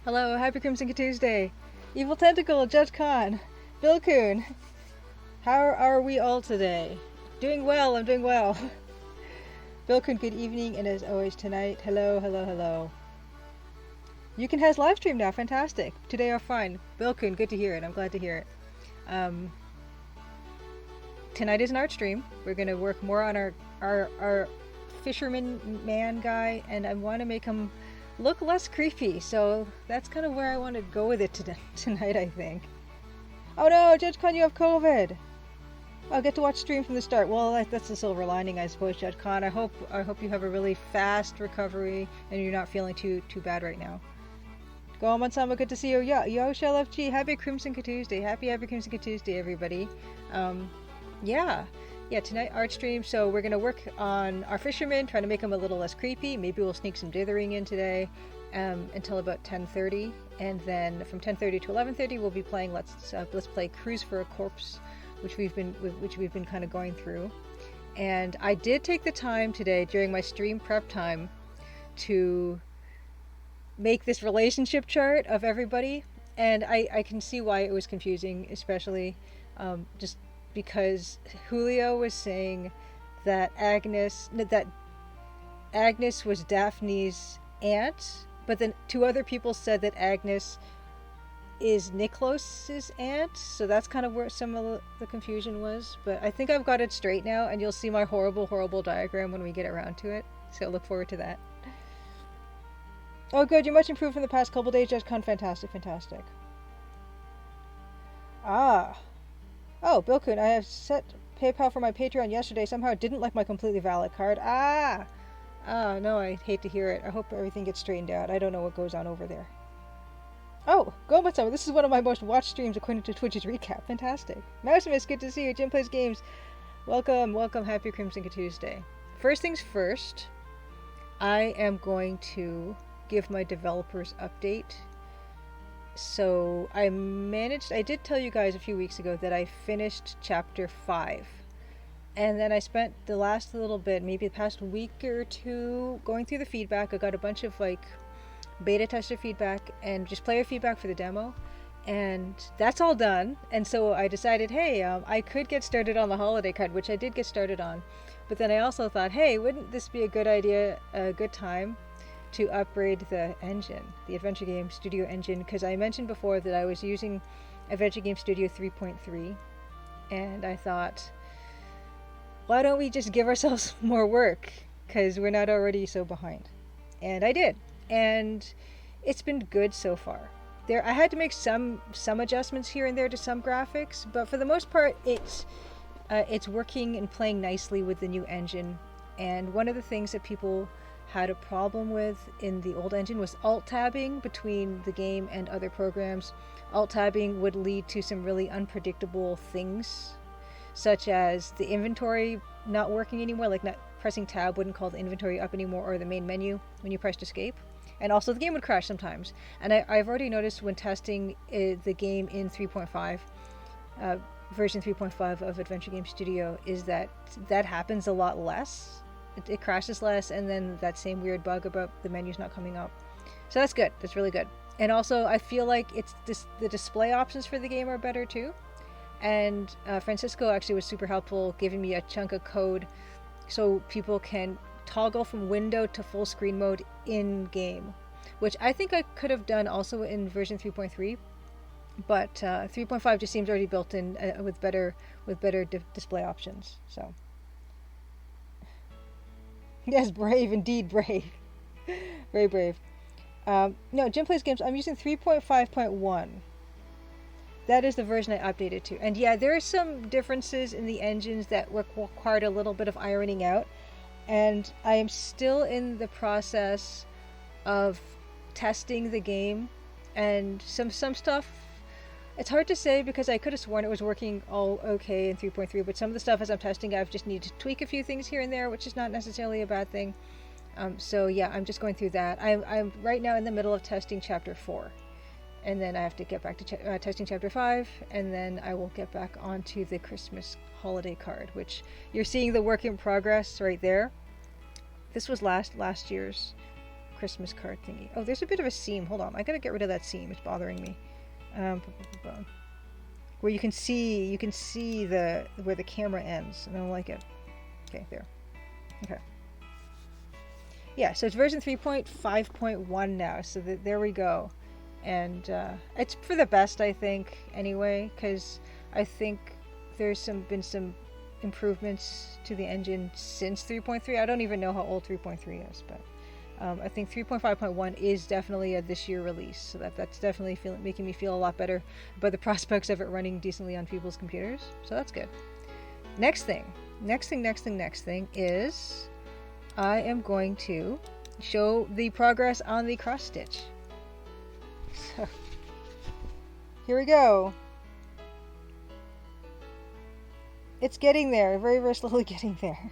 Hello, happy Crimson Tuesday. Evil Tentacle, Judge Khan, Bill Coon. How are we all today? Doing well, I'm doing well. Bill Coon, good evening, and as always tonight, hello, hello, hello. You can has live stream now, fantastic. Today are fine. Bill Coon, good to hear it, I'm glad to hear it. Tonight is an art stream. We're going to work more on our fisherman man guy, and I want to make him look less creepy, so that's kind of where I want to go with it tonight, I think. Oh no, Judge Khan, you have COVID! I'll get to watch stream from the start. Well, that's the silver lining, I suppose, Judge Khan. I hope you have a really fast recovery and you're not feeling too bad right now. Go on, Mansama, good to see you. Yeah, Yo, Shell FG, happy Crimson Tuesday. Happy Crimson Tuesday, everybody. Yeah, tonight art stream, so we're going to work on our fisherman, trying to make him a little less creepy. Maybe we'll sneak some dithering in today until about 10:30, and then from 10:30 to 11:30 we'll be playing Let's Play Cruise for a Corpse, which we've been kind of going through. And I did take the time today during my stream prep time to make this relationship chart of everybody, and I can see why it was confusing, especially just because Julio was saying that Agnes was Daphne's aunt, but then two other people said that Agnes is Niklos's aunt, so that's kind of where some of the confusion was. But I think I've got it straight now, and you'll see my horrible diagram when we get around to it, so look forward to that. Oh good, you're much improved from the past couple days, Judge Khan. Fantastic. Oh, Bill Coon, I have set PayPal for my Patreon yesterday. Somehow it didn't like my completely valid card. No, I hate to hear it. I hope everything gets straightened out. I don't know what goes on over there. Oh, Gomatsama, this is one of my most watched streams according to Twitch's recap. Fantastic. Mousemas, good to see you. Jim Plays Games. Welcome. Happy Crimson Tuesday. First things first, I am going to give my developers update. So I did tell you guys a few weeks ago that I finished chapter 5. And then I spent the last little bit, maybe the past week or two, going through the feedback. I got a bunch of beta tester feedback and just player feedback for the demo. And that's all done. And so I decided, hey, I could get started on the holiday card, which I did get started on. But then I also thought, hey, wouldn't this be a good idea, a good time to upgrade the engine, the Adventure Game Studio engine, because I mentioned before that I was using Adventure Game Studio 3.3, and I thought, why don't we just give ourselves more work, because we're not already so behind. And I did, and it's been good so far. I had to make some adjustments here and there to some graphics, but for the most part it's working and playing nicely with the new engine. And one of the things that people had a problem with in the old engine was alt-tabbing between the game and other programs. Alt-tabbing would lead to some really unpredictable things, such as the inventory not working anymore, like not pressing tab wouldn't call the inventory up anymore, or the main menu when you pressed escape. And also the game would crash sometimes. And I've already noticed when testing the game in 3.5, version 3.5 of Adventure Game Studio, is that happens a lot less. It crashes less, and then that same weird bug about the menus not coming up. So that's good. That's really good. And also, I feel like the display options for the game are better too. And Francisco actually was super helpful, giving me a chunk of code so people can toggle from window to full screen mode in game, which I think I could have done also in version 3.3. But 3.5 just seems already built in with better display options. So. Yes, brave, indeed brave. Very brave. No, Jim Plays Games, I'm using 3.5.1. That is the version I updated to. And yeah, there are some differences in the engines that required a little bit of ironing out. And I am still in the process of testing the game. And some stuff, it's hard to say because I could have sworn it was working all okay in 3.3, but some of the stuff as I'm testing, I've just needed to tweak a few things here and there, which is not necessarily a bad thing. So yeah, I'm just going through that. I'm right now in the middle of testing chapter 4, and then I have to get back to testing chapter 5, and then I will get back onto the Christmas holiday card, which you're seeing the work in progress right there. This was last year's Christmas card thingy. Oh, there's a bit of a seam. Hold on, I gotta get rid of that seam. It's bothering me. Where you can see where the camera ends. I don't like it. Okay, there. Okay. Yeah, so it's version 3.5.1 now. So there we go. And it's for the best, I think, anyway, because I think there's been some improvements to the engine since 3.3. I don't even know how old 3.3 is, but I think 3.5.1 is definitely a this year release, so that's definitely making me feel a lot better about the prospects of it running decently on people's computers. So that's good. Next thing is I am going to show the progress on the cross stitch. So here we go. It's getting there, very, very slowly getting there.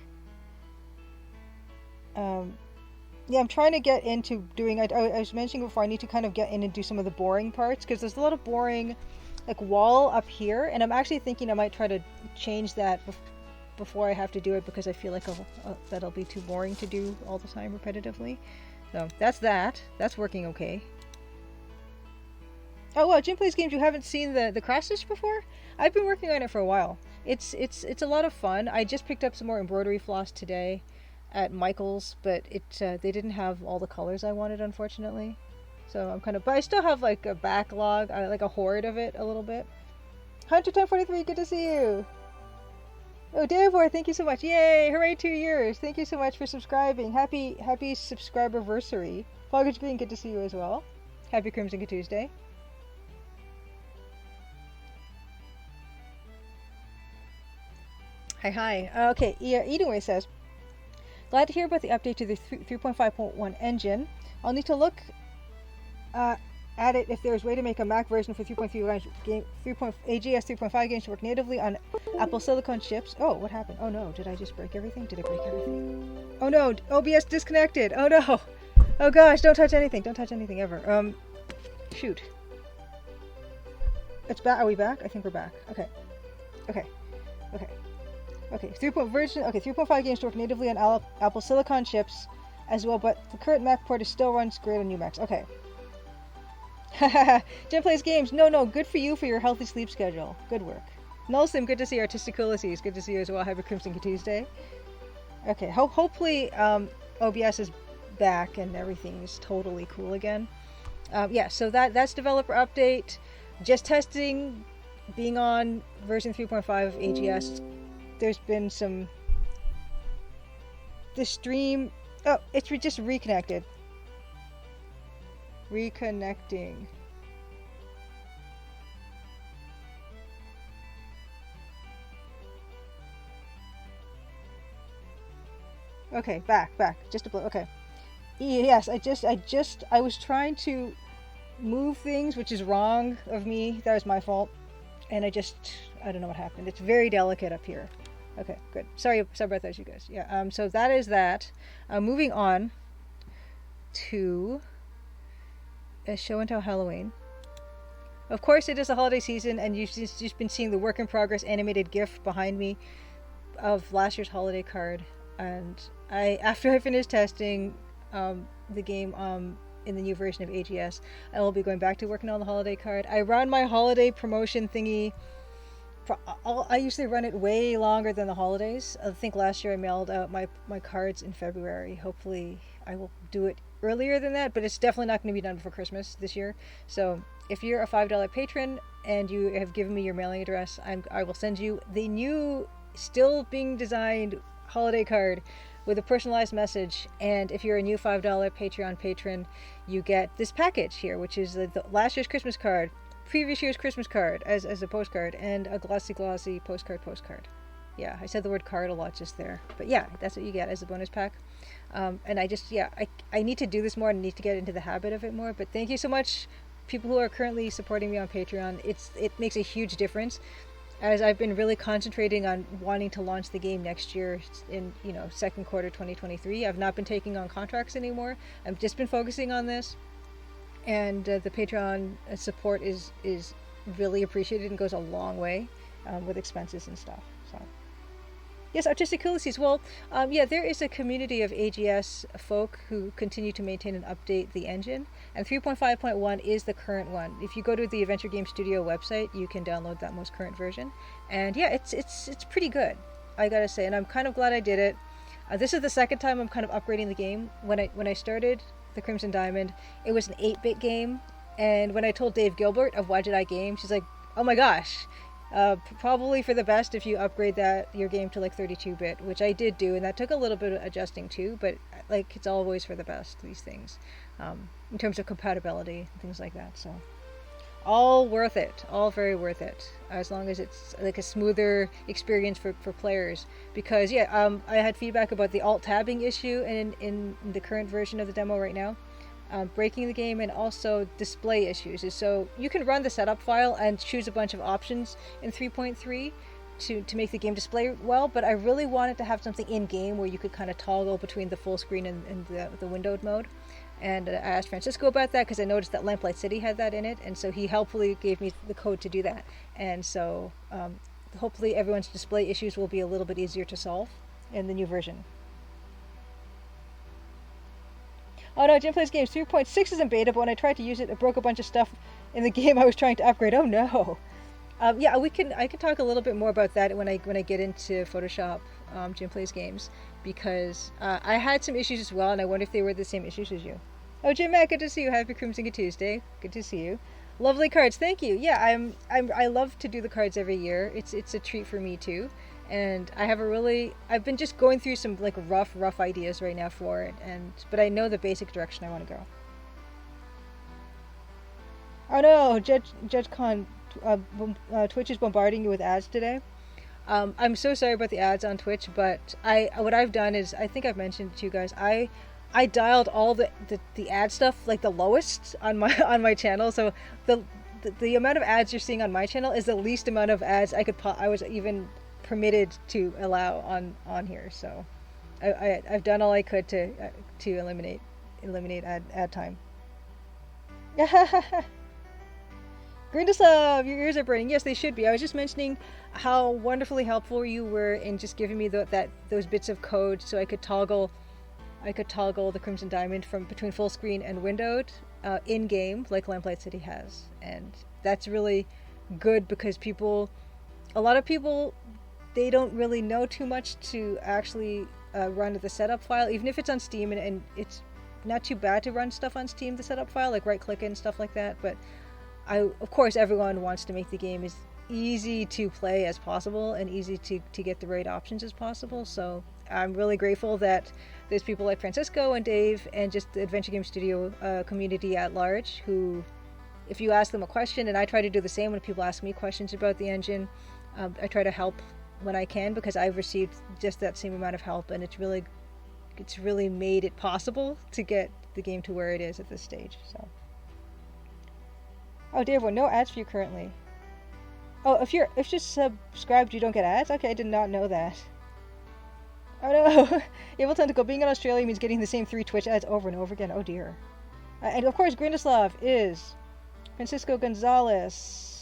Yeah, I'm trying to get into doing, I was mentioning before, I need to kind of get in and do some of the boring parts, because there's a lot of boring, like, wall up here, and I'm actually thinking I might try to change that before I have to do it, because I feel like that'll be too boring to do all the time repetitively. So that's that. That's working okay. Oh wow, Jim Plays Games, you haven't seen the cross stitch before? I've been working on it for a while. It's a lot of fun. I just picked up some more embroidery floss today at Michael's, but they didn't have all the colors I wanted, unfortunately. So I'm kind of, but I still have like a backlog, like a hoard of it a little bit. Hunter 1043, good to see you. Oh, Davor, thank you so much. Yay, hooray, 2 years. Thank you so much for subscribing. Happy subscriberversary. Foggage Green, good to see you as well. Happy Crimson Tuesday. Hi. Okay, Edenway says, glad to hear about the update to the 3.5.1 engine. I'll need to look at it if there's a way to make a Mac version for 3.3 AGS 3.5 games to work natively on Apple Silicon chips. Oh, what happened? Oh no, did I just break everything? Did I break everything? Oh no, OBS disconnected. Oh no. Oh gosh, don't touch anything. Don't touch anything ever. Shoot. It's back. Are we back? I think we're back. Okay. 3.5 games to work natively on Apple Silicon chips as well, but the current Mac port still runs great on new Macs. Okay. Jim Plays Games. No, good for you for your healthy sleep schedule. Good work. Nolsim, good to see you. Artistic Ulysses, good to see you as well. Happy Crimson Tuesday. Okay, hopefully OBS is back and everything is totally cool again. Yeah, so that's developer update. Just testing, being on version 3.5 of AGS. There's been some... The stream... Oh, it's just reconnected. Reconnecting. Okay, back. Just a blip. Okay. Yes, I was trying to move things, which is wrong of me. That was my fault. And I don't know what happened. It's very delicate up here. Okay, good. Sorry about those, you guys. Yeah, so that is that. Moving on to a show and tell Halloween. Of course, it is the holiday season, and you've just been seeing the work in progress animated GIF behind me of last year's holiday card. And after I finish testing the game in the new version of AGS, I will be going back to working on the holiday card. I run my holiday promotion thingy. I usually run it way longer than the holidays. I think last year I mailed out my cards in February. Hopefully I will do it earlier than that, but it's definitely not going to be done before Christmas this year. So if you're a $5 patron and you have given me your mailing address, I will send you the new, still being designed holiday card with a personalized message. And if you're a new $5 Patreon patron, you get this package here, which is the last year's Christmas card, previous year's Christmas card as a postcard, and a glossy postcard. Yeah, I said the word card a lot just there, but yeah, that's what you get as a bonus pack. And I need to do this more and need to get into the habit of it more. But thank you so much, people who are currently supporting me on Patreon. It makes a huge difference, as I've been really concentrating on wanting to launch the game next year in second quarter 2023. I've not been taking on contracts anymore. I've just been focusing on this, and the Patreon support is really appreciated and goes a long way with expenses and stuff. So Yes, Artistic Ulysses. Well, yeah, there is a community of AGS folk who continue to maintain and update the engine, and 3.5.1 is the current one. If you go to the Adventure Game Studio website, you can download that most current version, and yeah, it's pretty good, I gotta say, and I'm kind of glad I did it. This is the second time I'm kind of upgrading the game. When I started the Crimson Diamond, it was an 8-bit game, and when I told Dave Gilbert of Why Did I Game, she's like, "Oh my gosh." Probably for the best if you upgrade your game to like 32-bit, which I did do, and that took a little bit of adjusting too. But like it's always for the best, these things, in terms of compatibility and things like that. So all worth it, all very worth it, as long as it's like a smoother experience for players. Because yeah, I had feedback about the alt tabbing issue in the current version of the demo right now. Breaking the game, and also display issues. So you can run the setup file and choose a bunch of options in 3.3 to make the game display well, but I really wanted to have something in game where you could kind of toggle between the full screen and the windowed mode. And I asked Francisco about that because I noticed that Lamplight City had that in it, and so he helpfully gave me the code to do that. And so hopefully everyone's display issues will be a little bit easier to solve in the new version. Oh no, Jim Plays Games 3.6 is in beta, but when I tried to use it, it broke a bunch of stuff in the game I was trying to upgrade. Oh no. Yeah, I can talk a little bit more about that when I get into Photoshop Jim Plays Games, because I had some issues as well, and I wonder if they were the same issues as you. Oh, Jim Matt, good to see you. Happy Crimson Tuesday. Good to see you. Lovely cards, thank you. Yeah, I love to do the cards every year. It's a treat for me too. And I've been just going through some like rough ideas right now for it, but I know the basic direction I want to go. Oh no, Judge Khan, Twitch is bombarding you with ads today. I'm so sorry about the ads on Twitch, but what I've done is, I think I've mentioned to you guys, I dialed all the ad stuff like the lowest on my channel, so the amount of ads you're seeing on my channel is the least amount of ads I was even permitted to allow on here. So I've done all I could to eliminate ad time. Grindaslav, your ears are burning. Yes, they should be. I was just mentioning how wonderfully helpful you were in just giving me those bits of code so I could toggle the Crimson Diamond from between full screen and windowed in game, like Lamplight City has. And that's really good because a lot of people, they don't really know too much to actually run the setup file, even if it's on Steam, and it's not too bad to run stuff on Steam, the setup file, like right click and stuff like that. But of course, everyone wants to make the game as easy to play as possible and easy to get the right options as possible. So I'm really grateful that there's people like Francisco and Dave and just the Adventure Game Studio community at large who, if you ask them a question, and I try to do the same when people ask me questions about the engine, I try to help when I can, because I've received just that same amount of help, and it's really made it possible to get the game to where it is at this stage. So, oh dear, well, no ads for you currently. Oh, if you're subscribed, you don't get ads? Okay, I did not know that. Oh no, Evil Tentacle, being in Australia means getting the same 3 Twitch ads over and over again. Oh dear. And of course, Grindaslav is Francisco Gonzalez.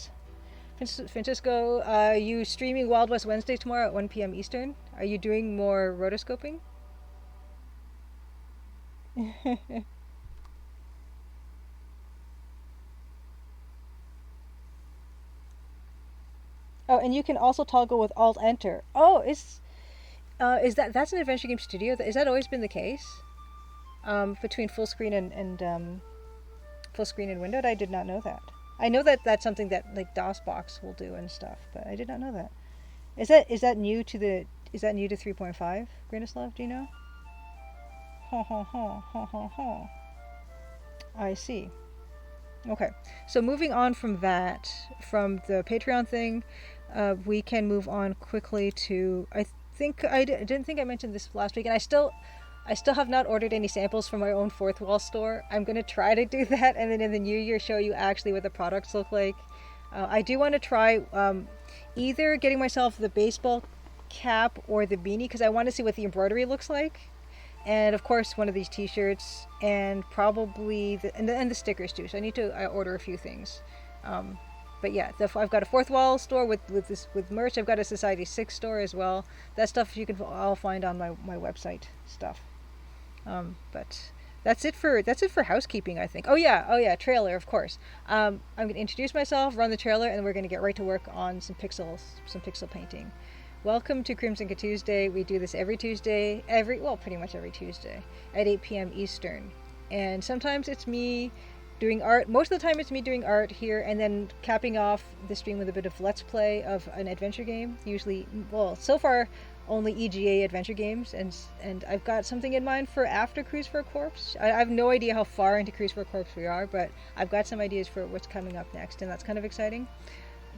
Francisco, are you streaming Wild West Wednesday tomorrow at 1 p.m. Eastern? Are you doing more rotoscoping? Oh, and you can also toggle with Alt Enter. Oh, that's an Adventure Game Studio? Is that always been the case? Between full screen and full screen and windowed? I did not know that. I know that that's something that like DOSBox will do and stuff, but I did not know that. Is that new to 3.5, Granislav, do you know? I see. Okay, so moving on from that, from the Patreon thing, we can move on quickly to, I didn't think I mentioned this last week, and I still have not ordered any samples from my own Fourth Wall store. I'm going to try to do that, and then in the new year show you actually what the products look like. I do want to try either getting myself the baseball cap or the beanie, because I want to see what the embroidery looks like. And of course one of these t-shirts, and probably the stickers too. So I need to order a few things. But yeah, I've got a Fourth Wall store with merch. I've got a Society 6 store as well. That stuff you can all find on my website stuff. But that's it for housekeeping, I think. Oh yeah, trailer, of course. I'm gonna introduce myself, run the trailer, and we're gonna get right to work on some pixel painting. Welcome to Crimson Tuesday. We do this every Tuesday, pretty much every Tuesday at 8 p.m. Eastern. And sometimes it's me doing art. Most of the time it's me doing art here, and then capping off the stream with a bit of let's play of an adventure game. Usually, well, so far only EGA adventure games, and I've got something in mind for after Cruise for a Corpse. I have no idea how far into Cruise for a Corpse we are, but I've got some ideas for what's coming up next, and that's kind of exciting.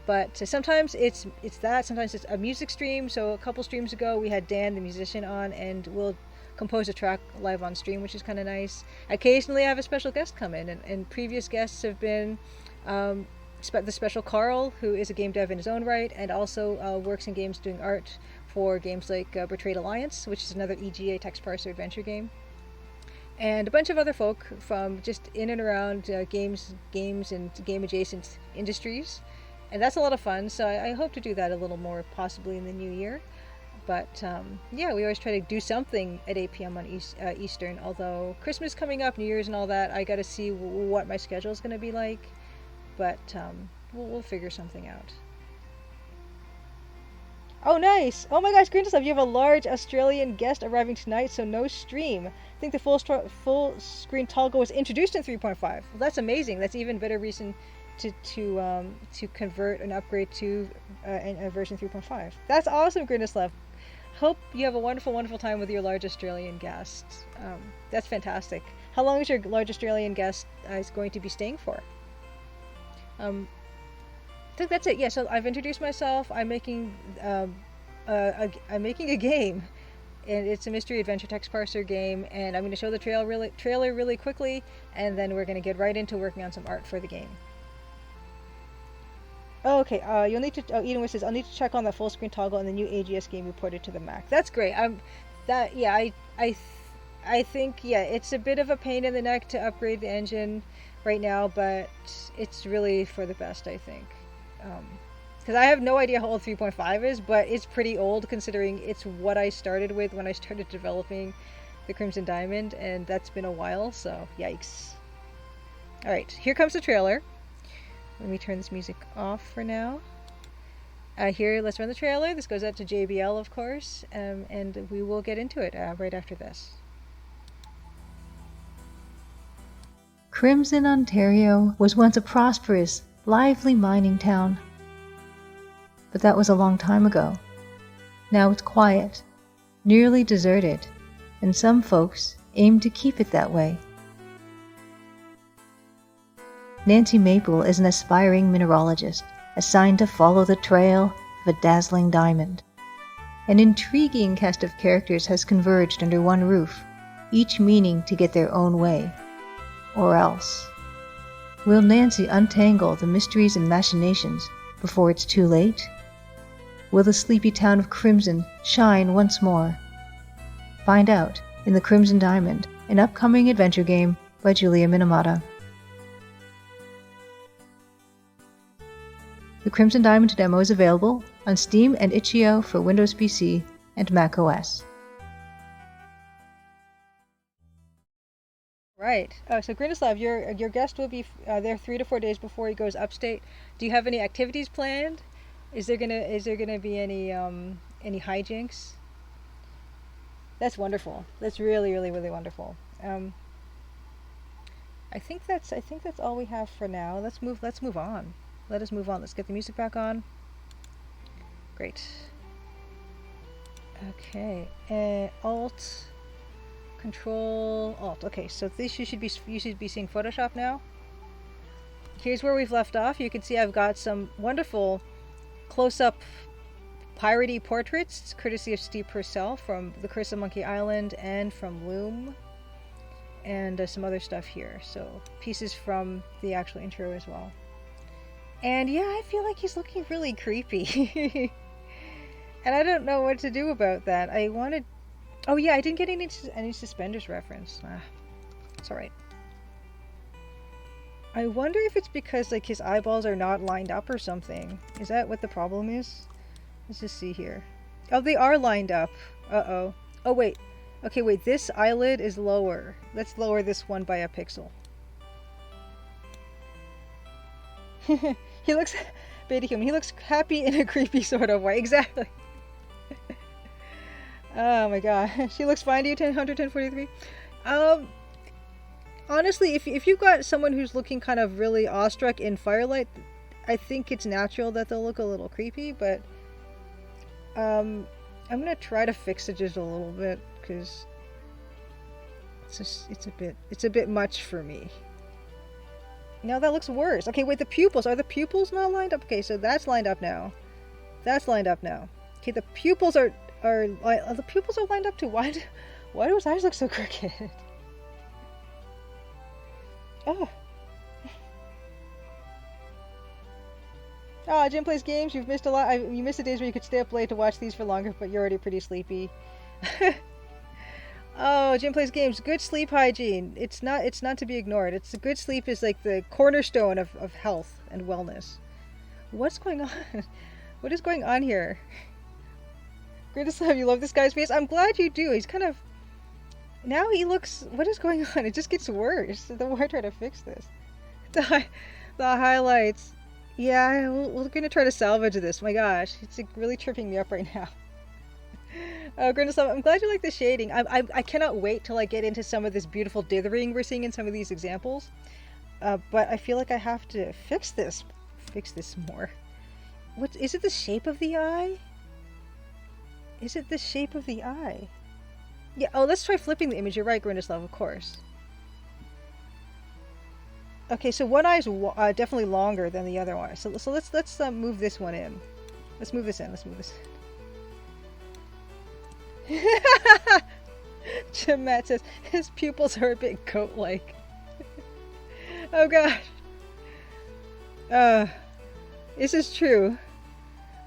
But sometimes it's that. Sometimes it's a music stream. So a couple streams ago, we had Dan, the musician, on, and we'll compose a track live on stream, which is kind of nice. Occasionally, I have a special guest come in, and previous guests have been the special Carl, who is a game dev in his own right, and also works in games doing art for games like Betrayed Alliance, which is another EGA text parser adventure game. And a bunch of other folk from just in and around games and game adjacent industries. And that's a lot of fun, so I hope to do that a little more possibly in the new year. But yeah, we always try to do something at 8 p.m. on Eastern, although Christmas coming up, New Year's and all that, I got to see what my schedule is going to be like. But we'll figure something out. Oh, nice! Oh my gosh, Grindelstuff, you have a large Australian guest arriving tonight, so no stream. I think the full screen toggle was introduced in 3.5. Well, that's amazing. That's even better reason to convert and upgrade to a version 3.5. That's awesome, Grindelstuff. Hope you have a wonderful, wonderful time with your large Australian guest. That's fantastic. How long is your large Australian guest is going to be staying for? I think that's it. Yeah, so I've introduced myself. I'm making a game, and it's a mystery adventure text parser game. And I'm going to show the trailer really quickly, and then we're going to get right into working on some art for the game. Oh, okay. You'll need to. Eden says I'll need to check on that full screen toggle in the new AGS game we ported to the Mac. That's great. I think it's a bit of a pain in the neck to upgrade the engine right now, but it's really for the best, I think. Because I have no idea how old 3.5 is, but it's pretty old considering it's what I started with when I started developing the Crimson Diamond, and that's been a while. So yikes. All right, here comes the trailer. Let me turn this music off for now. Here, let's run the trailer. This goes out to JBL, of course, and we will get into it right after this. Crimson, Ontario was once a prosperous, lively mining town. But that was a long time ago. Now it's quiet, nearly deserted, and some folks aim to keep it that way. Nancy Maple is an aspiring mineralogist assigned to follow the trail of a dazzling diamond. An intriguing cast of characters has converged under one roof, each meaning to get their own way. Or else. Will Nancy untangle the mysteries and machinations before it's too late? Will the sleepy town of Crimson shine once more? Find out in The Crimson Diamond, an upcoming adventure game by Julia Minamata. The Crimson Diamond demo is available on Steam and itch.io for Windows PC and Mac OS. Right. So Grindelstuff, your guest will be there 3 to 4 days before he goes upstate. Do you have any activities planned? Is there gonna be any hijinks? That's wonderful. That's really, really, really wonderful. I think that's all we have for now. Let's move on. Let us move on. Let's get the music back on. Great. Okay. Alt, Control, Alt. Okay, so this you should be seeing Photoshop now. Here's where we've left off. You can see I've got some wonderful close-up piratey portraits, courtesy of Steve Purcell from The Curse of Monkey Island and from Loom, and some other stuff here. So pieces from the actual intro as well. And yeah, I feel like he's looking really creepy. And I don't know what to do about that. Oh yeah, I didn't get any suspenders reference. It's alright. I wonder if it's because like his eyeballs are not lined up or something. Is that what the problem is? Let's just see here. Oh, they are lined up. Uh-oh. Oh, wait. Okay, wait. This eyelid is lower. Let's lower this one by a pixel. He looks... Beta human. He looks happy in a creepy sort of way. Exactly. Oh my god. She looks fine to you, 1043. Honestly, if you've got someone who's looking kind of really awestruck in firelight, I think it's natural that they'll look a little creepy, but I'm gonna try to fix it just a little bit because it's a bit much for me. Now that looks worse. Okay, wait, the pupils. Are the pupils not lined up? Okay, so that's lined up now. That's lined up now. Okay, the pupils are the pupils are lined up too. Why do his eyes look so crooked? Oh. Oh, Jim plays games. You've missed a lot. You missed the days where you could stay up late to watch these for longer, but you're already pretty sleepy. Oh, Jim plays games. Good sleep hygiene. It's not to be ignored. It's good sleep is like the cornerstone of health and wellness. What's going on? What is going on here? Greatest love. You love this guy's face. I'm glad you do. He's kind of... Now he looks... What is going on? It just gets worse the more I try to fix this. The highlights. Yeah, we're going to try to salvage this. My gosh. It's really tripping me up right now. Greatest love. I'm glad you like the shading. I cannot wait till I get into some of this beautiful dithering we're seeing in some of these examples. But I feel like I have to fix this more. Is it the shape of the eye? Is it the shape of the eye? Yeah, oh, let's try flipping the image. You're right, Grindislav, of course. Okay, so one eye is definitely longer than the other one. So let's move this one in. Let's move this in. Matt says his pupils are a bit goat-like. Oh gosh. This is true.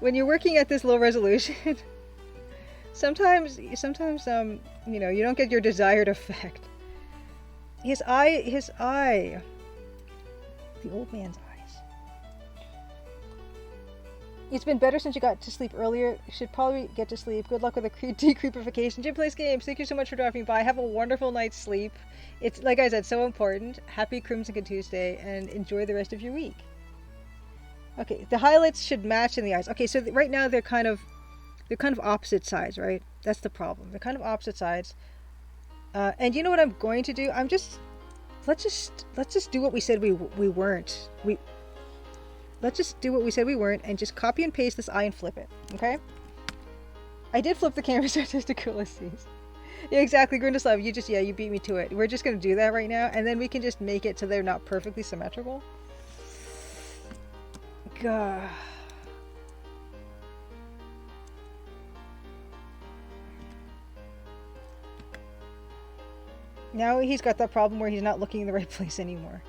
When you're working at this low resolution, sometimes you know, you don't get your desired effect. His eye. The old man's eyes. It's been better since you got to sleep earlier. You should probably get to sleep. Good luck with the decreepification. Jim plays games. Thank you so much for dropping by. Have a wonderful night's sleep. It's, like I said, so important. Happy Crimson Good Tuesday, and enjoy the rest of your week. Okay, the highlights should match in the eyes. Okay, so right now they're kind of opposite sides, right? That's the problem. They're kind of opposite sides. And you know what I'm going to do? Let's just do what we said we weren't. Let's just do what we said we weren't and just copy and paste this eye and flip it, okay? I did flip the camera so it's just a cool scenes. Yeah, exactly, Grindislav, you beat me to it. We're just going to do that right now, and then we can just make it so they're not perfectly symmetrical. Gah. Now he's got that problem where he's not looking in the right place anymore.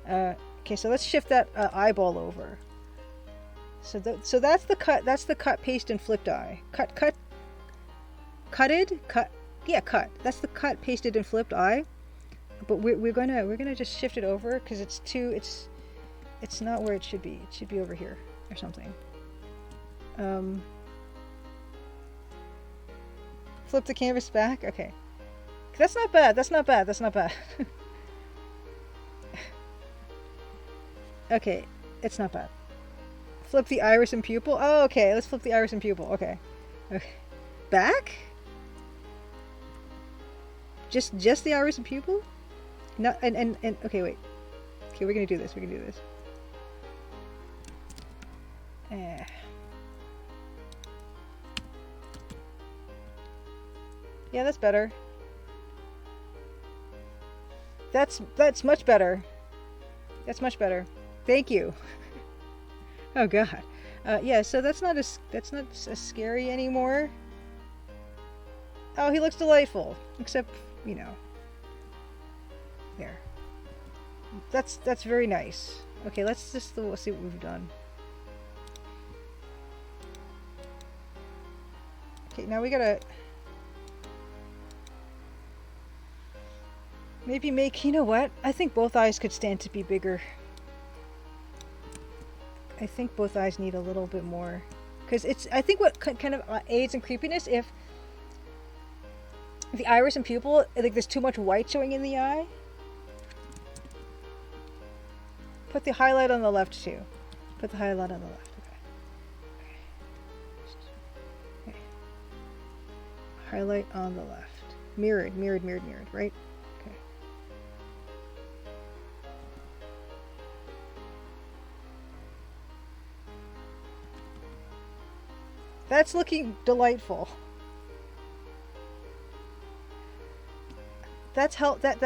Okay, so let's shift that eyeball over. So that's the cut. That's the cut, paste, and flipped eye. Cut. Yeah, cut. That's the cut, pasted, and flipped eye. But we're gonna just shift it over because it's not where it should be. It should be over here or something. Flip the canvas back. Okay. That's not bad. Okay, it's not bad. Flip the iris and pupil. Oh, okay. Let's flip the iris and pupil. Okay. Back? Just the iris and pupil? No, and okay, wait. Okay, we're gonna do this. Yeah, that's better. That's much better. That's much better. Thank you. Oh god. Yeah, so that's not as scary anymore. Oh, he looks delightful. Except, you know. There. That's very nice. Okay, let's just see what we've done. Okay, now we gotta maybe make, you know what? I think both eyes could stand to be bigger. I think both eyes need a little bit more, because I think what kind of aids in creepiness if the iris and pupil, like there's too much white showing in the eye. Put the highlight on the left too. Put the highlight on the left. Okay. Highlight on the left. Mirrored, right? Okay. That's looking delightful. That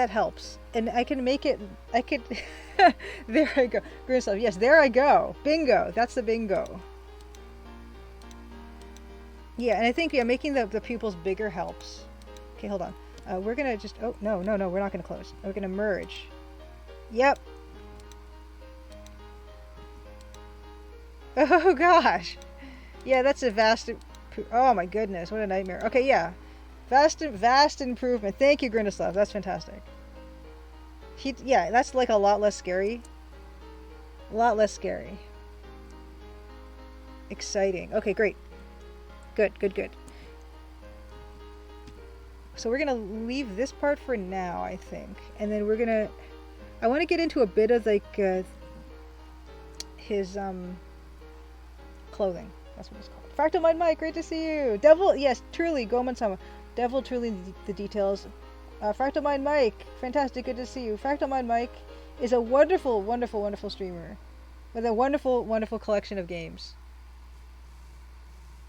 helps. And I can make it, there I go. Grimslov, yes, there I go. Bingo. That's the bingo. Yeah, and I think, yeah, making the pupils bigger helps. Okay, hold on. We're gonna just, oh, no, we're not gonna close. We're gonna merge. Yep. Oh gosh. Yeah, that's a vast, oh my goodness, what a nightmare. Okay, yeah. Vast improvement. Thank you, Grindislav. That's fantastic. Yeah, that's like a lot less scary. A lot less scary. Exciting. Okay, great. Good. So we're gonna leave this part for now, I think, and then I want to get into a bit of like his clothing. That's what it's called. Fractal Mind Mike, great to see you. Devil, yes, truly, Goman-sama. Devil, truly, the details. Fractal Mind Mike, fantastic, good to see you. Fractal Mind Mike is a wonderful streamer with a wonderful collection of games.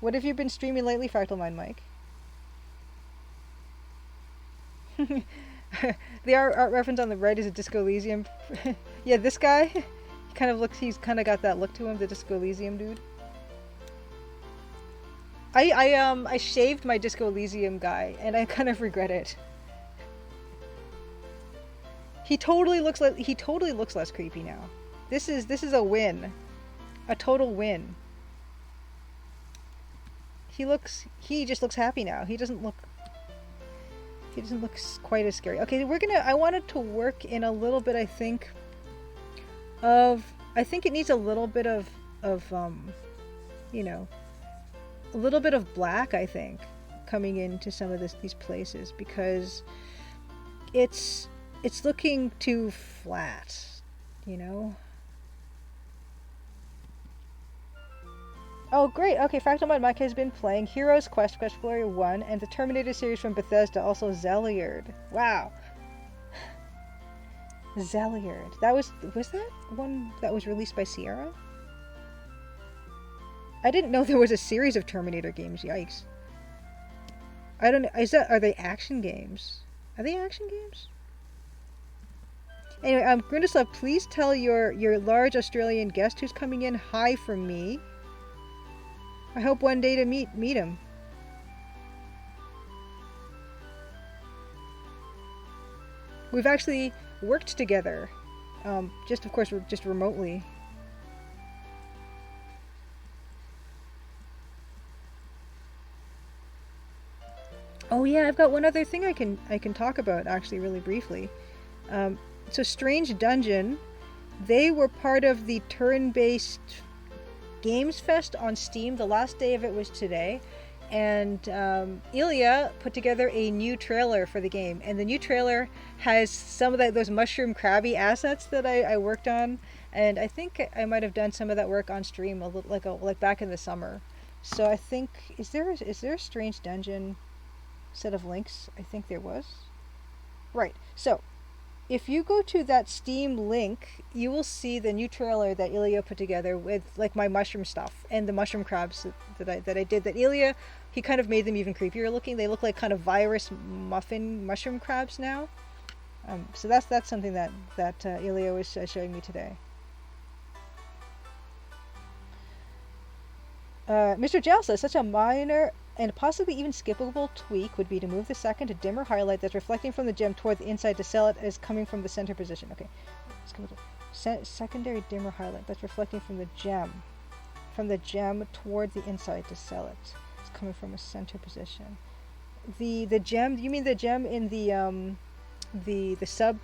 What have you been streaming lately, Fractal Mind Mike? The art reference on the right is a Disco Elysium. Yeah, this guy, he's kind of got that look to him, the Disco Elysium dude. I shaved my Disco Elysium guy, and I kind of regret it. He totally looks less creepy now. This is a win. A total win. He just looks happy now. He doesn't look quite as scary. Okay, I wanted to work in a little bit, I think it needs a little bit of you know, a little bit of black, I think, coming into some of these places, because it's looking too flat, you know. Oh, great. Okay, Fractal Mind Mike has been playing Heroes Quest Glory 1 and the Terminator series from Bethesda, also Zeliard. Wow. Zeliard. Was that one that was released by Sierra? I didn't know there was a series of Terminator games. Yikes. I don't know. Are they action games? Are they action games? Anyway, Grindislav, please tell your large Australian guest who's coming in hi from me. I hope one day to meet him. We've actually worked together. Just of course, we're just remotely. Oh yeah, I've got one other thing I can talk about actually really briefly. So Strange Dungeon, they were part of the turn-based Games Fest on Steam. The last day of it was today, and Ilya put together a new trailer for the game, and the new trailer has some of those mushroom crabby assets that I worked on, and I think I might have done some of that work on stream a little, like back in the summer. So I think is there a Strange Dungeon set of links? I think there was. Right. So if you go to that Steam link, you will see the new trailer that Ilya put together with like my mushroom stuff and the mushroom crabs that I did. That Ilya, he kind of made them even creepier looking. They look like kind of virus muffin mushroom crabs now. So that's something that Ilya was showing me today. Mr. Gel says such a minor and possibly even skippable tweak would be to move the second to dimmer highlight that's reflecting from the gem toward the inside to sell it as coming from the center position. Okay, let's go to secondary dimmer highlight that's reflecting from the gem toward the inside to sell it. It's coming from a center position. The gem, you mean the gem in the sub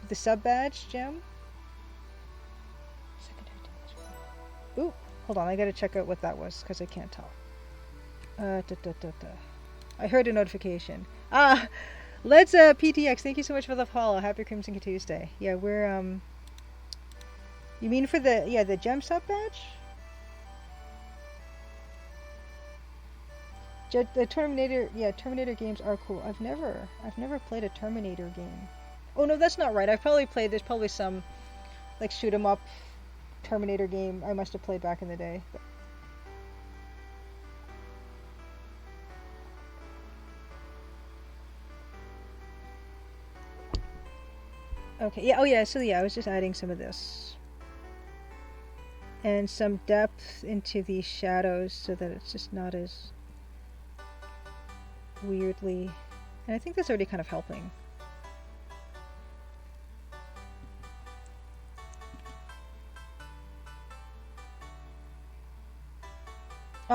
badge gem? Secondary dimmer. Ooh, Hold on, I gotta check out what that was, because I can't tell. I heard a notification. Ah! Let's, PTX, thank you so much for the follow. Happy Crimson Tuesday. Yeah, we're, you mean for the, yeah, the gem sub badge? The Terminator, yeah, Terminator games are cool. I've never played a Terminator game. Oh no, that's not right. I've probably played, there's probably some, like, shoot 'em up Terminator game I must have played back in the day. Okay, yeah, oh yeah, so yeah, I was just adding some of this. And some depth into these shadows so that it's just not as weirdly... And I think that's already kind of helping.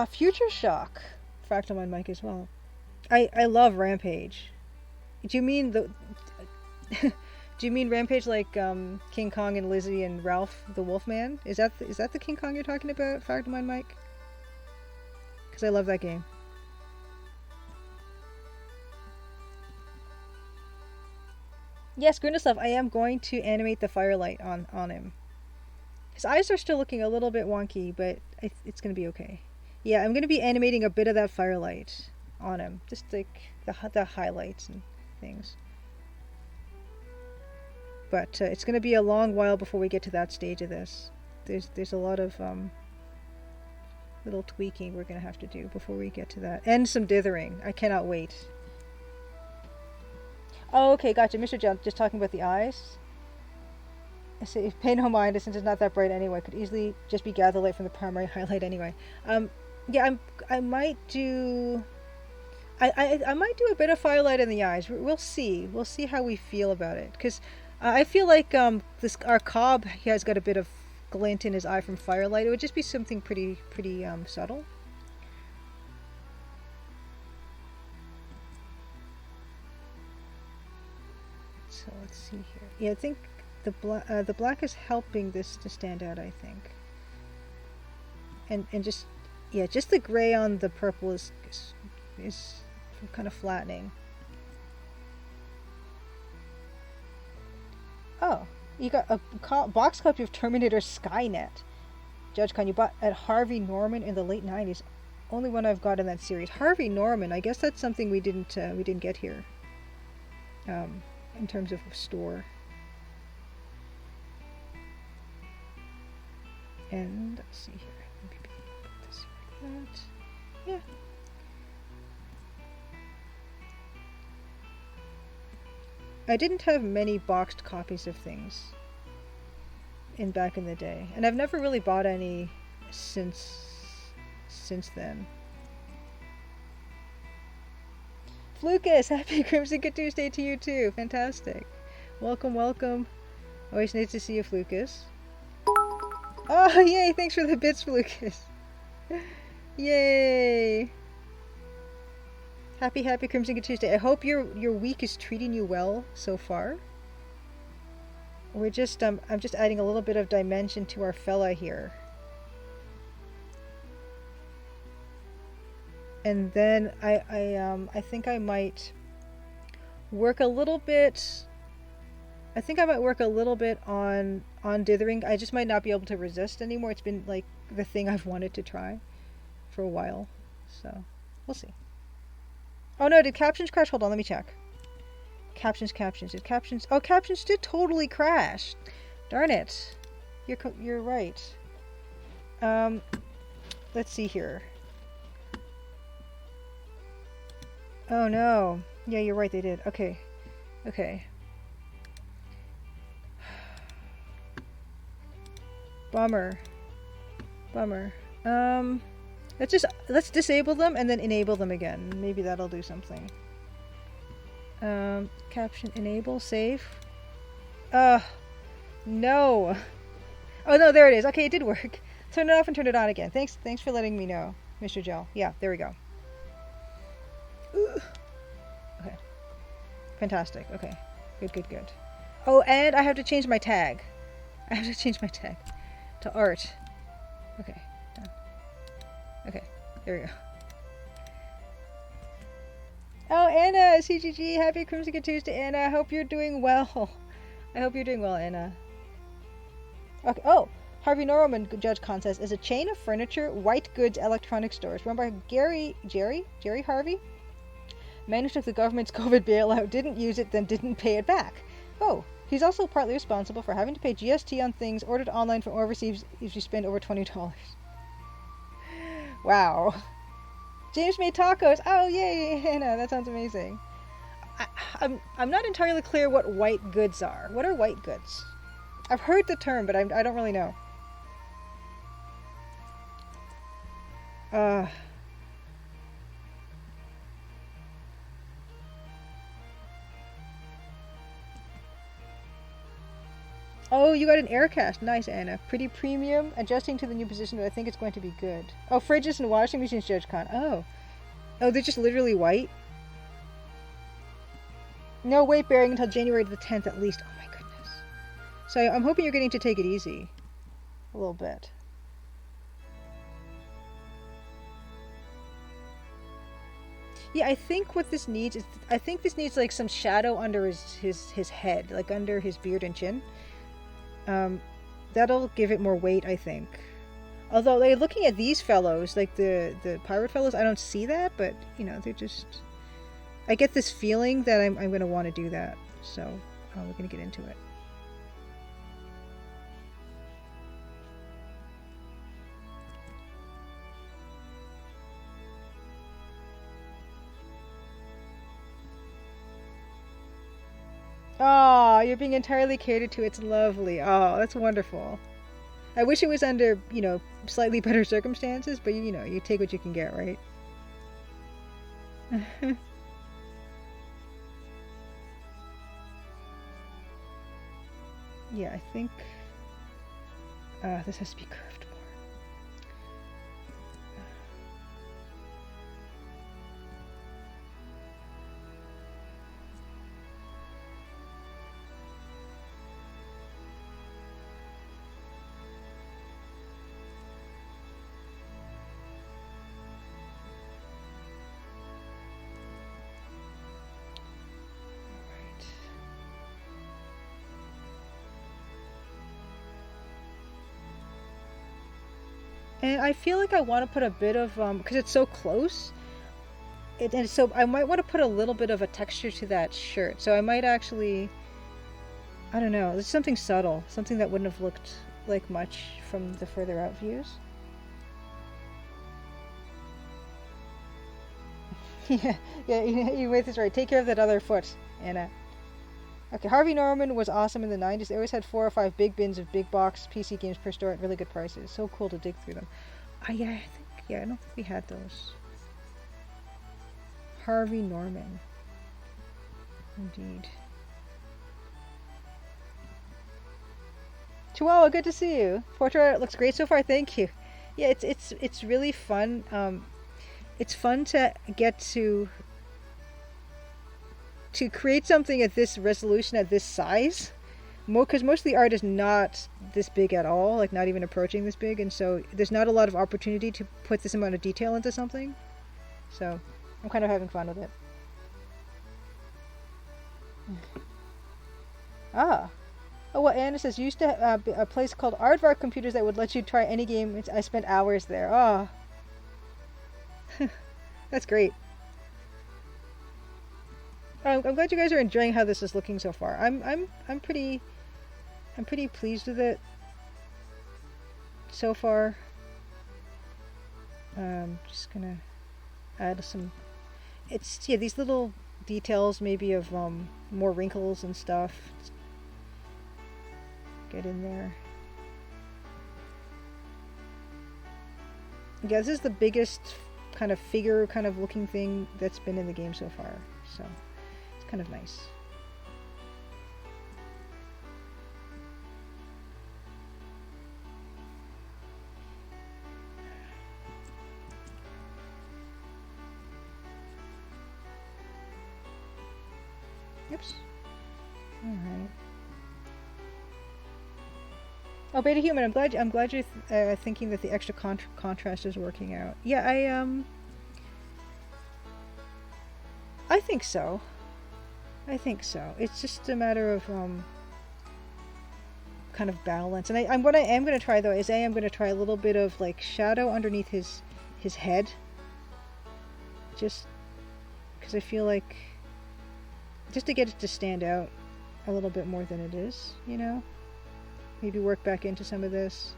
Future Shock. Fractal on mic as well. I love Rampage. Do you mean the... Do you mean Rampage like King Kong and Lizzie and Ralph the Wolfman? Is that the King Kong you're talking about, Fractal on mic? Because I love that game. Yes, Grindeslov, I am going to animate the firelight on him. His eyes are still looking a little bit wonky, but it's going to be okay. Yeah, I'm going to be animating a bit of that firelight on him. Just like the highlights and things. But it's going to be a long while before we get to that stage of this. There's a lot of little tweaking we're going to have to do before we get to that. And some dithering. I cannot wait. Oh, okay, gotcha. Mr. John, just talking about the eyes. I say, pay no mind, since it's not that bright anyway. Could easily just be gather light from the primary highlight anyway. Yeah, I might do... I might do a bit of firelight in the eyes. We'll see. We'll see how we feel about it. Because I feel like our Cobb, he has got a bit of glint in his eye from firelight. It would just be something pretty subtle. So let's see here. Yeah, I think the black is helping this to stand out, I think. And just, yeah, just the gray on the purple is kind of flattening. Oh, you got a box copy of Terminator Skynet. Judge Con, you bought at Harvey Norman in the late 90s. Only one I've got in that series. Harvey Norman, I guess that's something we didn't get here. In terms of a store. And let's see here. Maybe put this like that. Yeah. I didn't have many boxed copies of things back in the day, and I've never really bought any since then. Lucas, happy Crimson Tuesday to you too. Fantastic. Welcome, welcome. Always nice to see you, Lucas. Oh, yay! Thanks for the bits, Lucas. Yay! Happy Crimson Tuesday. I hope your week is treating you well so far. We're just I'm just adding a little bit of dimension to our fella here. And then I think I might work a little bit. I think I might work a little bit on dithering. I just might not be able to resist anymore. It's been like the thing I've wanted to try for a while. So we'll see. Oh no, did captions crash? Hold on, let me check. Captions. Did captions... Oh, captions did totally crash. Darn it. You're right. Let's see here. Oh no. Yeah, you're right, they did. Okay. Bummer. Let's disable them and then enable them again. Maybe that'll do something. Caption enable, save. No. Oh no, there it is. Okay, it did work. Turn it off and turn it on again. Thanks for letting me know, Mr. Gel. Yeah, there we go. Ooh. Okay. Fantastic. Okay. Good. Oh, and I have to change my tag. To art. Okay, done. Okay, there we go. Oh, Anna, CGG, happy Crimson Tuesday, Anna. I hope you're doing well. I hope you're doing well, Anna. Okay. Oh, Harvey Norman Judge Contest is a chain of furniture, white goods, electronic stores run by Jerry Harvey. Man who took the government's COVID bailout, didn't use it, then didn't pay it back. Oh, he's also partly responsible for having to pay GST on things ordered online from overseas if you spend over $20. Wow. James made tacos. Oh, yay, Hannah. That sounds amazing. I'm not entirely clear what white goods are. What are white goods? I've heard the term, but I don't really know. Oh, you got an Aircast. Nice, Anna. Pretty premium. Adjusting to the new position, but I think it's going to be good. Oh, fridges and washing machines, Judge Con. Oh. Oh, they're just literally white? No weight bearing until January the 10th at least. Oh my goodness. So I'm hoping you're getting to take it easy. A little bit. Yeah, I think what this needs is... I think this needs like some shadow under his head. Like under his beard and chin. That'll give it more weight, I think. Although, like, looking at these fellows, like the pirate fellows, I don't see that, but, you know, they're just... I get this feeling that I'm going to want to do that, so we're going to get into it. Oh, you're being entirely catered to. It's lovely. Oh, that's wonderful. I wish it was under, you know, slightly better circumstances, but, you know, you take what you can get, right? Yeah, I think this has to be curved more. And I feel like I want to put a bit of, because it's so close, and so I might want to put a little bit of a texture to that shirt. So I might actually, I don't know, it's something subtle, something that wouldn't have looked like much from the further out views. Yeah, you wait this right. Take care of that other foot, Anna. Okay, Harvey Norman was awesome in the 90s. They always had 4 or 5 big bins of big box PC games per store at really good prices. So cool to dig through them. Yeah, I don't think we had those. Harvey Norman. Indeed. Chihuahua, good to see you. Portrait looks great so far. Thank you. Yeah, it's really fun. It's fun to get to create something at this resolution, at this size, because most of the art is not this big at all, like not even approaching this big, and so there's not a lot of opportunity to put this amount of detail into something. So I'm kind of having fun with it. Oh, well, Anna says, used to have a place called Aardvark Computers that would let you try any game. I spent hours there. Oh, that's great. I'm glad you guys are enjoying how this is looking so far. I'm pretty pleased with it so far. Just gonna add some. These little details maybe of more wrinkles and stuff. Just get in there. Yeah, this is the biggest kind of figure kind of looking thing that's been in the game so far. So. Kind of nice. Oops. All right. Oh, Beta Human, I'm glad you're thinking that the extra contrast is working out. Yeah, I think so. I think so. It's just a matter of kind of balance. And what I am going to try though is I'm going to try a little bit of like shadow underneath his head, just because I feel like just to get it to stand out a little bit more than it is, you know. Maybe work back into some of this.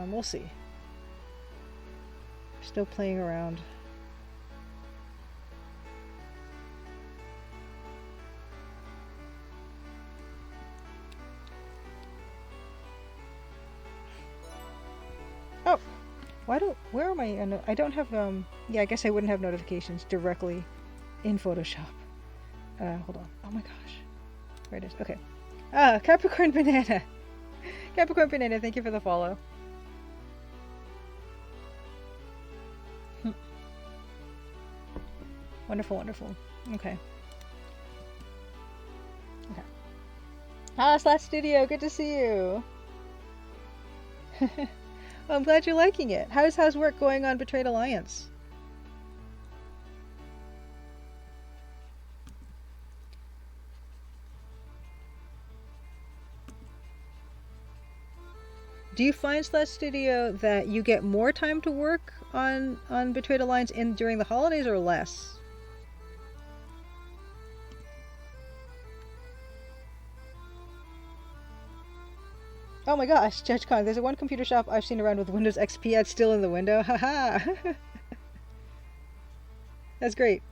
We'll see. Still playing around. Oh, where am I? I don't have, yeah, I guess I wouldn't have notifications directly in Photoshop. Hold on. Oh my gosh. There it is. Okay. Capricorn Banana. Capricorn Banana, thank you for the follow. Wonderful, wonderful. Okay. Okay. Slash Studio, good to see you. Well, I'm glad you're liking it. How's work going on Betrayed Alliance? Do you find Slash Studio that you get more time to work on Betrayed Alliance during the holidays or less? Oh my gosh, JudgeCon, there's one computer shop I've seen around with Windows XP ads still in the window. Haha! That's great.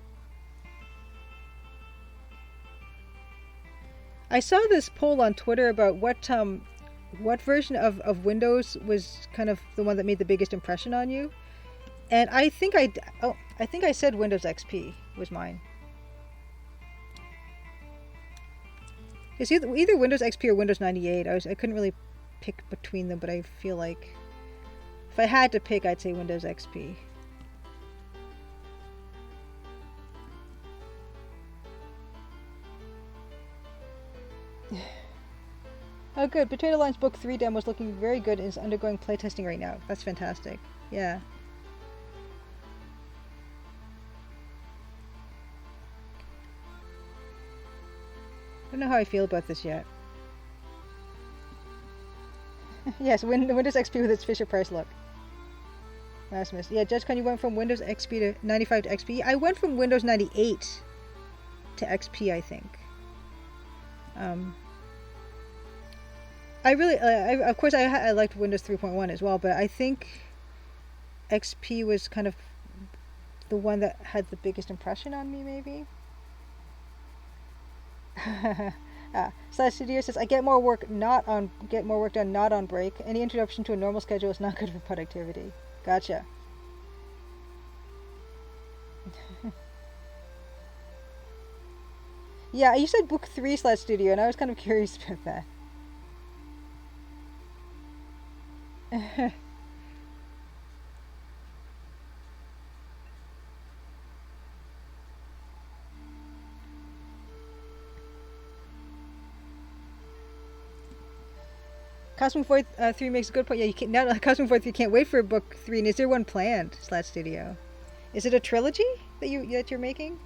I saw this poll on Twitter about what version of Windows was kind of the one that made the biggest impression on you. And I think I said Windows XP was mine. It's either Windows XP or Windows 98. I couldn't really pick between them, but I feel like if I had to pick, I'd say Windows XP. Oh good, Betrayed Alliance Book 3 demo is looking very good and is undergoing playtesting right now. That's fantastic. Yeah. I don't know how I feel about this yet. Yes, Windows XP with its Fisher Price look. Rasmus. Yeah, JudgeCon, you went from Windows XP to 95 to XP. I went from Windows 98 to XP, I think. I really, of course, I liked Windows 3.1 as well, but I think XP was kind of the one that had the biggest impression on me, maybe. Slash Studio says, I get more work done not on break. Any interruption to a normal schedule is not good for productivity. Gotcha. Yeah, you said book 3 Slash Studio, and I was kind of curious about that. Cosmo 3 makes a good point. Yeah, you can't, now Cosmo 3 can't wait for book 3. And is there one planned? Slash Studio. Is it a trilogy that you're making?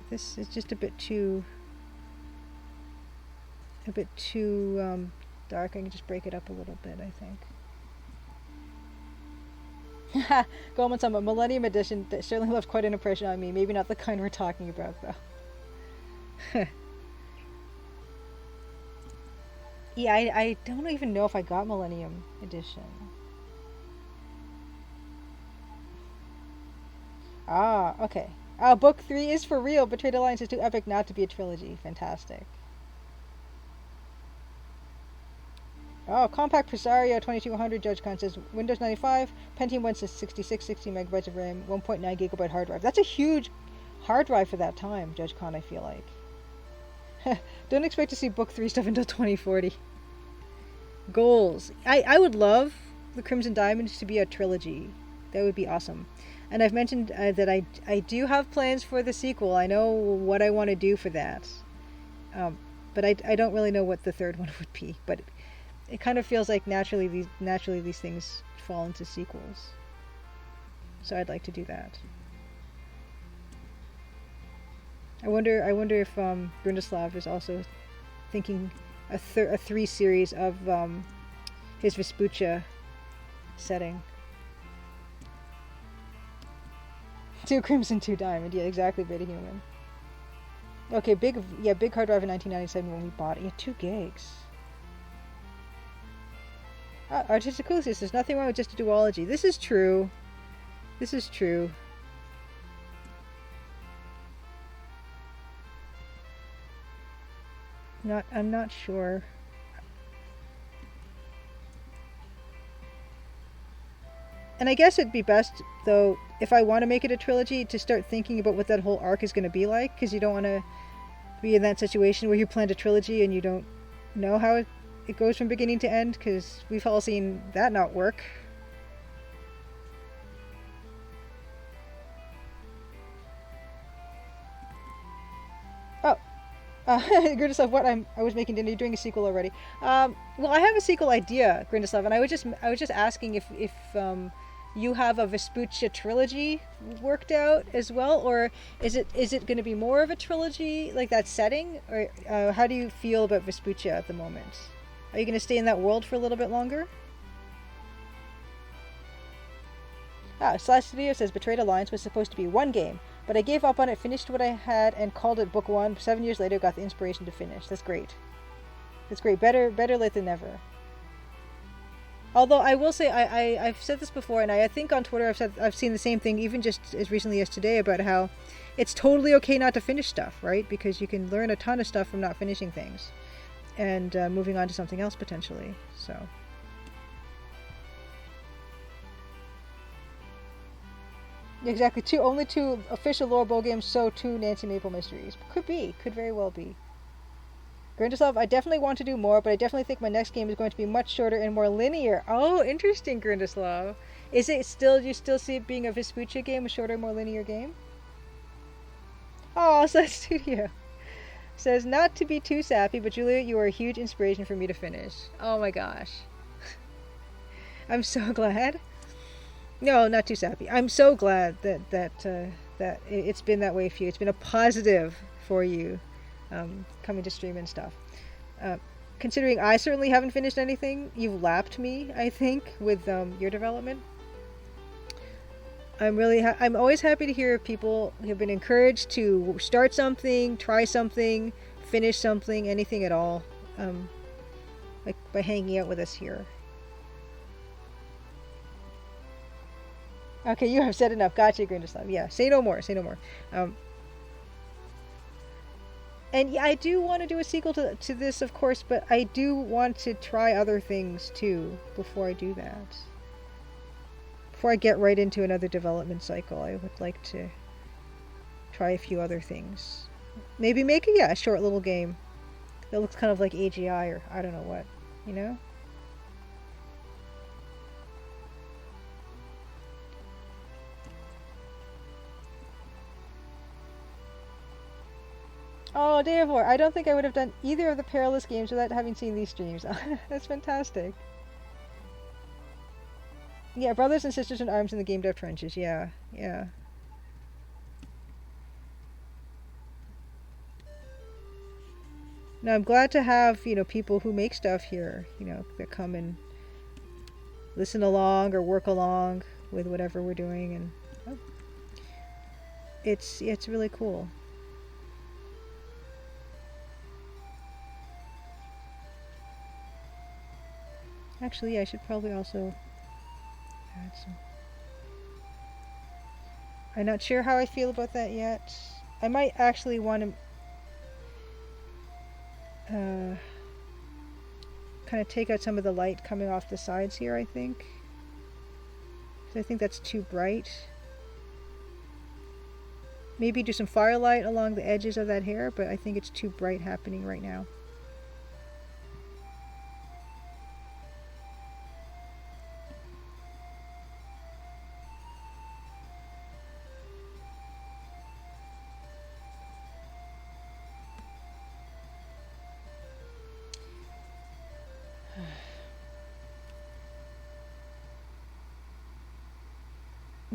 This is just a bit too dark. I can just break it up a little bit, I think. Goldman Summer Millennium Edition that certainly left quite an impression on me. Maybe not the kind we're talking about, though. Yeah, I don't even know if I got Millennium Edition. Ah, okay. Book 3 is for real. Betrayed Alliance is too epic not to be a trilogy. Fantastic. Oh, Compact Presario 2200 JudgeCon says Windows 95, Pentium 1 says 60 megabytes of RAM, 1.9 gigabyte hard drive. That's a huge hard drive for that time, JudgeCon, I feel like. Don't expect to see book 3 stuff until 2040. Goals. I would love the Crimson Diamonds to be a trilogy. That would be awesome. And I've mentioned that I do have plans for the sequel. I know what I want to do for that. But I don't really know what the third one would be. But it kind of feels like naturally these things fall into sequels. So I'd like to do that. I wonder if Grundislav is also thinking a 3 series of his Vespuccia setting. 2 Crimson, 2 Diamond. Yeah, exactly, Beta Human. Okay, big hard drive in 1997 when we bought it. Yeah, 2 gigs. Artisticus, there's nothing wrong with just a duology. This is true. This is true. I'm not sure. And I guess it'd be best, though, if I want to make it a trilogy, to start thinking about what that whole arc is going to be like, because you don't want to be in that situation where you planned a trilogy and you don't know how it goes from beginning to end, because we've all seen that not work. Oh, Grindislav, what I was making dinner. You're doing a sequel already. Well, I have a sequel idea, Grindislav, and I was just asking if you have a Vespuccia trilogy worked out as well, or is it going to be more of a trilogy like that setting, or how do you feel about Vespuccia at the moment? Are you going to stay in that world for a little bit longer? Slash Studio says Betrayed Alliance was supposed to be 1 game, but I gave up on it, finished what I had, and called it Book 1. 7 years later, got the inspiration to finish. That's great. That's great. Better late than never. Although I will say, I've said this before, and I think on Twitter I've seen the same thing, even just as recently as today, about how it's totally okay not to finish stuff, right? Because you can learn a ton of stuff from not finishing things, and moving on to something else potentially. So. Exactly. Only 2 official lore bowl games, so 2 Nancy Maple mysteries. Could very well be. Grindislav, I definitely want to do more, but I definitely think my next game is going to be much shorter and more linear. Oh, interesting, Grindislav. Is it still, you still see it being a Vespuccia game, a shorter, more linear game? Oh, Slash Studio says, not to be too sappy, but Julia, you are a huge inspiration for me to finish. Oh my gosh. I'm so glad. No, not too sappy. I'm so glad that it's been that way for you. It's been a positive for you, coming to stream and stuff. Considering I certainly haven't finished anything, you've lapped me, I think, with your development. I'm always happy to hear people who have been encouraged to start something, try something, finish something, anything at all, like by hanging out with us here. Okay, you have said enough. Gotcha, Grindislav. Yeah, say no more. Say no more. And yeah, I do want to do a sequel to this, of course, but I do want to try other things too before I do that. Before I get right into another development cycle, I would like to try a few other things. Maybe make a short little game that looks kind of like AGI or I don't know what, you know? Oh, Davor, I don't think I would have done either of the Perilous games without having seen these streams. That's fantastic. Yeah, brothers and sisters in arms in the game dev trenches. Yeah, yeah. Now I'm glad to have, people who make stuff here, that come and listen along or work along with whatever we're doing, and it's really cool. Actually, yeah, I should probably also add some. I'm not sure how I feel about that yet. I might actually want to kind of take out some of the light coming off the sides here, I think. Because I think that's too bright. Maybe do some firelight along the edges of that hair, but I think it's too bright happening right now.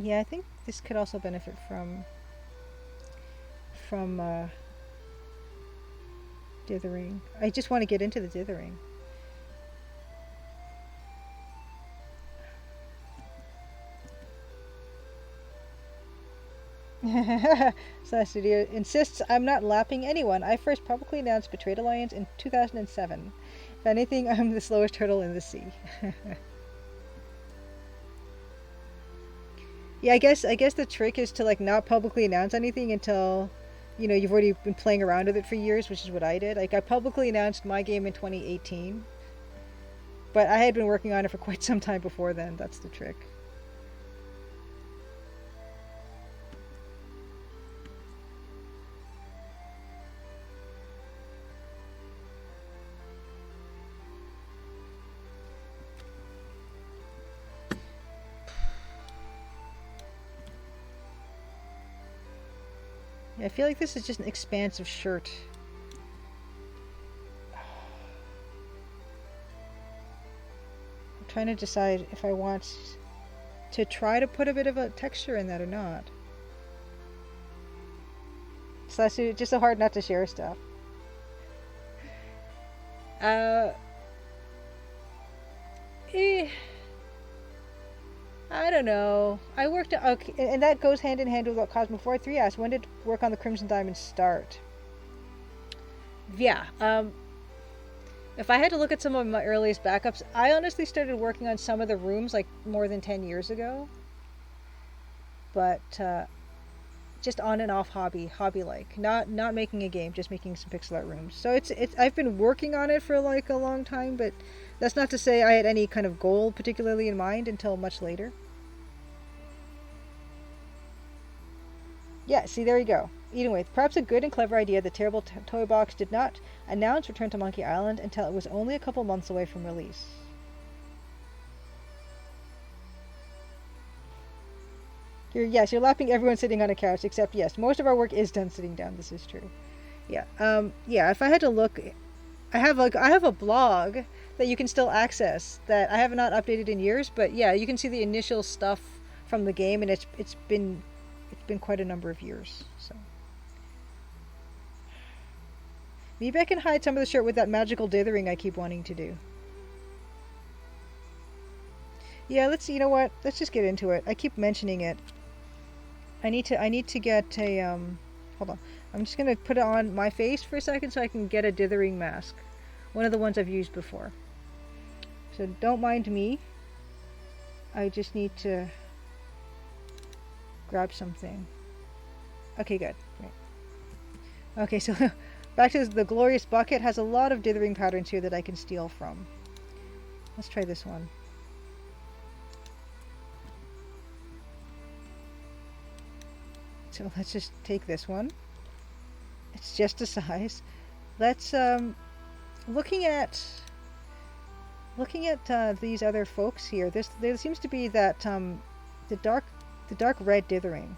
Yeah, I think this could also benefit from dithering. I just want to get into the dithering. Slash Studio insists I'm not lapping anyone. I first publicly announced Betrayed Alliance in 2007. If anything, I'm the slowest turtle in the sea. Yeah, I guess the trick is to like not publicly announce anything until you've already been playing around with it for years, which is what I did. Like I publicly announced my game in 2018, but I had been working on it for quite some time before then. That's the trick. I feel like this is just an expansive shirt. I'm trying to decide if I want to try to put a bit of a texture in that or not. So that's just so hard not to share stuff. Uh, eh, I don't know. I worked okay, and that goes hand in hand with what Cosmo43 asked. When did work on the Crimson Diamond start? Yeah. If I had to look at some of my earliest backups, I honestly started working on some of the rooms like more than 10 years ago. But just on and off hobby like, not making a game, just making some pixel art rooms. So it's I've been working on it for like a long time, but that's not to say I had any kind of goal particularly in mind until much later. Yeah, see, there you go. Edenwaith, perhaps a good and clever idea. The terrible toy box did not announce Return to Monkey Island until it was only a couple months away from release. Yes, you're lapping everyone sitting on a couch, except yes, most of our work is done sitting down. This is true. Yeah. Yeah. If I had to look, I have a blog that you can still access that I have not updated in years, but yeah, you can see the initial stuff from the game, and it's been quite a number of years. So maybe I can hide some of the shirt with that magical dithering I keep wanting to do. Yeah, you know what? Let's just get into it. I keep mentioning it. I need to get a hold on. I'm just gonna put it on my face for a second so I can get a dithering mask. One of the ones I've used before. So don't mind me. I just need to grab something. Okay, good. Right. Okay, so back to the glorious bucket has a lot of dithering patterns here that I can steal from. Let's try this one. So let's just take this one. It's just a size. Let's looking at these other folks here. There seems to be that the dark red dithering,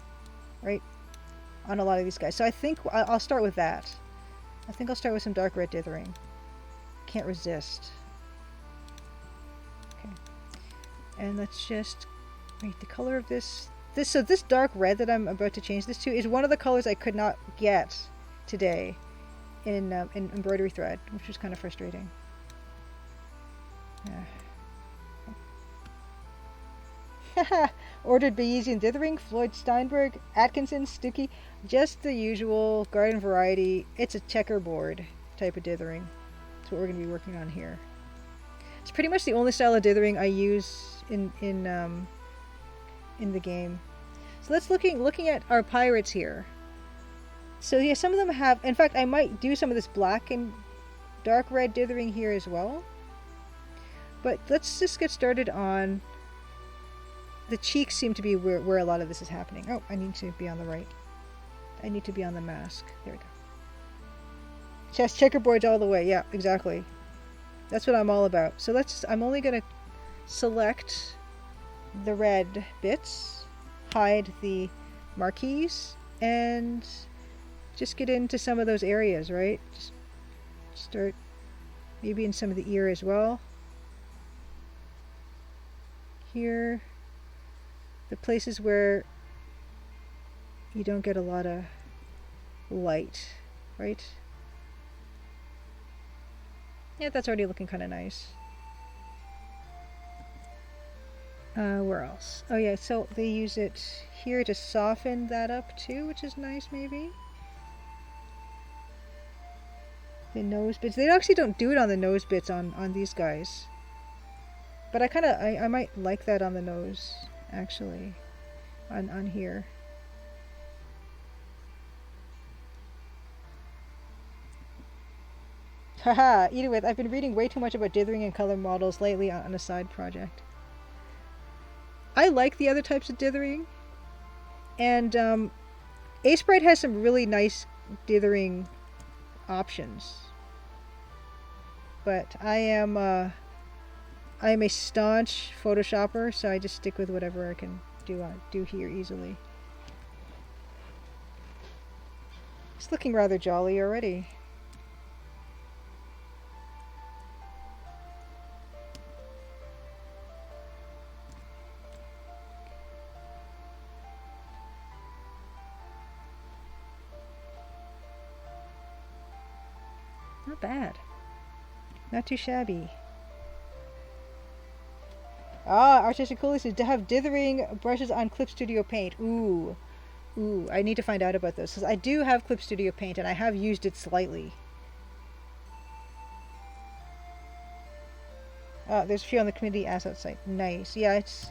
right, on a lot of these guys. So I think I'll start with that. I think I'll start with some dark red dithering. Can't resist. Okay, and let's just make the color of this. So this dark red that I'm about to change this to is one of the colors I could not get today in embroidery thread, which was kind of frustrating. Yeah. Ordered Bayesian dithering, Floyd Steinberg, Atkinson, Stuckey, just the usual garden variety. It's a checkerboard type of dithering. That's what we're going to be working on here. It's pretty much the only style of dithering I use in the game. So let's looking at our pirates here. So yeah, some of them have, in fact, I might do some of this black and dark red dithering here as well. But let's just get started on the cheeks. Seem to be where a lot of this is happening. Oh, I need to be on the right. I need to be on the mask. There we go. Chest checkerboards all the way. Yeah, exactly. That's what I'm all about. So I'm only going to select the red bits, hide the marquees, and just get into some of those areas, right? Just start maybe in some of the ear as well. Here. the places where you don't get a lot of light, right? Yeah, that's already looking kind of nice. Where else? Oh yeah, so they use it here to soften that up too, which is nice maybe. The nose bits. They actually don't do it on the nose bits on these guys. But I might like that on the nose, actually. On here. Haha, Edith, I've been reading way too much about dithering and color models lately on a side project. I like the other types of dithering, and Aseprite has some really nice dithering options. But I am a staunch Photoshopper, so I just stick with whatever I can do here easily. It's looking rather jolly already. Not bad. Not too shabby. Ah, Artistic Cooley says to have dithering brushes on Clip Studio Paint. Ooh. Ooh, I need to find out about this because I do have Clip Studio Paint and I have used it slightly. There's a few on the community asset site. Nice. Yeah, it's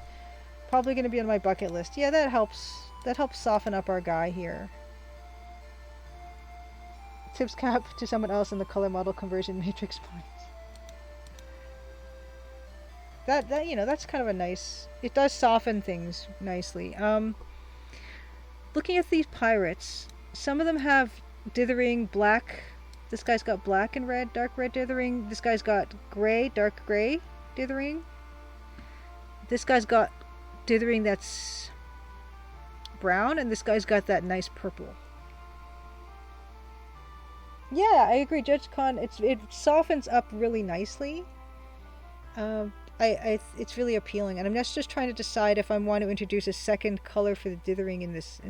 probably going to be on my bucket list. Yeah, that helps. That helps soften up our guy here. Tips cap to someone else in the color model conversion matrix points. That you know, that's kind of a nice. It does soften things nicely. Looking at these pirates, some of them have dithering black. This guy's got black and red, dark red dithering. This guy's got gray, dark gray dithering. This guy's got dithering that's brown, and this guy's got that nice purple. Yeah, I agree, Judge Con. It softens up really nicely. It's really appealing, and I'm just trying to decide if I want to introduce a second color for the dithering in this,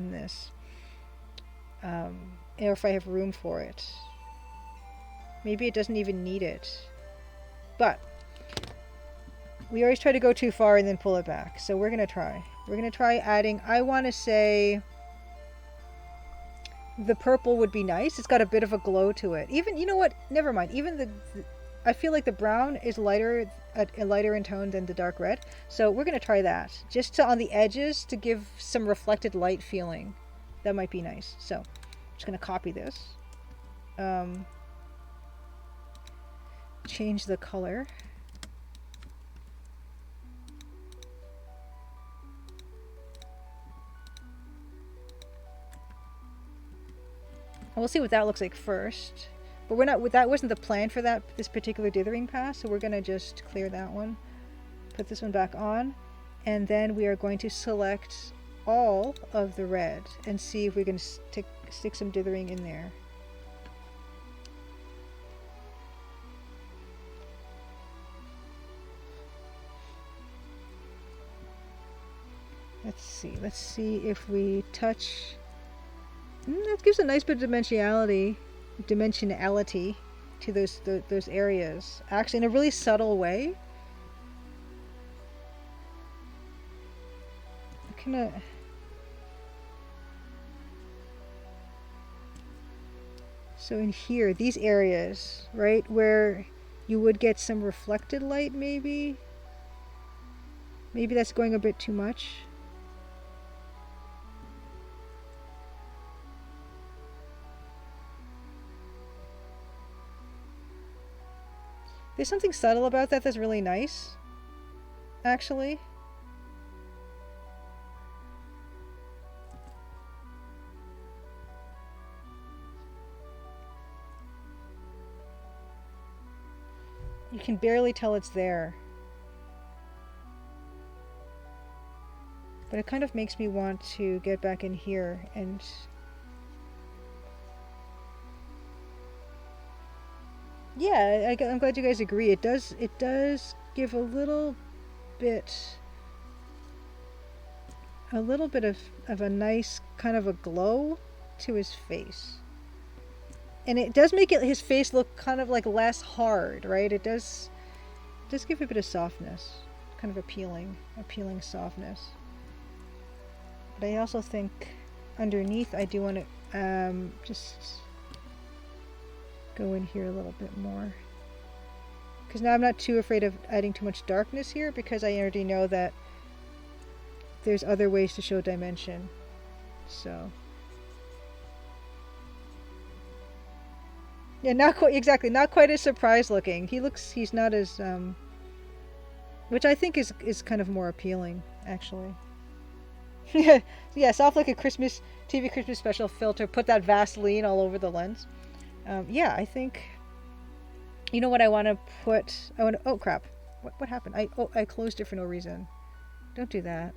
or if I have room for it. Maybe it doesn't even need it, but we always try to go too far and then pull it back. So we're gonna try. We're gonna try adding. I want to say the purple would be nice. It's got a bit of a glow to it. Even, you know what? Never mind. Even I feel like the brown is lighter in tone than the dark red. So we're going to try that. Just on the edges to give some reflected light feeling. That might be nice. So I'm just going to copy this. Change the color. We'll see what that looks like first. But we're not. That wasn't the plan for this particular dithering pass, so we're gonna just clear that one, put this one back on, and then we are going to select all of the red and see if we can stick some dithering in there. Let's see if we touch. That gives a nice bit of dimensionality to those areas. Actually, in a really subtle way. So in here, these areas, right, where you would get some reflected light, maybe that's going a bit too much. There's something subtle about that that's really nice, actually. You can barely tell it's there. But it kind of makes me want to get back in here and yeah, I'm glad you guys agree. It does give a little bit a little bit of a nice kind of a glow to his face. And it does make his face look kind of like less hard, right? It does give a bit of softness, kind of appealing softness. But I also think underneath I do want to just go in here a little bit more. Because now I'm not too afraid of adding too much darkness here, because I already know that there's other ways to show dimension. So yeah, not quite as surprised looking. He's not as which I think is kind of more appealing, actually. Yeah, soft like a TV Christmas special filter. Put that Vaseline all over the lens. Yeah, I think. You know what I want to put? Oh crap! What happened? I closed it for no reason. Don't do that.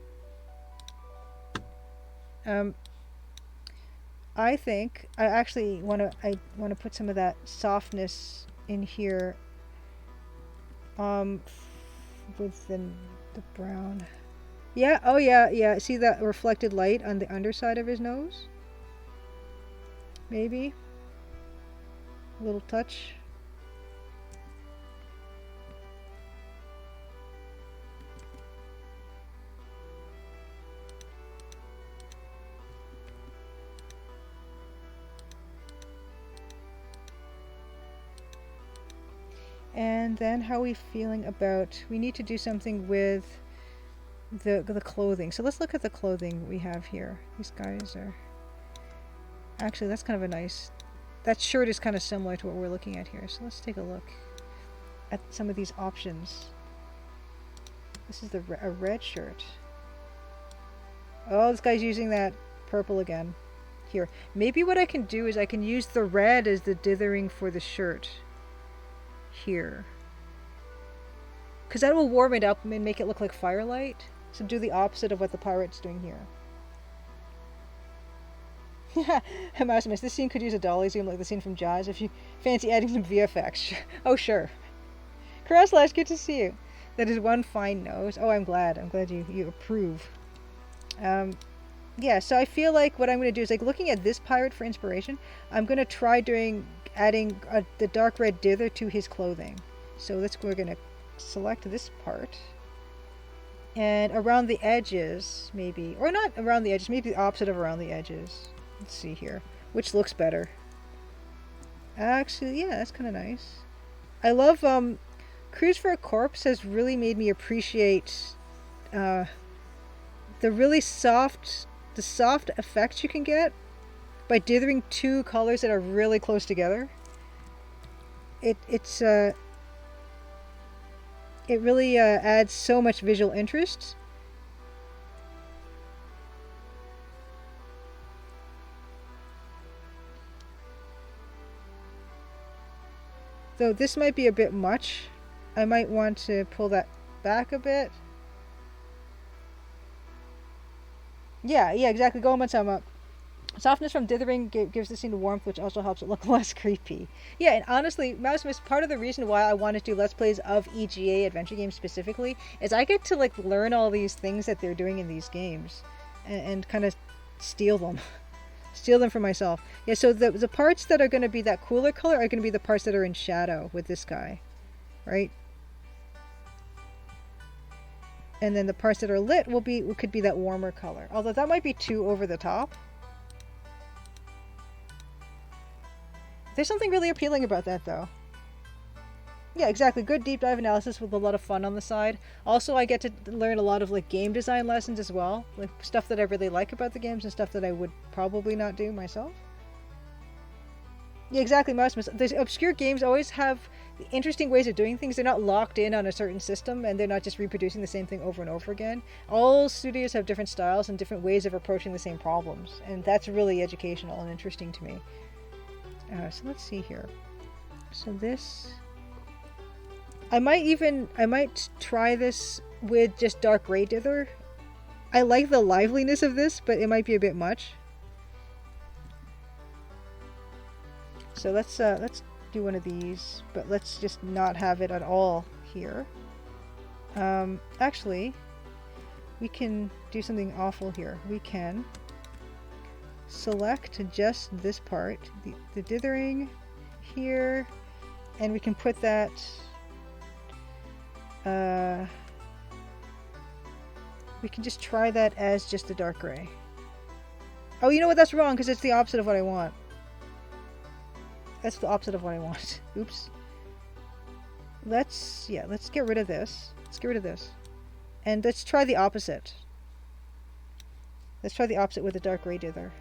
I think I actually want to put some of that softness in here. Within the brown. Yeah. Oh yeah. See that reflected light on the underside of his nose? Maybe. A little touch. And then how are we feeling about, we need to do something with the clothing. So let's look at the clothing we have here. These guys are, actually that's kind of a nice, that shirt is kind of similar to what we're looking at here. So let's take a look at some of these options. This is a red shirt. Oh, this guy's using that purple again. Here, maybe what I can do is I can use the red as the dithering for the shirt. Here, because that will warm it up and make it look like firelight. So do the opposite of what the pirate's doing here. Yeah, Maximus, this scene could use a dolly zoom like the scene from Jaws if you fancy adding some VFX. Oh sure. Crosslash, good to see you. That is one fine nose. Oh, I'm glad you approve. Yeah, so I feel like what I'm going to do is, like, looking at this pirate for inspiration, I'm going to try adding the dark red dither to his clothing. So we're going to select this part, and around the edges maybe, or not around the edges, maybe the opposite of around the edges. Let's see here, which looks better. Actually, yeah, that's kind of nice. I love Cruise for a Corpse has really made me appreciate the soft effects you can get by dithering two colors that are really close together. It really adds so much visual interest. Though this might be a bit much. I might want to pull that back a bit. Yeah, exactly. Go on some up. Softness from dithering gives the scene warmth, which also helps it look less creepy. Yeah, and honestly, Maximus, part of the reason why I wanted to do Let's Plays of EGA adventure games specifically is I get to, like, learn all these things that they're doing in these games and kind of steal them. Steal them for myself. Yeah, so the parts that are going to be that cooler color are going to be the parts that are in shadow with this guy, right? And then the parts that are lit could be that warmer color. Although that might be too over the top. There's something really appealing about that, though. Yeah, exactly. Good deep dive analysis with a lot of fun on the side. Also, I get to learn a lot of, like, game design lessons as well. Like, stuff that I really like about the games and stuff that I would probably not do myself. Yeah, exactly, Maximus. These obscure games always have interesting ways of doing things. They're not locked in on a certain system, and they're not just reproducing the same thing over and over again. All studios have different styles and different ways of approaching the same problems, and that's really educational and interesting to me. So let's see here. So this, I might try this with just dark gray dither. I like the liveliness of this, but it might be a bit much. So let's do one of these, but let's just not have it at all here. Actually, we can do something awful here. We can select just this part, the dithering here, and we can put that we can just try that as just a dark gray. Oh, you know what? That's wrong because it's the opposite of what I want. That's the opposite of what I want. Oops. Let's get rid of this. Let's get rid of this. And let's try the opposite. Let's try the opposite with a dark gray dither.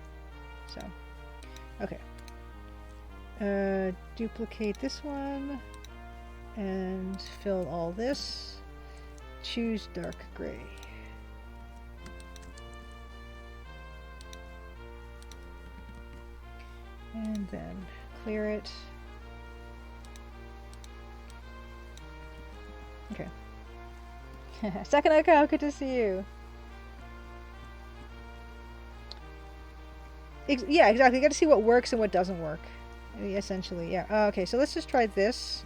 So, okay. Duplicate this one and fill all this. Choose dark gray. And then clear it. Okay. Second account, good to see you. Yeah, exactly. You got to see what works and what doesn't work. Essentially, yeah. Okay, so let's just try this.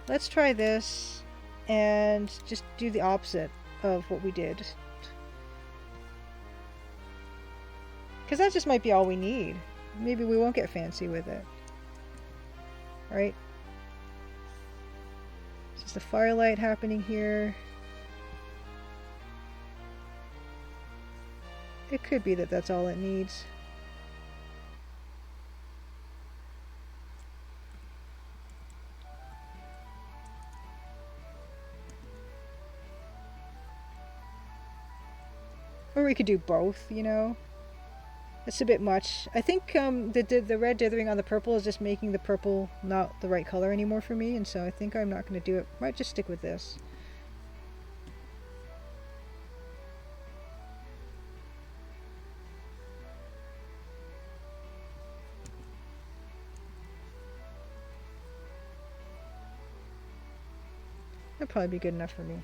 Let's try this and just do the opposite of what we did. Because that just might be all we need. Maybe we won't get fancy with it. Right? It's just the firelight happening here. It could be that that's all it needs. Or we could do both, you know. It's a bit much. I think the red dithering on the purple is just making the purple not the right color anymore for me, and so I think I'm not going to do it. Might just stick with this. That'd probably be good enough for me.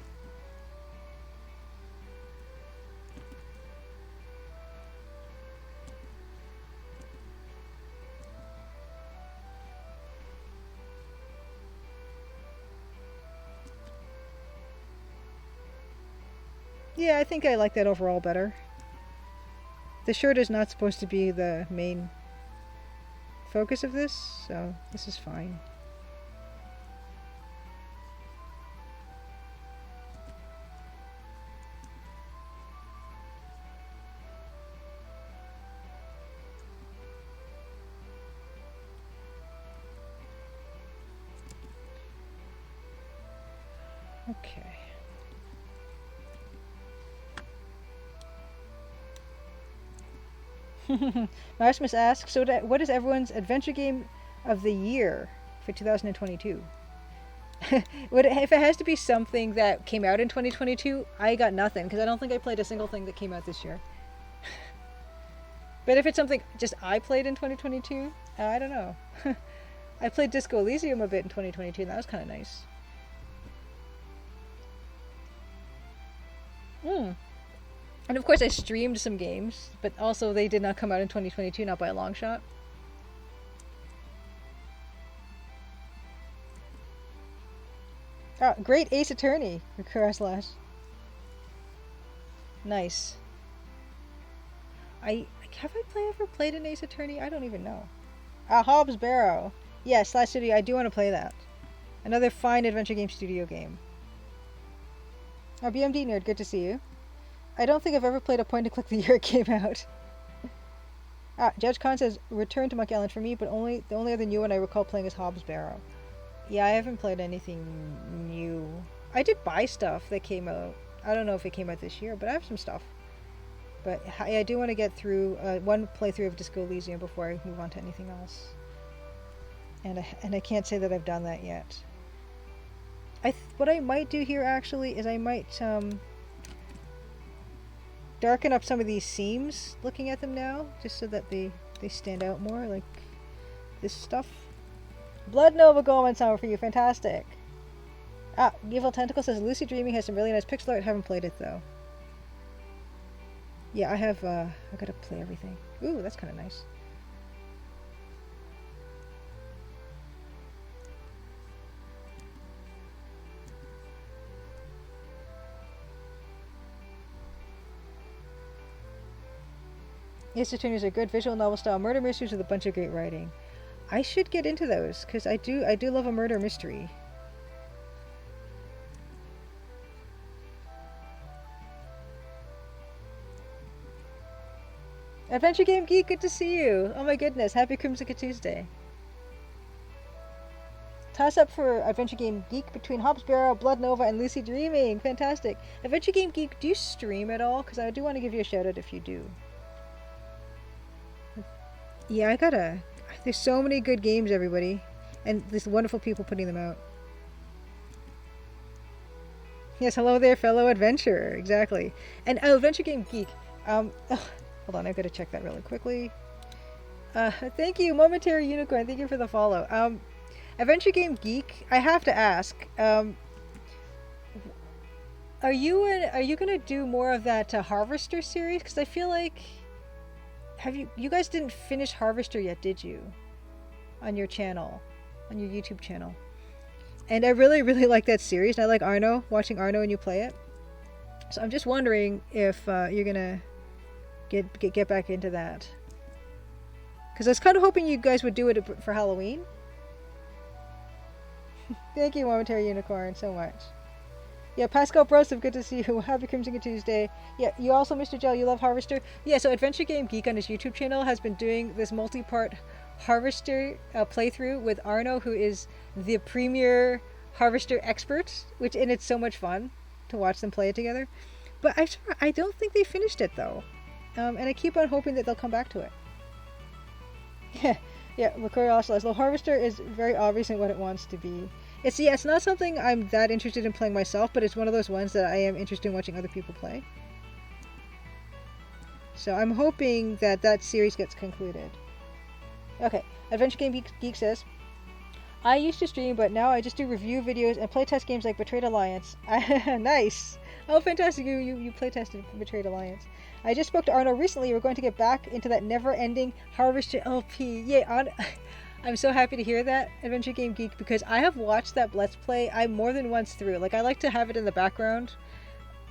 Yeah, I think I like that overall better. The shirt is not supposed to be the main focus of this, so this is fine. Okay. Maximus asks, so what is everyone's adventure game of the year for 2022? If it has to be something that came out in 2022, I got nothing, because I don't think I played a single thing that came out this year. But if it's something just I played in 2022, I don't know. I played Disco Elysium a bit in 2022, and that was kind of nice. And of course I streamed some games, but also they did not come out in 2022, not by a long shot. Oh, great Ace Attorney for Kuraslash. Nice. Have I ever played an Ace Attorney? I don't even know. Hobbs Barrow. Yes, Slash Studio, I do want to play that. Another fine adventure game studio game. Oh, BMD Nerd, good to see you. I don't think I've ever played a point-and-click the year it came out. Judge Khan says, Return to Monkey Island for me, but the only other new one I recall playing is Hobbs Barrow. Yeah, I haven't played anything new. I did buy stuff that came out. I don't know if it came out this year, but I have some stuff. But I do want to get through one playthrough of Disco Elysium before I move on to anything else. And I can't say that I've done that yet. What I might do here actually is I might darken up some of these seams looking at them now, just so that they stand out more, like this stuff. Blood Nova Goldman Summer for you, fantastic. Evil Tentacle says Lucid Dreaming has some really nice pixel art, haven't played it though. Yeah, I gotta play everything. Ooh, that's kind of nice. Ace Attorneys are good visual novel style murder mysteries with a bunch of great writing. I should get into those because I do love a murder mystery. Adventure Game Geek, good to see you. Oh my goodness, happy Crimsica Tuesday. Toss up for Adventure Game Geek between Hobbs Barrow, Blood Nova, and Lucy Dreaming. Fantastic. Adventure Game Geek, do you stream at all? Because I do want to give you a shout out if you do. Yeah, there's so many good games, everybody. And there's wonderful people putting them out. Yes, hello there, fellow adventurer. Exactly. And Adventure Game Geek. Hold on, I've got to check that really quickly. Thank you, Momentary Unicorn. Thank you for the follow. Adventure Game Geek, I have to ask, are you gonna do more of that Harvester series? Because I feel like you guys didn't finish Harvester yet, did you? On your channel, on your YouTube channel. And I really, really like that series. And I like Arno, watching Arno and you play it. So I'm just wondering if you're gonna get back into that. Because I was kind of hoping you guys would do it for Halloween. Thank you, Momentary Unicorn, so much. Yeah, Pascal Brosov, good to see you. Happy Crimson Tuesday. Yeah, you also, Mr. Gel, you love Harvester? Yeah, so Adventure Game Geek on his YouTube channel has been doing this multi-part Harvester playthrough with Arno, who is the premier Harvester expert, and it's so much fun to watch them play it together. But I don't think they finished it, though. And I keep on hoping that they'll come back to it. Yeah. Yeah, McCoy also the Harvester is very obvious in what it wants to be. It's not something I'm that interested in playing myself, but it's one of those ones that I am interested in watching other people play. So I'm hoping that series gets concluded. Okay, Adventure Game Geek says, I used to stream, but now I just do review videos and playtest games like Betrayed Alliance. Nice! Oh, fantastic! You playtested Betrayed Alliance. I just spoke to Arno recently. We're going to get back into that never-ending Harvester LP. Yay! I'm so happy to hear that, Adventure Game Geek, because I have watched that Let's Play more than once through. Like, I like to have it in the background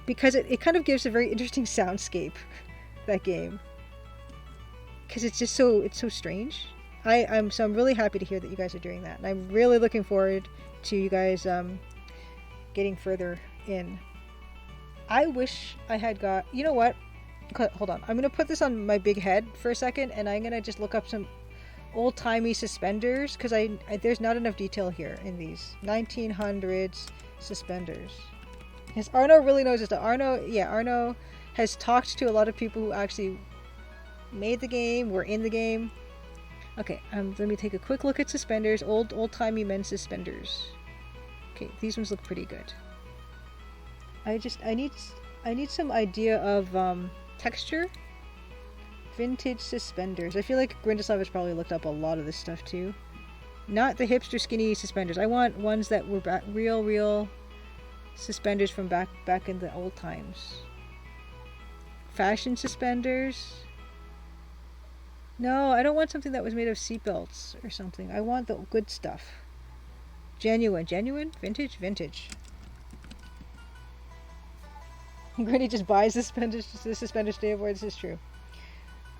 because it kind of gives a very interesting soundscape, that game. Because it's so strange. I'm really happy to hear that you guys are doing that, and I'm really looking forward to you guys getting further in. I wish I had got. You know what? Hold on. I'm gonna put this on my big head for a second, and I'm gonna just look up some old-timey suspenders because there's not enough detail here in these 1900s suspenders. Yes, Arno really knows this. Arno has talked to a lot of people who actually made the game, were in the game. Okay, let me take a quick look at suspenders. Old-timey men's suspenders. Okay, these ones look pretty good. I need some idea of texture. Vintage suspenders. I feel like Grindaslav has probably looked up a lot of this stuff too. Not the hipster skinny suspenders. I want ones that were real suspenders from back in the old times. Fashion suspenders. No, I don't want something that was made of seatbelts or something. I want the good stuff. Genuine, vintage. Gritty just buys the suspenders to avoid. This is true.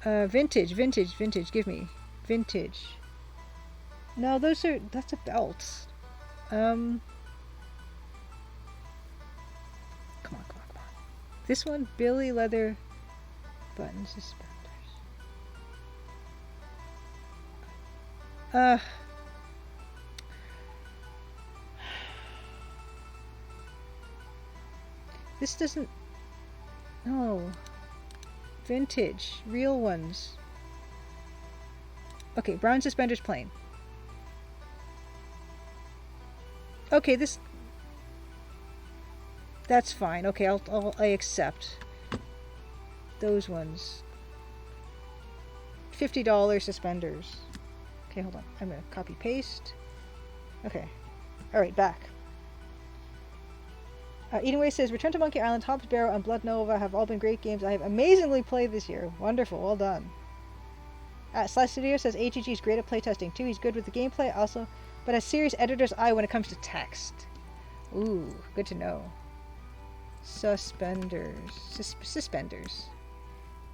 Vintage. Give me vintage. No, that's a belt. Come on. This one, Billy leather button suspenders. This doesn't. No. Vintage. Real ones. Okay, brown suspenders plain. Okay, that's fine. Okay, I accept those ones. $50 suspenders. Okay, hold on. I'm gonna copy paste. Okay. Alright, back. Edenway says, Return to Monkey Island, Hobbs Barrow, and Blood Nova have all been great games I have amazingly played this year. Wonderful, well done. Slash Studio says, HEG is great at playtesting too. He's good with the gameplay also, but has serious editor's eye when it comes to text. Ooh, good to know. Suspenders. Suspenders.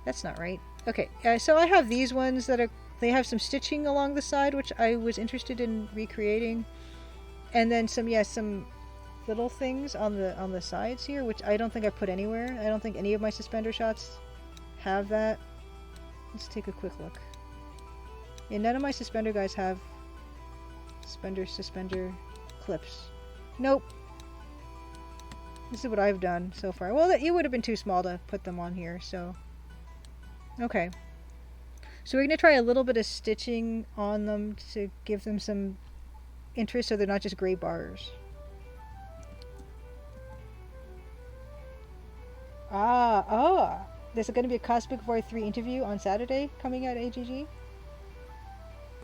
That's not right. Okay, so I have these ones that they have some stitching along the side, which I was interested in recreating, and then some little things on the sides here, which I don't think I put anywhere. I don't think any of my suspender shots have that. Let's take a quick look. Yeah, none of my suspender guys have suspender clips. Nope. This is what I've done so far. Well, it would have been too small to put them on here, so... Okay. So we're going to try a little bit of stitching on them to give them some interest so they're not just gray bars. There's going to be a Cosmic Void 3 interview on Saturday coming out at AGG.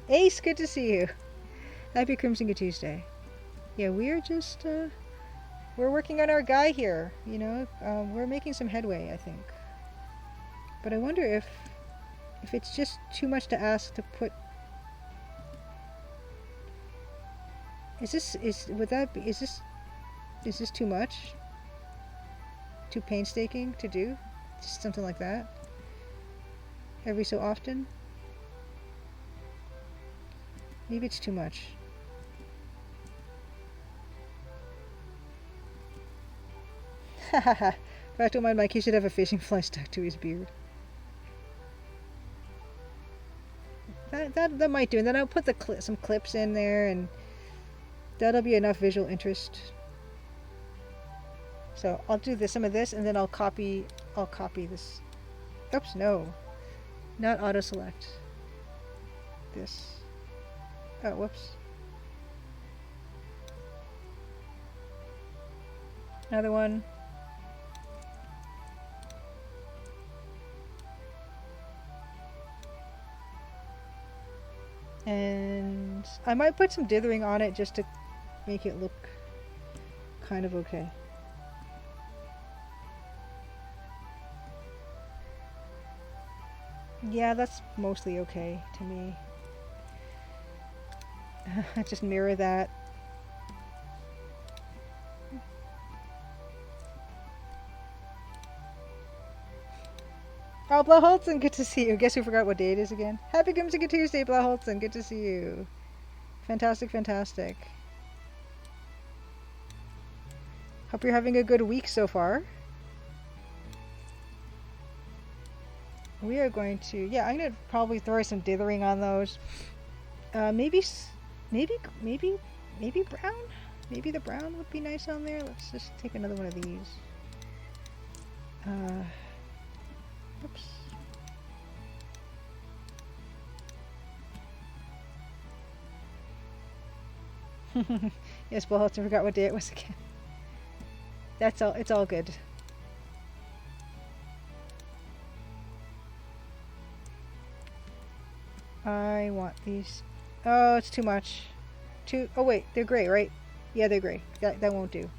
Ace, good to see you. Happy Crimson Good Tuesday. Yeah, we're just, we're working on our guy here, you know. We're making some headway, I think. But I wonder if it's just too much to ask to put... Is this too much? Too painstaking to do? Just something like that? Every so often? Maybe it's too much. Hahaha. If I told my Mike he should have a fishing fly stuck to his beard. That might do, and then I'll put some clips in there, and that'll be enough visual interest. So I'll do some of this, and then I'll copy this. Oops, no, not auto select. This. Oh, whoops. Another one. And I might put some dithering on it just to make it look kind of okay. Yeah, that's mostly okay to me. Just mirror that. Oh, Blaholtzen, good to see you. Guess who forgot what day it is again? Happy Crimson Good Tuesday, Blaholtzen. Good to see you. Fantastic, fantastic. Hope you're having a good week so far. We are going to... Yeah, I'm going to probably throw some dithering on those. Maybe brown? Maybe the brown would be nice on there. Let's just take another one of these. Oops. Yes, Blaholtzen forgot what day it was again. That's all. It's all good. I want these. Oh, it's too much. Oh wait, they're gray, right? Yeah, they're gray. That won't do.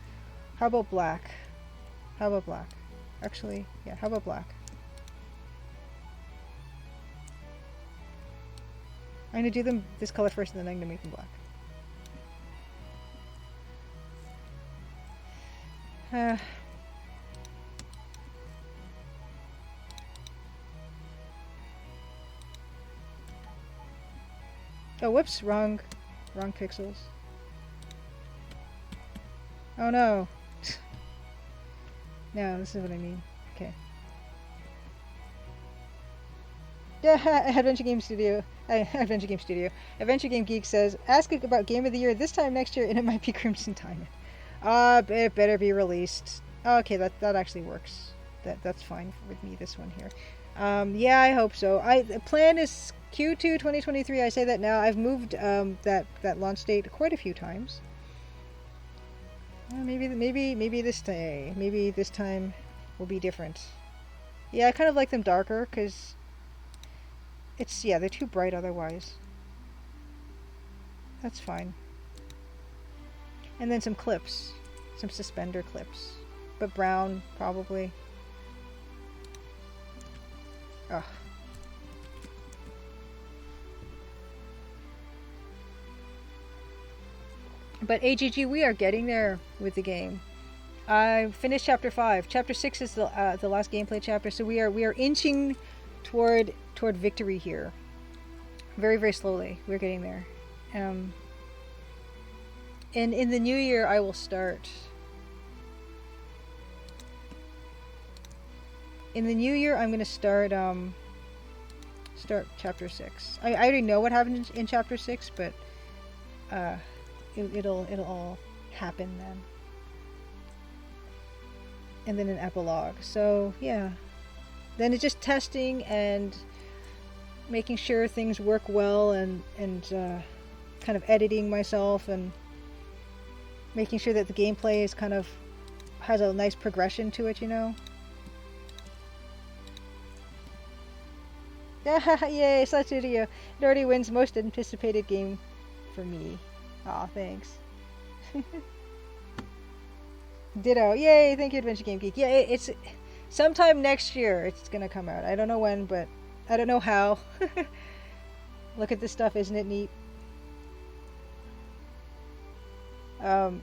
How about black? How about black? Actually, yeah. How about black? I'm gonna do them this color first, and then I'm gonna make them black. Oh, whoops! Wrong pixels. Oh no! No, this is what I mean. Okay. Yeah, Adventure Game Studio. Adventure Game Geek says, ask about Game of the Year this time next year, and it might be Crimson Diamond. It better be released. Okay, that actually works. That's fine with me. This one here. Yeah, I hope so. The plan is Q2 2023. I say that now. I've moved that launch date quite a few times. Maybe this day. Maybe this time will be different. Yeah, I kind of like them darker because they're too bright otherwise. That's fine. And then some clips, some suspender clips, but brown probably. Ugh. But AGG, we are getting there with the game. I finished chapter 5. Chapter 6 is the last gameplay chapter, so we are inching toward victory here. Very, very slowly. We're getting there. And in the new year, I will start. In the new year, I'm going to start chapter 6. I already know what happened in chapter 6, but it'll all happen then. And then an epilogue. So yeah, then it's just testing and making sure things work well, and kind of editing myself and making sure that the gameplay is kind of has a nice progression to it, you know. Yay, such video. It already wins most anticipated game for me. Aw, thanks. Ditto. Yay, thank you, Adventure Game Geek. Yeah, it's sometime next year it's gonna come out. I don't know when, but I don't know how. Look at this stuff, isn't it neat? Oh,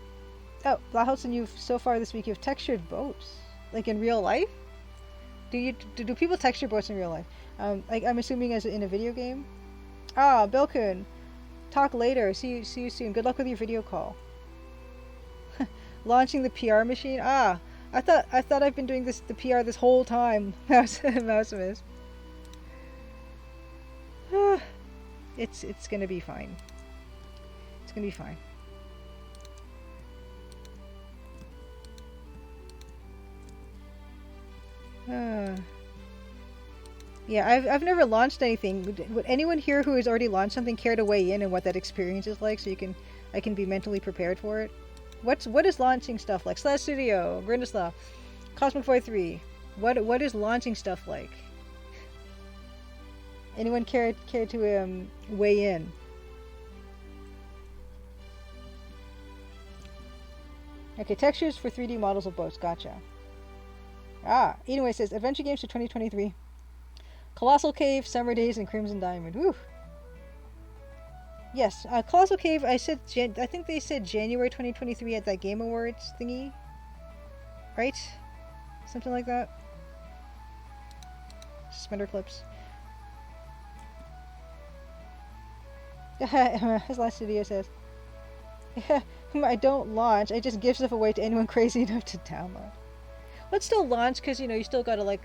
Blahousen, you've so far this week you've textured boats. Like in real life? Do people texture boats in real life? Like I'm assuming as in a video game? Ah, Bilkun. Talk later. See you soon. Good luck with your video call. Launching the PR machine? Ah, I thought I've been doing the PR this whole time. Mousimus. It's gonna be fine. It's gonna be fine. Yeah, I've never launched anything. Would anyone here who has already launched something care to weigh in and what that experience is like, so I can be mentally prepared for it? What is launching stuff like? Slash Studio, Grindaslaw, Cosmic43. What is launching stuff like? Anyone care to weigh in? Okay, textures for 3D models of boats. Gotcha. Ah, anyway, it says adventure games for 2023. Colossal Cave, Summer Days, and Crimson Diamond. Woo! Yes, Colossal Cave, I think they said January 2023 at that Game Awards thingy. Right? Something like that. Suspender clips. His last video says, I don't launch, I just give stuff away to anyone crazy enough to download. Let's still launch, because, you know, you still gotta, like,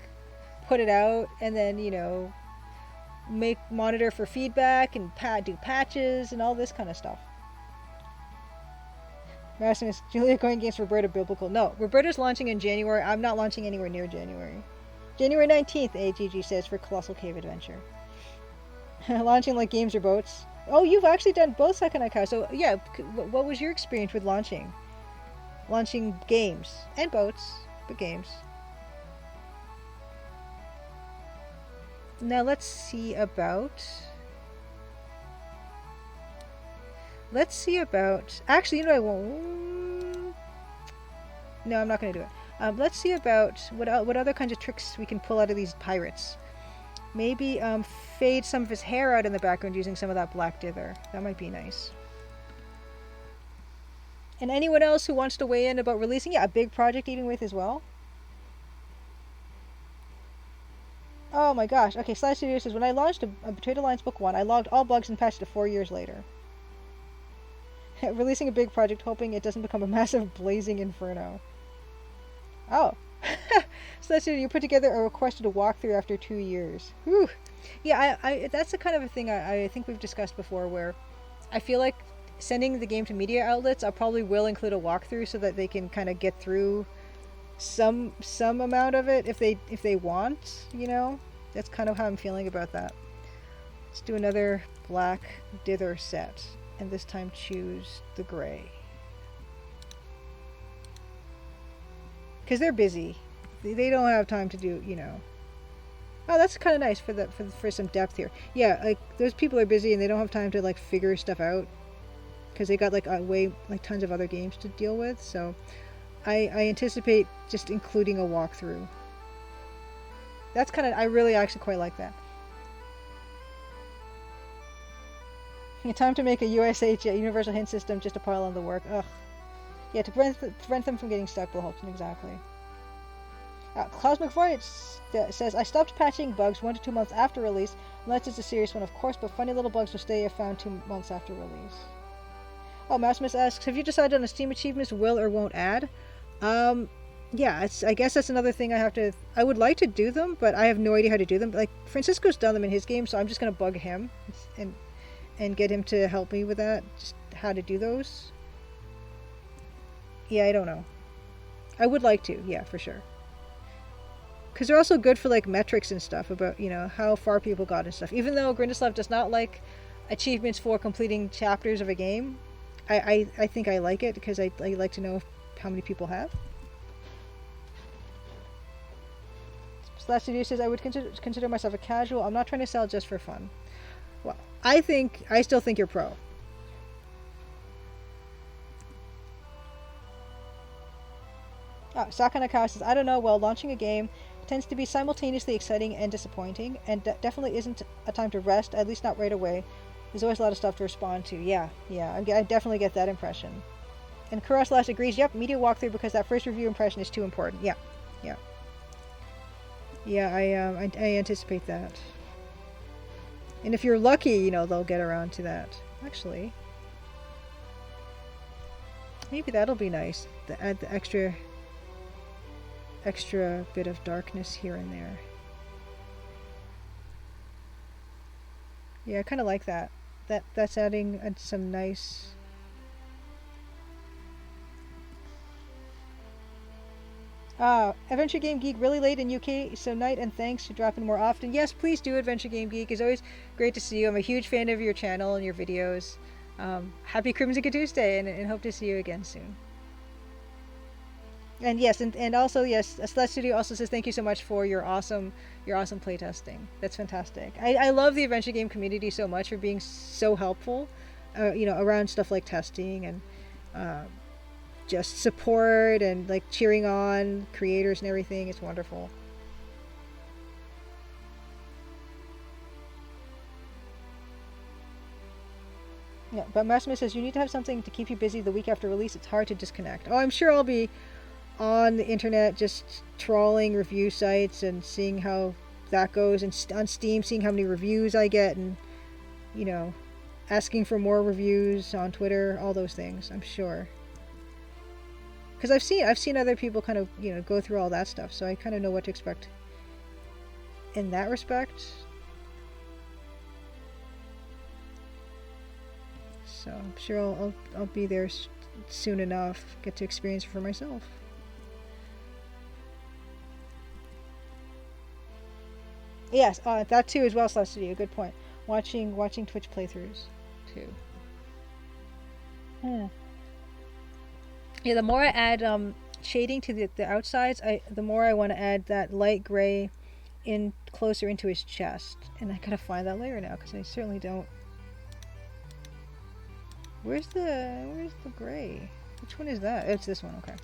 put it out, and then, you know, monitor for feedback, and do patches, and all this kind of stuff. Maximus, Julia Coin Games, Roberta Biblical. No, Roberta's launching in January. I'm not launching anywhere near January. January 19th, AGG says, for Colossal Cave Adventure. Launching like games or boats. Oh, you've actually done both Sakanai. So, yeah, what was your experience with launching? Launching games and boats, but games. Now let's see about... Actually, you know, I won't... No, I'm not going to do it. Let's see about what other kinds of tricks we can pull out of these pirates. Maybe fade some of his hair out in the background using some of that black dither. That might be nice. And anyone else who wants to weigh in about releasing, a big project Eating With as well? Oh my gosh. Okay, Slash Studio says, when I launched a Potato Alliance Book 1, I logged all bugs and patched it 4 years later. Releasing a big project, hoping it doesn't become a massive blazing inferno. Oh. Slash Studio, you put together a requested a walkthrough after 2 years. Whew. Yeah, I that's the kind of a thing I think we've discussed before, where I feel like sending the game to media outlets, I probably will include a walkthrough so that they can kind of get through some amount of it if they want, you know. That's kind of how I'm feeling about that. Let's do another black dither set, and this time choose the gray, because they're busy. They don't have time to do, you know. Oh, that's kind of nice for some depth here. Yeah, like those people are busy and they don't have time to like figure stuff out, because they got like tons of other games to deal with. So I anticipate just including a walkthrough. That's kind of, I really actually quite like that. Time to make a USH, Universal Hint System, just to pile on the work. Ugh. Yeah, to prevent them from getting stuck will help them, exactly. Cosmic Void says, I stopped patching bugs 1 to 2 months after release, unless it's a serious one, of course, but funny little bugs will stay if found 2 months after release. Oh, Maximus asks, have you decided on the Steam achievements will or won't add? Yeah, I guess that's another thing I would like to do them, but I have no idea how to do them. Like, Francisco's done them in his game, so I'm just going to bug him and get him to help me with that, just how to do those. Yeah, I don't know. I would like to, yeah, for sure. Because they're also good for, like, metrics and stuff about, how far people got and stuff. Even though Grindeslav does not like achievements for completing chapters of a game, I think I like it because I like to know how many people have. Slash Studio says, I would consider myself a casual. I'm not trying to sell just for fun. Well, I still think you're pro. Sakanakawa says, I don't know, well, launching a game tends to be simultaneously exciting and disappointing, and definitely isn't a time to rest, at least not right away. There's always a lot of stuff to respond to. Yeah, I definitely get that impression. And Kuroslash agrees, yep, media walkthrough because that first review impression is too important. Yeah. Yeah, I anticipate that. And if you're lucky, they'll get around to that. Actually, maybe that'll be nice. Add the extra bit of darkness here and there. Yeah, I kind of like that. That's adding some nice. Adventure Game Geek really late in UK, so night and thanks to drop in more often. Yes, please do. Adventure Game Geek. It's always great to see you. I'm a huge fan of your channel and your videos. Happy Crimson Tuesday, and hope to see you again soon. And yes, and also yes, Slash Studio also says thank you so much for your awesome playtesting. That's fantastic. I love the adventure game community so much for being so helpful, around stuff like testing and just support and like cheering on creators and everything. It's wonderful. Yeah, but Massimo says you need to have something to keep you busy the week after release. It's hard to disconnect. Oh, I'm sure I'll be on the internet just trawling review sites and seeing how that goes, and on Steam seeing how many reviews I get, and asking for more reviews on Twitter, all those things, I'm sure. Because I've seen other people kind of go through all that stuff, so I kind of know what to expect in that respect. So I'm sure I'll be there soon enough, get to experience it for myself. Yes, that too as well, Slash Studio. Good point. Watching Twitch playthroughs too. Yeah, the more I add shading to the outsides, the more I want to add that light gray in closer into his chest, and I gotta find that layer now because I certainly don't. Where's the gray? Which one is that? It's this one. Okay,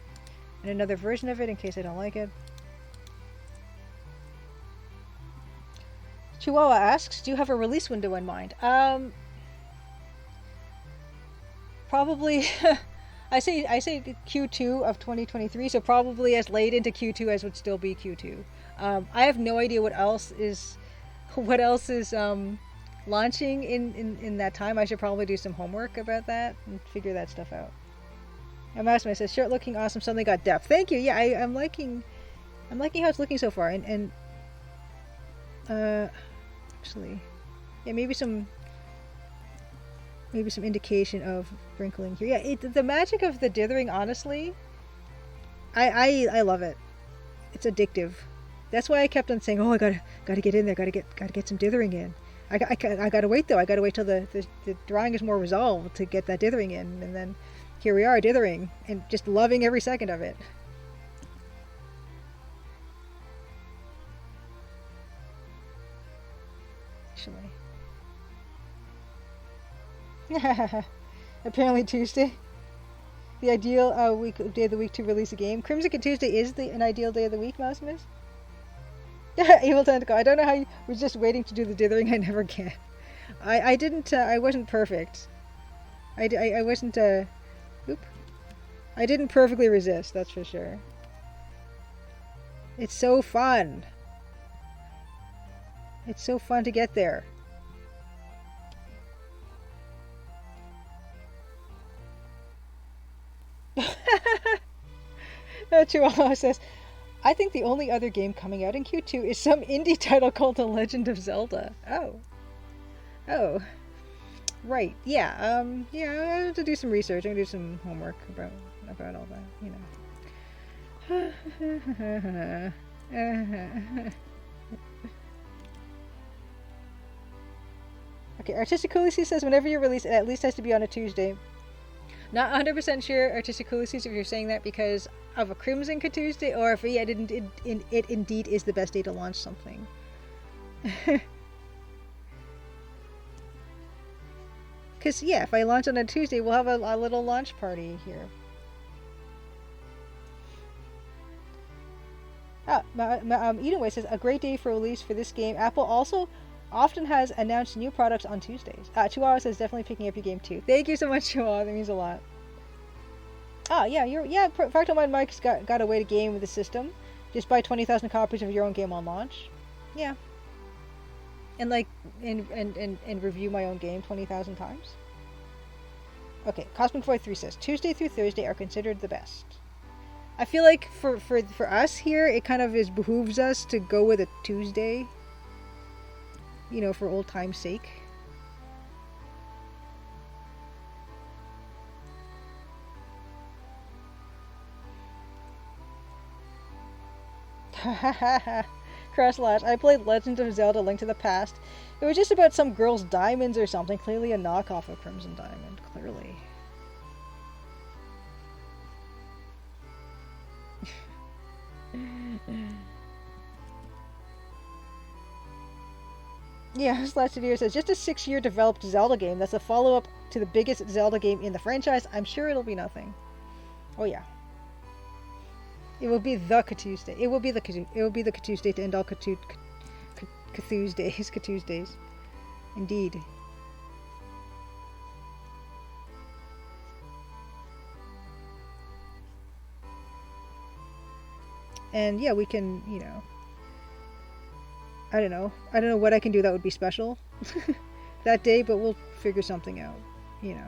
and another version of it in case I don't like it. Chihuahua asks, do you have a release window in mind? Probably. I say Q2 of 2023, so probably as late into Q2 as would still be Q2. I have no idea what else is launching in that time. I should probably do some homework about that and figure that stuff out. And Massimo says, shirt looking awesome, suddenly got depth. Thank you. Yeah, I'm liking how it's looking so far, and actually, yeah, maybe some indication of wrinkling here. Yeah, the magic of the dithering, honestly, I love it. It's addictive. That's why I kept on saying, oh, I gotta get in there, gotta get some dithering in. I gotta wait though. I gotta wait till the drawing is more resolved to get that dithering in, and then here we are dithering and just loving every second of it. Actually. Apparently Tuesday. The ideal day of the week to release a game. Crimson Tuesday is an ideal day of the week, Mouse Miss. Evil Tentacle. I don't know how you was just waiting to do the dithering. I never can. I didn't. I wasn't perfect. I wasn't. I didn't perfectly resist. That's for sure. It's so fun. It's so fun to get there. Chihuahua says, I think the only other game coming out in Q2 is some indie title called The Legend of Zelda. Oh. Oh. Right. Yeah. Yeah, I have to do some research. I'm gonna do some homework about all that, you know. Okay, Artistic Coolies says whenever you release, it at least has to be on a Tuesday. Not 100% sure, Artistic Coolies, if you're saying that because of a Crimson Tuesday, or if it indeed is the best day to launch something. Because, yeah, if I launch on a Tuesday, we'll have a little launch party here. Edenway says, a great day for release for this game. Apple also often has announced new products on Tuesdays. Chihuahua says, definitely picking up your game too. Thank you so much, Chihuahua. That means a lot. Yeah, Fractal Mind Mike's got a way to game with the system. Just buy 20,000 copies of your own game on launch. Yeah. And and review my own game 20,000 times. Okay, Cosmic Void 3 says, Tuesday through Thursday are considered the best. I feel like for us here, it kind of behooves us to go with a Tuesday. You know, for old time's sake. Crosslash, I played Legend of Zelda Link to the Past. It was just about some girl's diamonds or something. Clearly a knockoff of Crimson Diamond. Clearly. Yeah, Slash Studio says, just a 6-year developed Zelda game that's a follow-up to the biggest Zelda game in the franchise. I'm sure it'll be nothing. Oh yeah. It will be the Tuesday. It will be the Tuesday to end all Tuesdays. Indeed. And yeah, we can, you know, I don't know what I can do that would be special that day, but we'll figure something out, you know.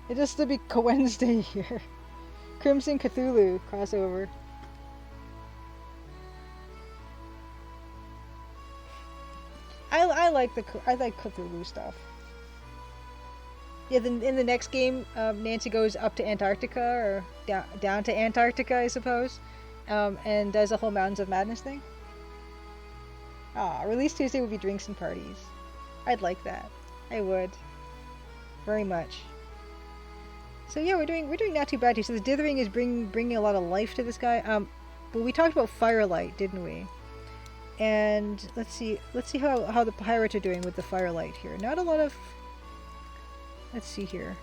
It has to be Wednesday here. Crimson Cthulhu crossover. I like Cthulhu stuff. Yeah, then in the next game, Nancy goes up to Antarctica, or down to Antarctica, I suppose, and does a whole Mountains of Madness thing. Release Tuesday would be drinks and parties. I'd like that. I would. Very much. So yeah, we're doing not too bad here. So the dithering is bringing a lot of life to this guy. But we talked about Firelight, didn't we? And let's see how the pirates are doing with the Firelight here. Not a lot of. Let's see here.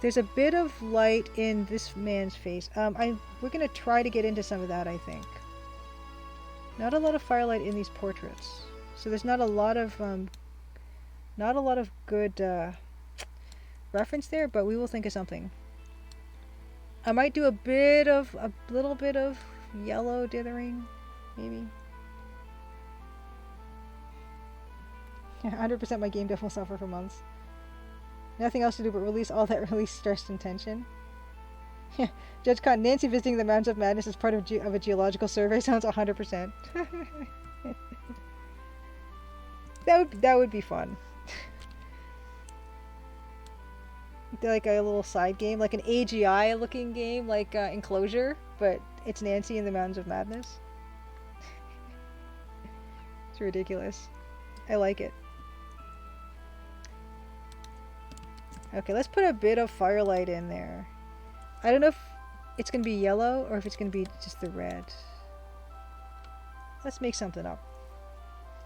There's a bit of light in this man's face. We're gonna try to get into some of that, I think. Not a lot of firelight in these portraits, so there's not a lot of good reference there, but we will think of something. I might do a little bit of yellow dithering, maybe. 100% my game dev will suffer for months. Nothing else to do but release all that release stress and tension. Judge Con, Nancy visiting the Mountains of Madness as part of a geological survey sounds 100%. That would be fun. Like a little side game, like an AGI looking game, like Enclosure, but it's Nancy in the Mountains of Madness. It's ridiculous. I like it. Okay, let's put a bit of firelight in there. I don't know if it's going to be yellow or if it's going to be just the red. Let's make something up.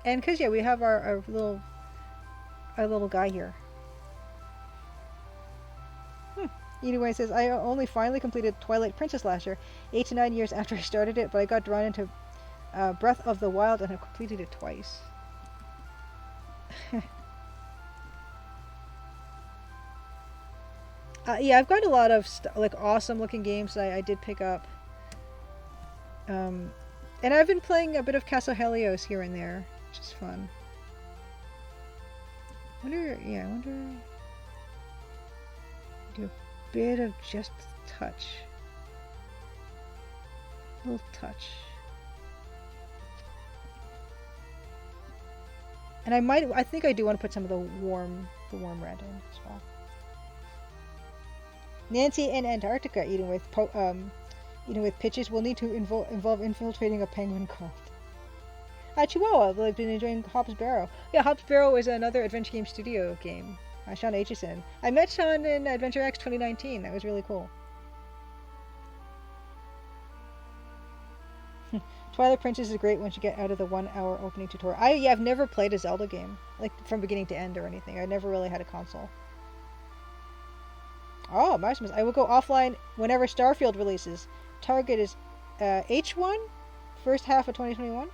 And because, yeah, we have our little guy here. Anyway, says, I only finally completed Twilight Princess last year, 8 to 9 years after I started it, but I got drawn into Breath of the Wild and have completed it twice. Yeah, I've got a lot of like awesome looking games that I did pick up. And I've been playing a bit of Castle Helios here and there, which is fun. I wonder. Do a bit of just touch. A little touch. And I think I do want to put some of the warm red in as well. Nancy in Antarctica eating with pitches will need to involve infiltrating a penguin cult. Chihuahua, I've been enjoying Hobbs Barrow. Yeah, Hobbs Barrow is another Adventure Game Studio game. Sean Aitchison. I met Sean in Adventure X 2019. That was really cool. Twilight Princess is great once you get out of the 1 hour opening tutorial. I've never played a Zelda game, like from beginning to end or anything. I never really had a console. Oh, Maximus. I will go offline whenever Starfield releases. Target is H1? First half of 2021?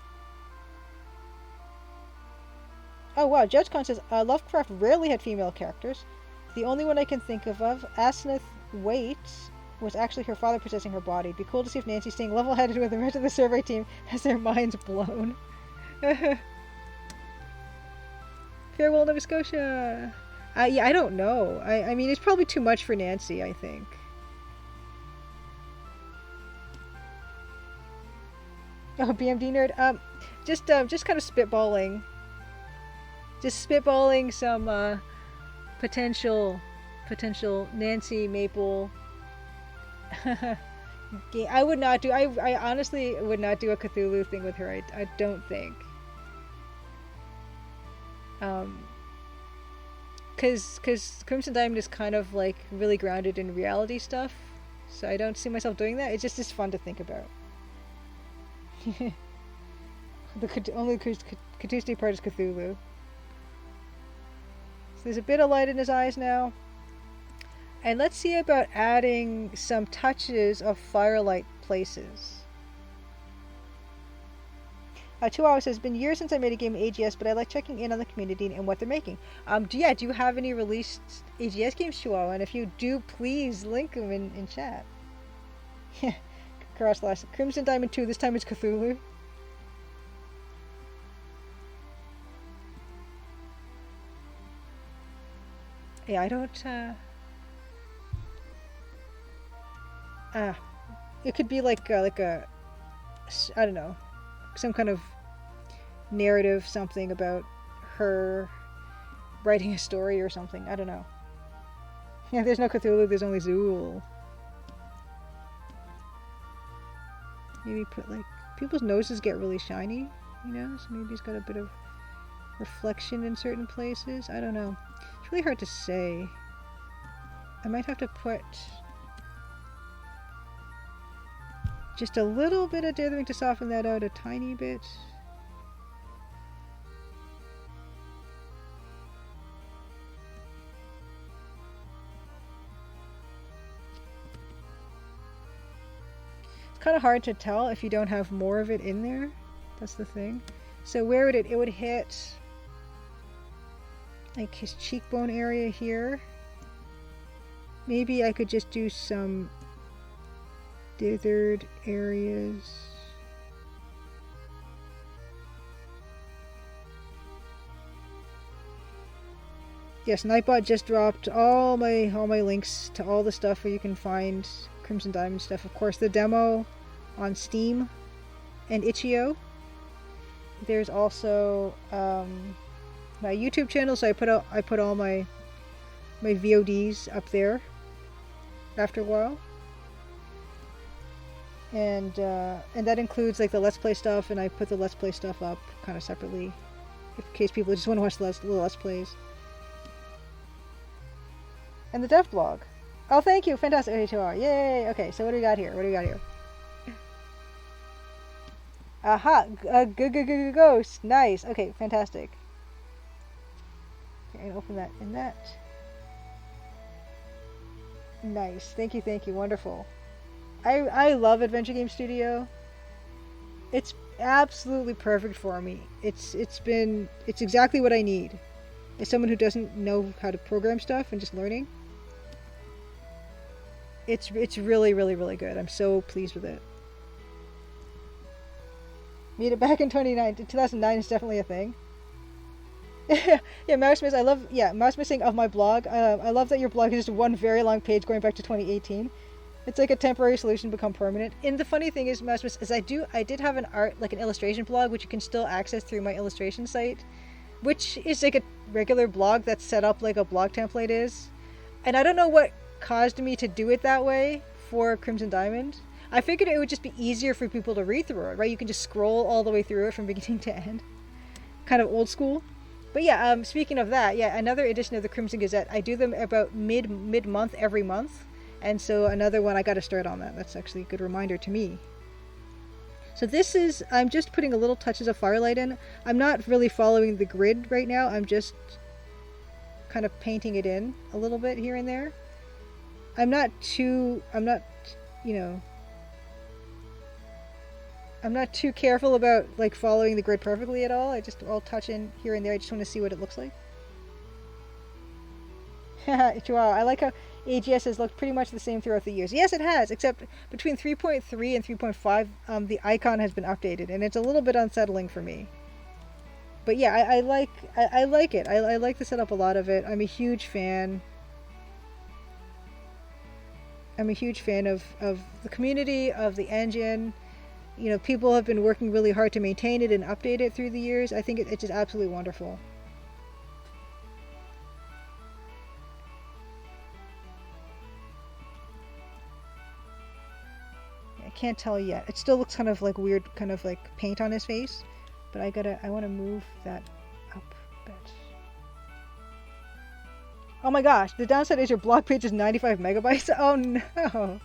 Oh wow, JudgeCon says Lovecraft rarely had female characters. The only one I can think of, Asnith Waite, was actually her father possessing her body. It'd be cool to see if Nancy's staying level-headed with the rest of the survey team has their minds blown. Farewell, Nova Scotia! Yeah, I don't know. I mean, it's probably too much for Nancy, I think. Oh, BMD nerd. Just kind of spitballing. Just spitballing some potential Nancy Maple. I would not do. I honestly would not do a Cthulhu thing with her. I don't think. Because Crimson Diamond is kind of like really grounded in reality stuff, so I don't see myself doing that. It's just fun to think about. The only Cthulhu part is Cthulhu. So there's a bit of light in his eyes now. And let's see about adding some touches of firelight places. 2 hours says, been years since I made a game in AGS, but I like checking in on the community and what they're making. Do you have any released AGS games, Chihuahua? And if you do, please link them in chat. Cross last. Crimson Diamond 2, this time it's Cthulhu. Yeah, I don't, it could be like a, I don't know, some kind of narrative, something about her writing a story or something. I don't know. Yeah, there's no Cthulhu, there's only Zool. Maybe put like, people's noses get really shiny, you know, so maybe he's got a bit of reflection in certain places. I don't know. It's really hard to say. I might have to put just a little bit of dithering to soften that out a tiny bit. It's kind of hard to tell if you don't have more of it in there. That's the thing. So where would it would hit like his cheekbone area here. Maybe I could just do some dithered areas. Yes, Nightbot just dropped all my links to all the stuff where you can find Crimson Diamond stuff. Of course, the demo on Steam and itch.io. There's also my YouTube channel, so I put all my VODs up there after a while, and that includes like the Let's Play stuff, and I put the Let's Play stuff up kind of separately in case people just want to watch the little Let's Plays. And the dev blog. Oh, thank you, fantastic. Yay! Okay, so what do we got here? Aha! Ghost! Nice! Okay, fantastic. Okay, and open that in that. Nice. Thank you, wonderful. I love Adventure Game Studio. It's absolutely perfect for me. It's exactly what I need. As someone who doesn't know how to program stuff and just learning. It's really, really, really good. I'm so pleased with it. Made it back in 2009 is definitely a thing. Yeah, Mouse Miss. I love. Yeah, Mouse Missing of my blog. I love that your blog is just one very long page going back to 2018. It's like a temporary solution become permanent. And the funny thing is, Mouse Miss, is I did have an art like an illustration blog which you can still access through my illustration site, which is like a regular blog that's set up like a blog template is. And I don't know what caused me to do it that way for Crimson Diamond. I figured it would just be easier for people to read through it, right? You can just scroll all the way through it from beginning to end. Kind of old school. But yeah, speaking of that, yeah, another edition of the Crimson Gazette. I do them about mid month every month, and so another one I got to start on that. That's actually a good reminder to me. So this is I'm just putting a little touches of firelight in. I'm not really following the grid right now. I'm just kind of painting it in a little bit here and there. I'm not, you know, I'm not too careful about like following the grid perfectly at all. I'll touch in here and there. I just want to see what it looks like. Wow, I like how AGS has looked pretty much the same throughout the years. Yes, it has, except between 3.3 and 3.5, the icon has been updated, and it's a little bit unsettling for me. But yeah, I like it. I like the setup a lot of it. I'm a huge fan. I'm a huge fan of the community, of the engine. You know, people have been working really hard to maintain it and update it through the years. I think it's just absolutely wonderful. I can't tell yet. It still looks kind of like weird, kind of like paint on his face. But I want to move that up a bit. Oh my gosh, the downside is your blog page is 95 megabytes. Oh no.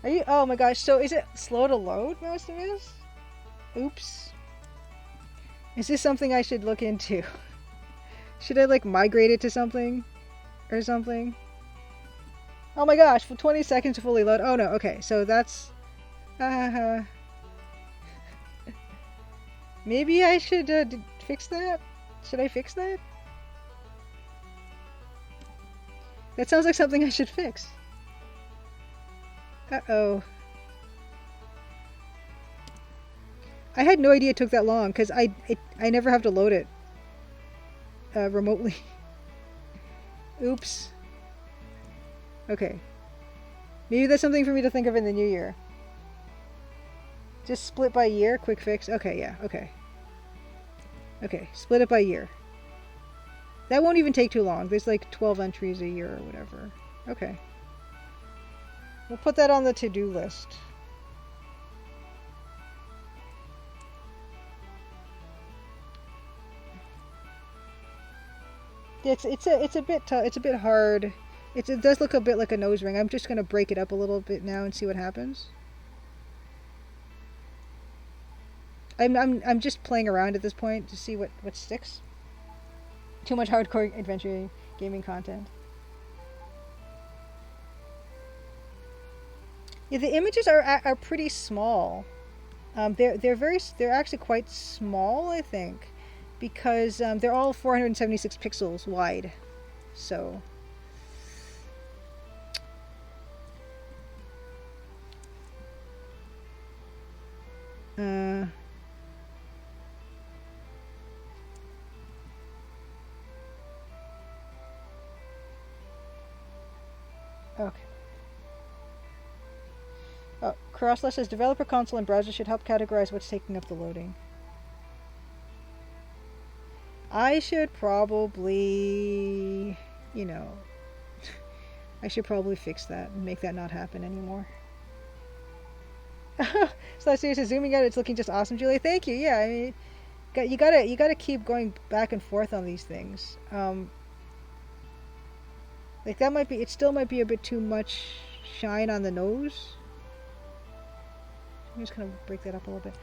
Are you? Oh my gosh. So is it slow to load? Most of it is. Oops. Is this something I should look into? Should I like migrate it to something, or something? Oh my gosh! For 20 seconds to fully load. Oh no. Okay. So that's. Maybe I should fix that. Should I fix that? That sounds like something I should fix. Uh-oh. I had no idea it took that long, because I never have to load it remotely. Oops. Okay. Maybe that's something for me to think of in the new year. Just split by year, quick fix. Okay, yeah, okay. Okay, split it by year. That won't even take too long. There's like 12 entries a year or whatever. Okay. We'll put that on the to-do list. It's a bit hard. It does look a bit like a nose ring. I'm just gonna break it up a little bit now and see what happens. I'm just playing around at this point to see what sticks. Too much hardcore adventure gaming content. Yeah, the images are pretty small. They're actually quite small, I think, because they're all 476 pixels wide. So okay. Oh, Crosslash says developer console and browser should help categorize what's taking up the loading. I should probably, you know, I should probably fix that and make that not happen anymore. So seriously, zooming out, it's looking just awesome, Julie. Thank you. Yeah, I mean, you gotta keep going back and forth on these things. Like that might be, it still might be a bit too much shine on the nose. I'm just gonna break that up a little bit.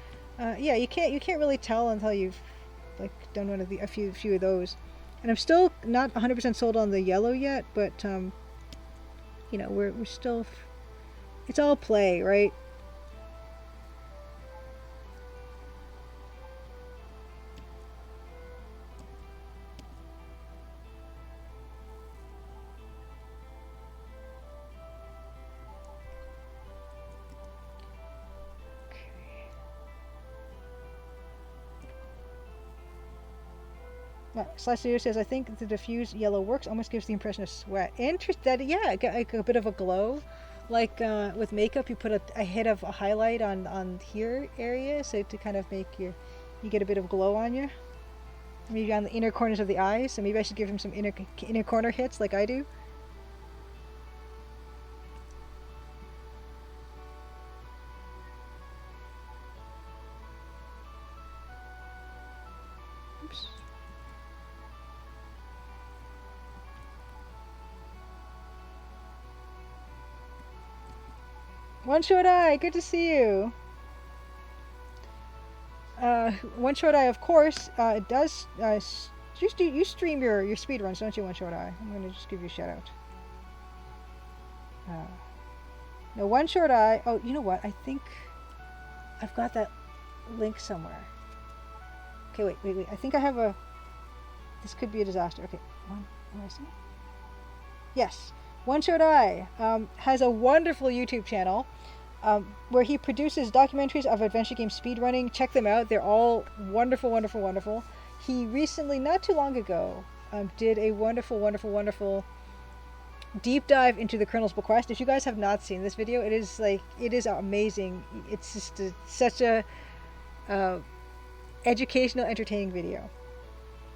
Yeah, you can't really tell until you've like done one of a few of those. And I'm still not 100% sold on the yellow yet, but you know, we're still, it's all play, right? Slicer says, I think the diffuse yellow works. Almost gives the impression of sweat. Interesting. Yeah, like a bit of a glow. Like with makeup, you put a hit of a highlight on here area, so to kind of make you get a bit of glow on you. Maybe on the inner corners of the eyes. So maybe I should give him some inner corner hits like I do. Oops. One Short Eye, good to see you. One Short Eye, of course, it does. You stream your speed runs, don't you, One Short Eye? I'm gonna just give you a shout out. No, One Short Eye. Oh, you know what? I think I've got that link somewhere. Okay, wait. I think I have a. This could be a disaster. Okay, where is it? Yes, One Short Eye has a wonderful YouTube channel. Where he produces documentaries of adventure game speedrunning. Check them out. They're all wonderful, wonderful, wonderful. He recently, not too long ago, did a wonderful, wonderful, wonderful deep dive into the Colonel's Bequest. If you guys have not seen this video, it is amazing. It's just such a educational, entertaining video.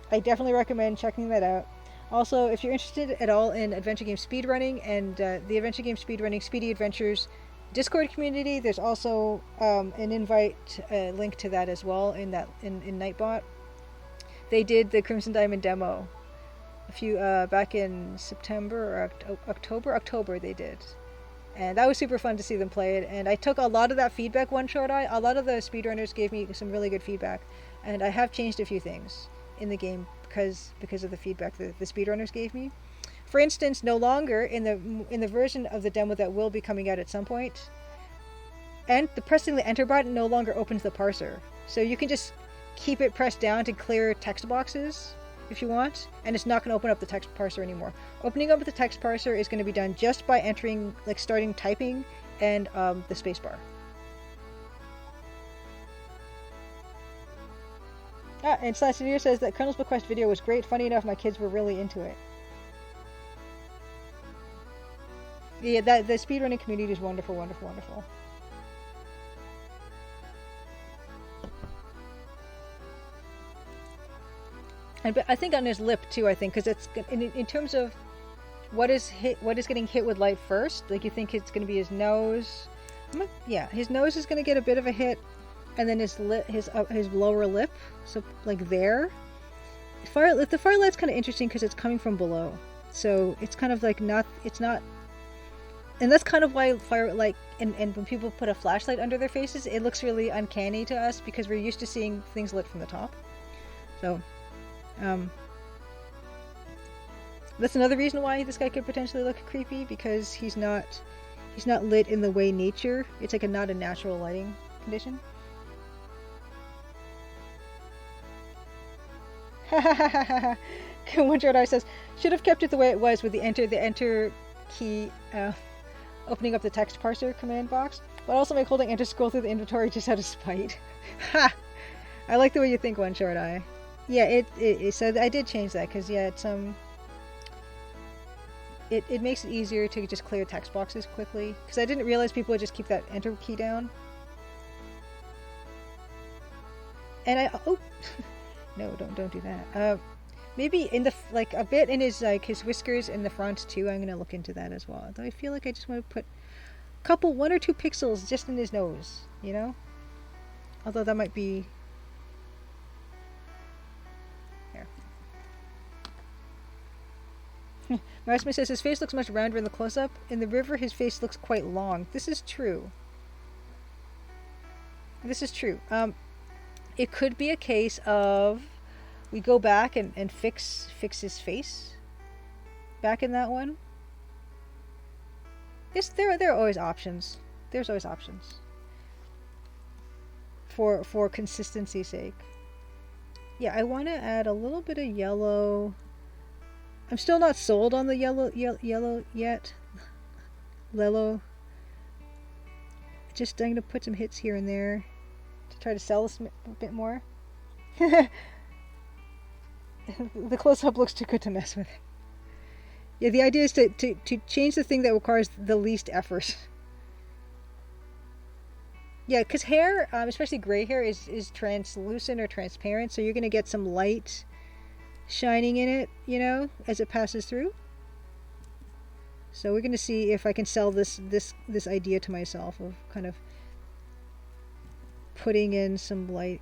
I definitely recommend checking that out. Also, if you're interested at all in adventure game speedrunning and the adventure game speedrunning Speedy Adventures Discord community, there's also an invite link to that as well in Nightbot. They did the Crimson Diamond demo a few back in September or October they did, and that was super fun to see them play it. And I took a lot of that feedback. One Short Eye, a lot of the speedrunners gave me some really good feedback, and I have changed a few things in the game because of the feedback that the speedrunners gave me. For instance, no longer in the version of the demo that will be coming out at some point, and pressing the enter button no longer opens the parser. So you can just keep it pressed down to clear text boxes if you want, and it's not going to open up the text parser anymore. Opening up the text parser is going to be done just by entering, like starting typing and the spacebar. And Slash says that Colonel's Bequest video was great. Funny enough, my kids were really into it. Yeah, the speedrunning community is wonderful, wonderful, wonderful. And I think on his lip too. I think because it's in terms of what is getting hit with light first. Like you think it's going to be his nose. Yeah, his nose is going to get a bit of a hit, and then his lower lip. So like there. The firelight's kind of interesting because it's coming from below. So it's kind of like it's not. And that's kind of why firelight, and when people put a flashlight under their faces, it looks really uncanny to us because we're used to seeing things lit from the top. So, that's another reason why this guy could potentially look creepy, because he's not lit in the way nature. It's like not a natural lighting condition. One Jedi says, should have kept it the way it was with the enter key. Opening up the text parser command box, but also make holding enter scroll through the inventory just out of spite. Ha! I like the way you think, One Short Eye. Yeah, it so I did change that because yeah, it's it makes it easier to just clear text boxes quickly, because I didn't realize people would just keep that enter key down. And no, don't do that. Maybe in the a bit in his his whiskers in the front too. I'm gonna look into that as well. Though I feel like I just want to put one or two pixels just in his nose, you know. Although that might be here. Marisma says his face looks much rounder in the close-up. In the river, his face looks quite long. This is true. It could be a case of we go back and fix his face back in that one. There are always options. There's always options for consistency's sake. Yeah, I want to add a little bit of yellow. I'm still not sold on the yellow yet. Lello. I'm going to put some hits here and there to try to sell this a bit more. The close-up looks too good to mess with. Yeah, the idea is to change the thing that requires the least effort. Yeah, because hair, especially gray hair, is translucent or transparent, so you're going to get some light shining in it, you know, as it passes through. So we're going to see if I can sell this idea to myself of kind of putting in some light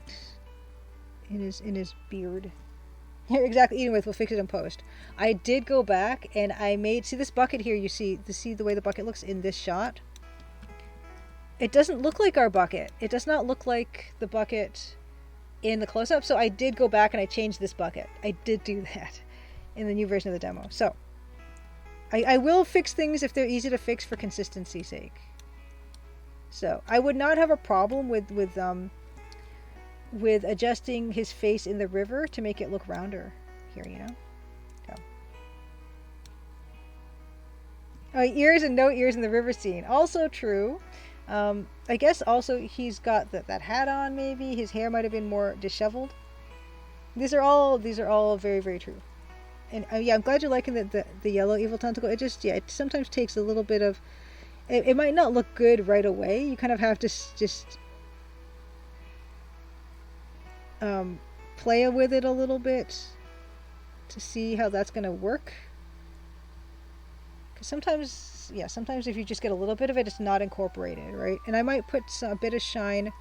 in his beard. Yeah, exactly. Eating with, we'll fix it in post. I did go back and I made, see this bucket here, you see the way the bucket looks in this shot? It doesn't look like our bucket. It does not look like the bucket in the close-up, so I did go back and I changed this bucket. I did do that in the new version of the demo. So I will fix things if they're easy to fix for consistency's sake. So I would not have a problem with adjusting his face in the river to make it look rounder here, you know. So. Oh, ears and no ears in the river scene. Also true. I guess also he's got that hat on. Maybe his hair might have been more disheveled. These are all very, very true. And yeah, I'm glad you're liking the yellow evil tentacle. It just, yeah, it sometimes takes a little bit of. It might not look good right away. You kind of have to just play with it a little bit to see how that's going to work. Because sometimes if you just get a little bit of it, it's not incorporated, right? And I might put a bit of shine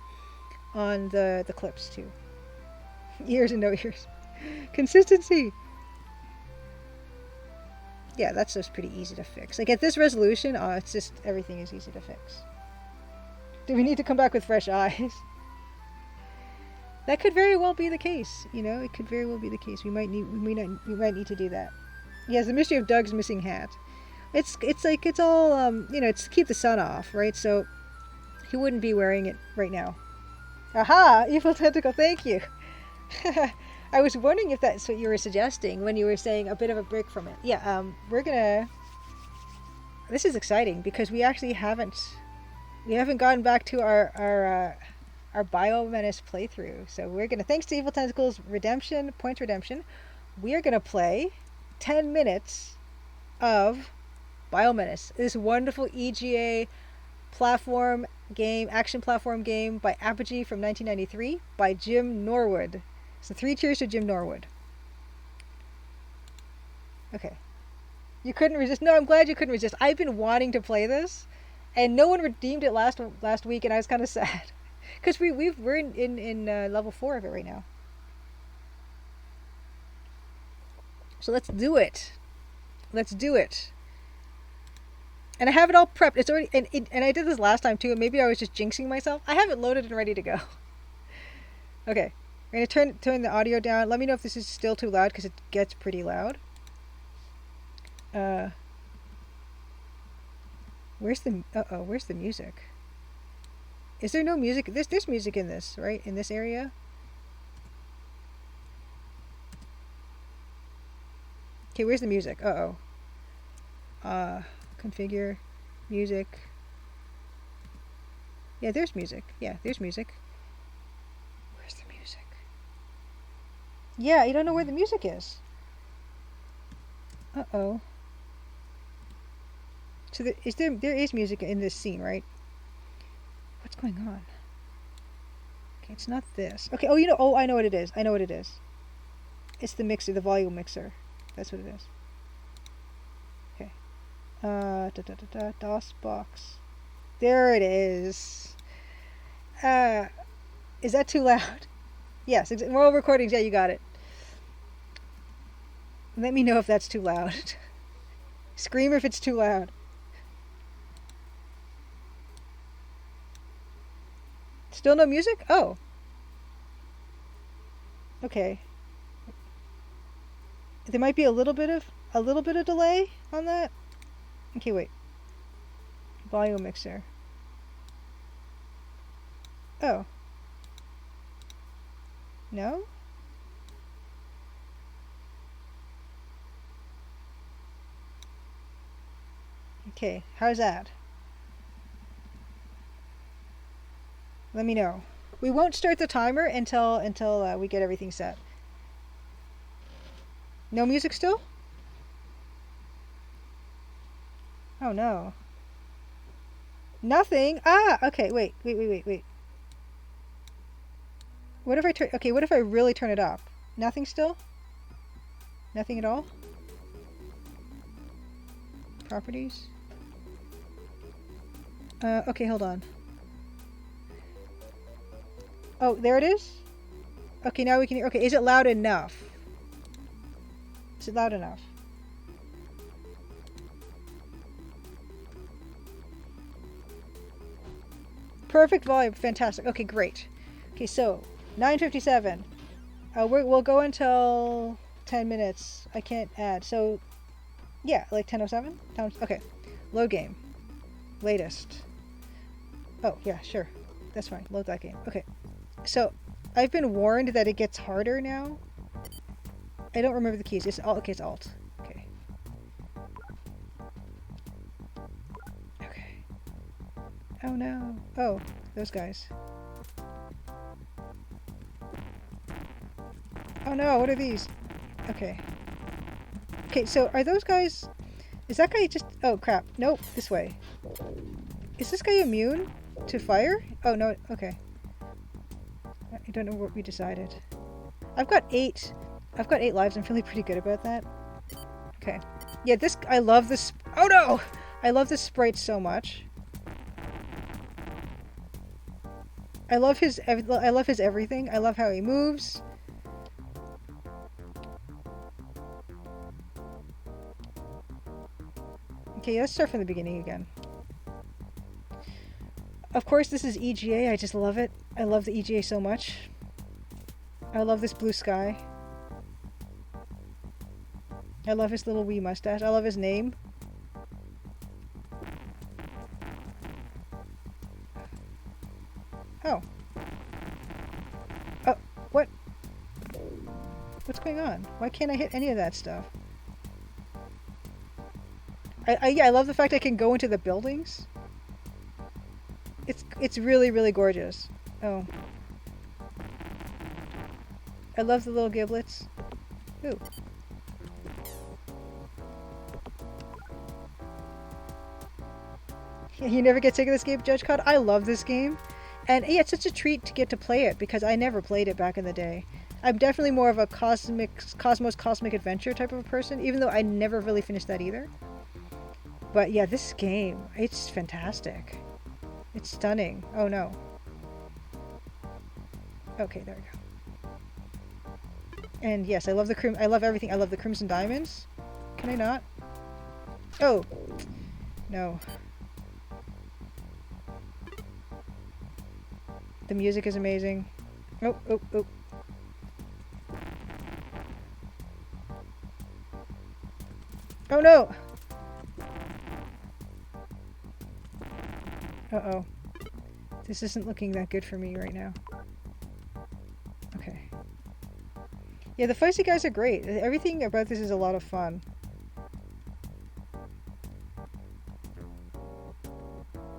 on the clips too. Ears and no ears. Consistency. Yeah, that's just pretty easy to fix. Like at this resolution, it's just everything is easy to fix. Do we need to come back with fresh eyes? That could very well be the case. You know, it could very well be the case. We might need to do that. Yes, the mystery of Doug's missing hat. It's like it's all you know, it's to keep the sun off, right? So he wouldn't be wearing it right now. Aha! Evil tentacle, thank you. I was wondering if that's what you were suggesting when you were saying a bit of a break from it. Yeah, we're gonna. This is exciting because we actually haven't gotten back to our Biomenace playthrough. So we're gonna, thanks to Evil Tentacle's points redemption, we are gonna play 10 minutes of Biomenace, this wonderful EGA platform game, action platform game by Apogee from 1993 by Jim Norwood. So 3 cheers to Jim Norwood. Okay. You couldn't resist. No, I'm glad you couldn't resist. I've been wanting to play this, and no one redeemed it last week, and I was kind of sad. Because we're in level 4 of it right now. So let's do it. Let's do it. And I have it all prepped. It's already, and I did this last time too, and maybe I was just jinxing myself. I have it loaded and ready to go. Okay. We're going to turn the audio down. Let me know if this is still too loud, because it gets pretty loud. Where's the music? Is there no music? There's music in this, right? In this area? Okay, where's the music? Configure music. Yeah, there's music. Yeah, there's music. Where's the music? Yeah, you don't know where the music is. So there is music in this scene, right? What's going on? Okay, it's not this. Okay, I know what it is. It's the mixer, the volume mixer. That's what it is. Okay. DOS box. There it is. Is that too loud? Yes, Moral Recordings, yeah, you got it. Let me know if that's too loud. Scream if it's too loud. Still no music? Oh. Okay. There might be a little bit of delay on that. Okay, wait. Volume mixer. Oh. No? Okay, how's that? Let me know. We won't start the timer until we get everything set. No music still? Oh no. Nothing? Ah, okay, wait. What if I turn, okay, what if I really turn it up? Nothing still? Nothing at all? Properties? Okay, hold on. Oh, there it is? Okay, now we can hear, okay, is it loud enough? Is it loud enough? Perfect volume, fantastic. Okay, great. Okay, so 9:57. We'll go until 10 minutes. I can't add. So, yeah, like 10:07. Okay, load game, latest. Oh yeah, sure, that's fine. Load that game. Okay, so I've been warned that it gets harder now. I don't remember the keys. It's alt. Okay, it's alt. Okay. Okay. Oh no. Oh, those guys. Oh no, what are these? Okay. Okay, so are those guys... Is that guy just... Oh crap. Nope, this way. Is this guy immune to fire? Oh no, okay. I don't know what we decided. I've got 8 lives. I'm feeling pretty good about that. Okay. Yeah, this... I love this... Oh no! I love this sprite so much. I love his everything. I love how he moves. Okay, let's start from the beginning again. Of course, this is EGA. I just love it. I love the EGA so much. I love this blue sky. I love his little wee mustache. I love his name. Oh. Oh, what? What's going on? Why can't I hit any of that stuff? Yeah, I love the fact I can go into the buildings. It's really, really gorgeous. Oh. I love the little giblets. Ooh. You never get sick of this game, Judge Cod? I love this game. And yeah, it's such a treat to get to play it because I never played it back in the day. I'm definitely more of a cosmic adventure type of a person, even though I never really finished that either. But yeah, this game, it's fantastic. It's stunning. Oh no. Okay, there we go. And yes, I love I love everything. I love the Crimson Diamonds. Can I not? Oh. No. The music is amazing. Oh. Oh no! Uh-oh. This isn't looking that good for me right now. Okay. Yeah, the feisty guys are great. Everything about this is a lot of fun.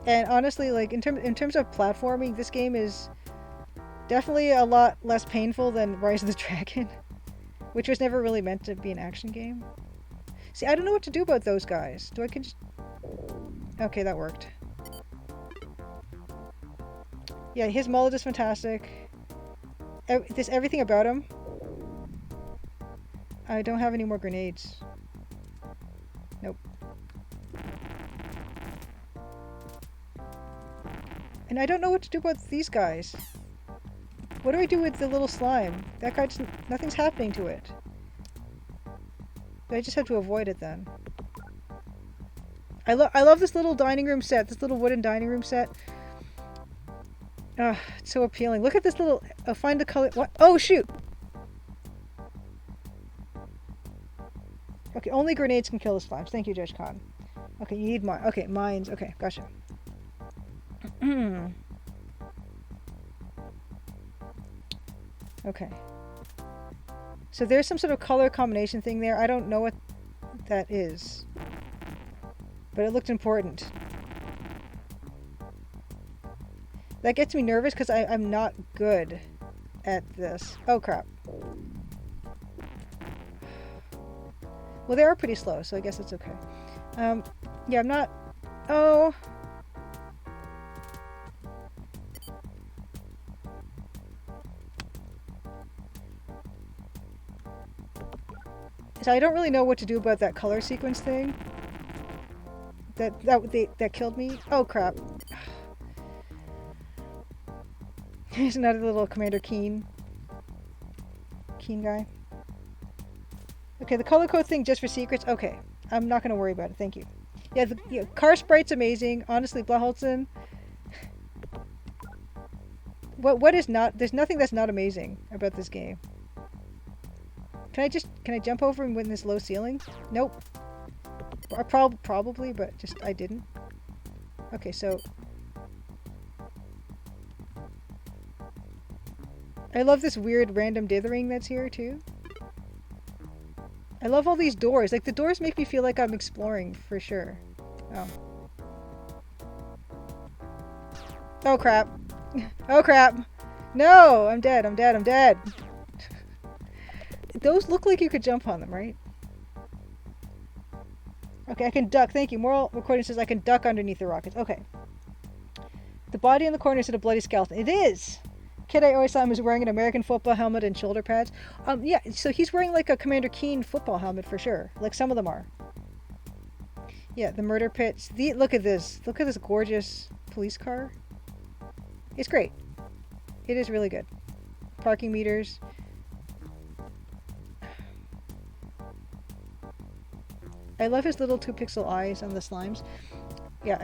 And honestly, like in terms of platforming, this game is definitely a lot less painful than Rise of the Dragon, which was never really meant to be an action game. See, I don't know what to do about those guys. Do I can just... Okay, that worked. Yeah, his mullet is fantastic. Everything about him. I don't have any more grenades. Nope. And I don't know what to do about these guys. What do I do with the little slime? That guy just... Nothing's happening to it. I just have to avoid it then. I love this little dining room set. This little wooden dining room set. It's so appealing. Look at this little... find the color... What? Oh, shoot! Okay, only grenades can kill the slimes. Thank you, Judge Khan. Okay, you need mine. Okay, mines. Okay, gotcha. Okay. So there's some sort of color combination thing there. I don't know what that is. But it looked important. That gets me nervous because I'm not good at this. Oh crap. Well, they are pretty slow, so I guess it's okay. Yeah, I'm not... Oh... So I don't really know what to do about that color sequence thing. That killed me. Oh crap. Here's another little Commander Keen guy. Okay, the color code thing just for secrets. Okay, I'm not gonna worry about it. Thank you. Yeah, the car sprite's amazing. Honestly, Blaholtzen. What is not? There's nothing that's not amazing about this game. Can I jump over and win this low ceiling? Nope. Probably, but I didn't. Okay, so I love this weird random dithering that's here too. I love all these doors. Like the doors make me feel like I'm exploring for sure. Oh. Oh crap. Oh crap. No, I'm dead. I'm dead. I'm dead. Those look like you could jump on them, right? Okay, I can duck. Thank you. Moral recording says I can duck underneath the rockets. Okay. The body in the corner is a bloody skeleton. It is! Kid I always saw him was wearing an American football helmet and shoulder pads. Yeah, so he's wearing like a Commander Keen football helmet for sure. Like some of them are. Yeah, the murder pits. Look at this. Look at this gorgeous police car. It's great. It is really good. Parking meters. I love his little 2-pixel eyes on the slimes. Yeah,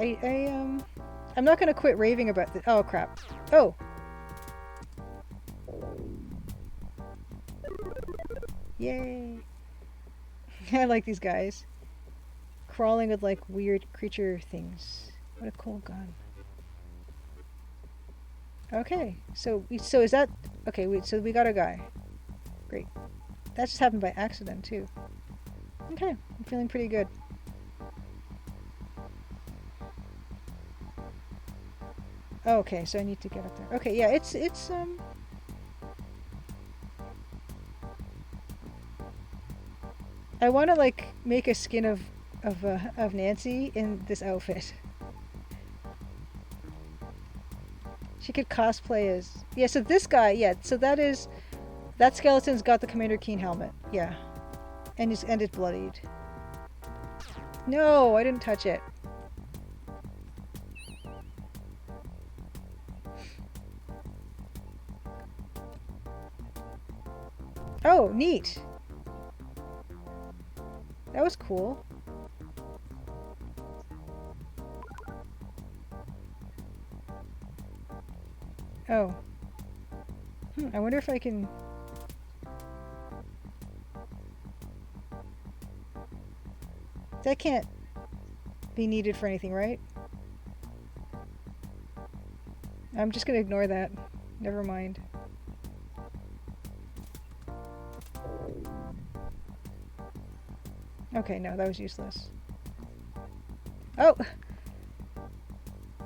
I'm not gonna quit raving about this. Oh crap. Oh. Yay. I like these guys. Crawling with like weird creature things. What a cool gun. Okay, so is that... Okay, so we got a guy. Great. That just happened by accident too. Okay, I'm feeling pretty good. Okay, so I need to get up there. Okay, yeah, it's I want to like make a skin of Nancy in this outfit. She could cosplay as... Yeah, so this guy, yeah, so that skeleton's got the Commander Keen helmet. Yeah. And it's bloodied. No, I didn't touch it. Oh, neat. That was cool. Oh. I wonder if I can... That can't be needed for anything, right? I'm just gonna ignore that. Never mind. Okay, no, that was useless. Oh!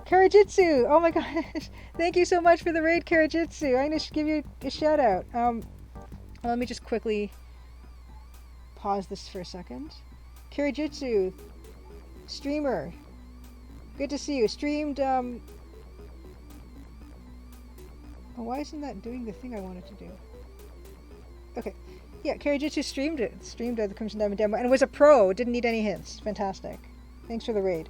Karajitsu! Oh my gosh! Thank you so much for the raid, Karajitsu! I'm gonna give you a shout out. Let me just quickly pause this for a second. Kirajitsu, streamer, good to see you. Streamed, oh, why isn't that doing the thing I wanted to do? Okay, yeah, Kirajitsu streamed the Crimson Diamond demo, and it was a pro, didn't need any hints. Fantastic. Thanks for the raid.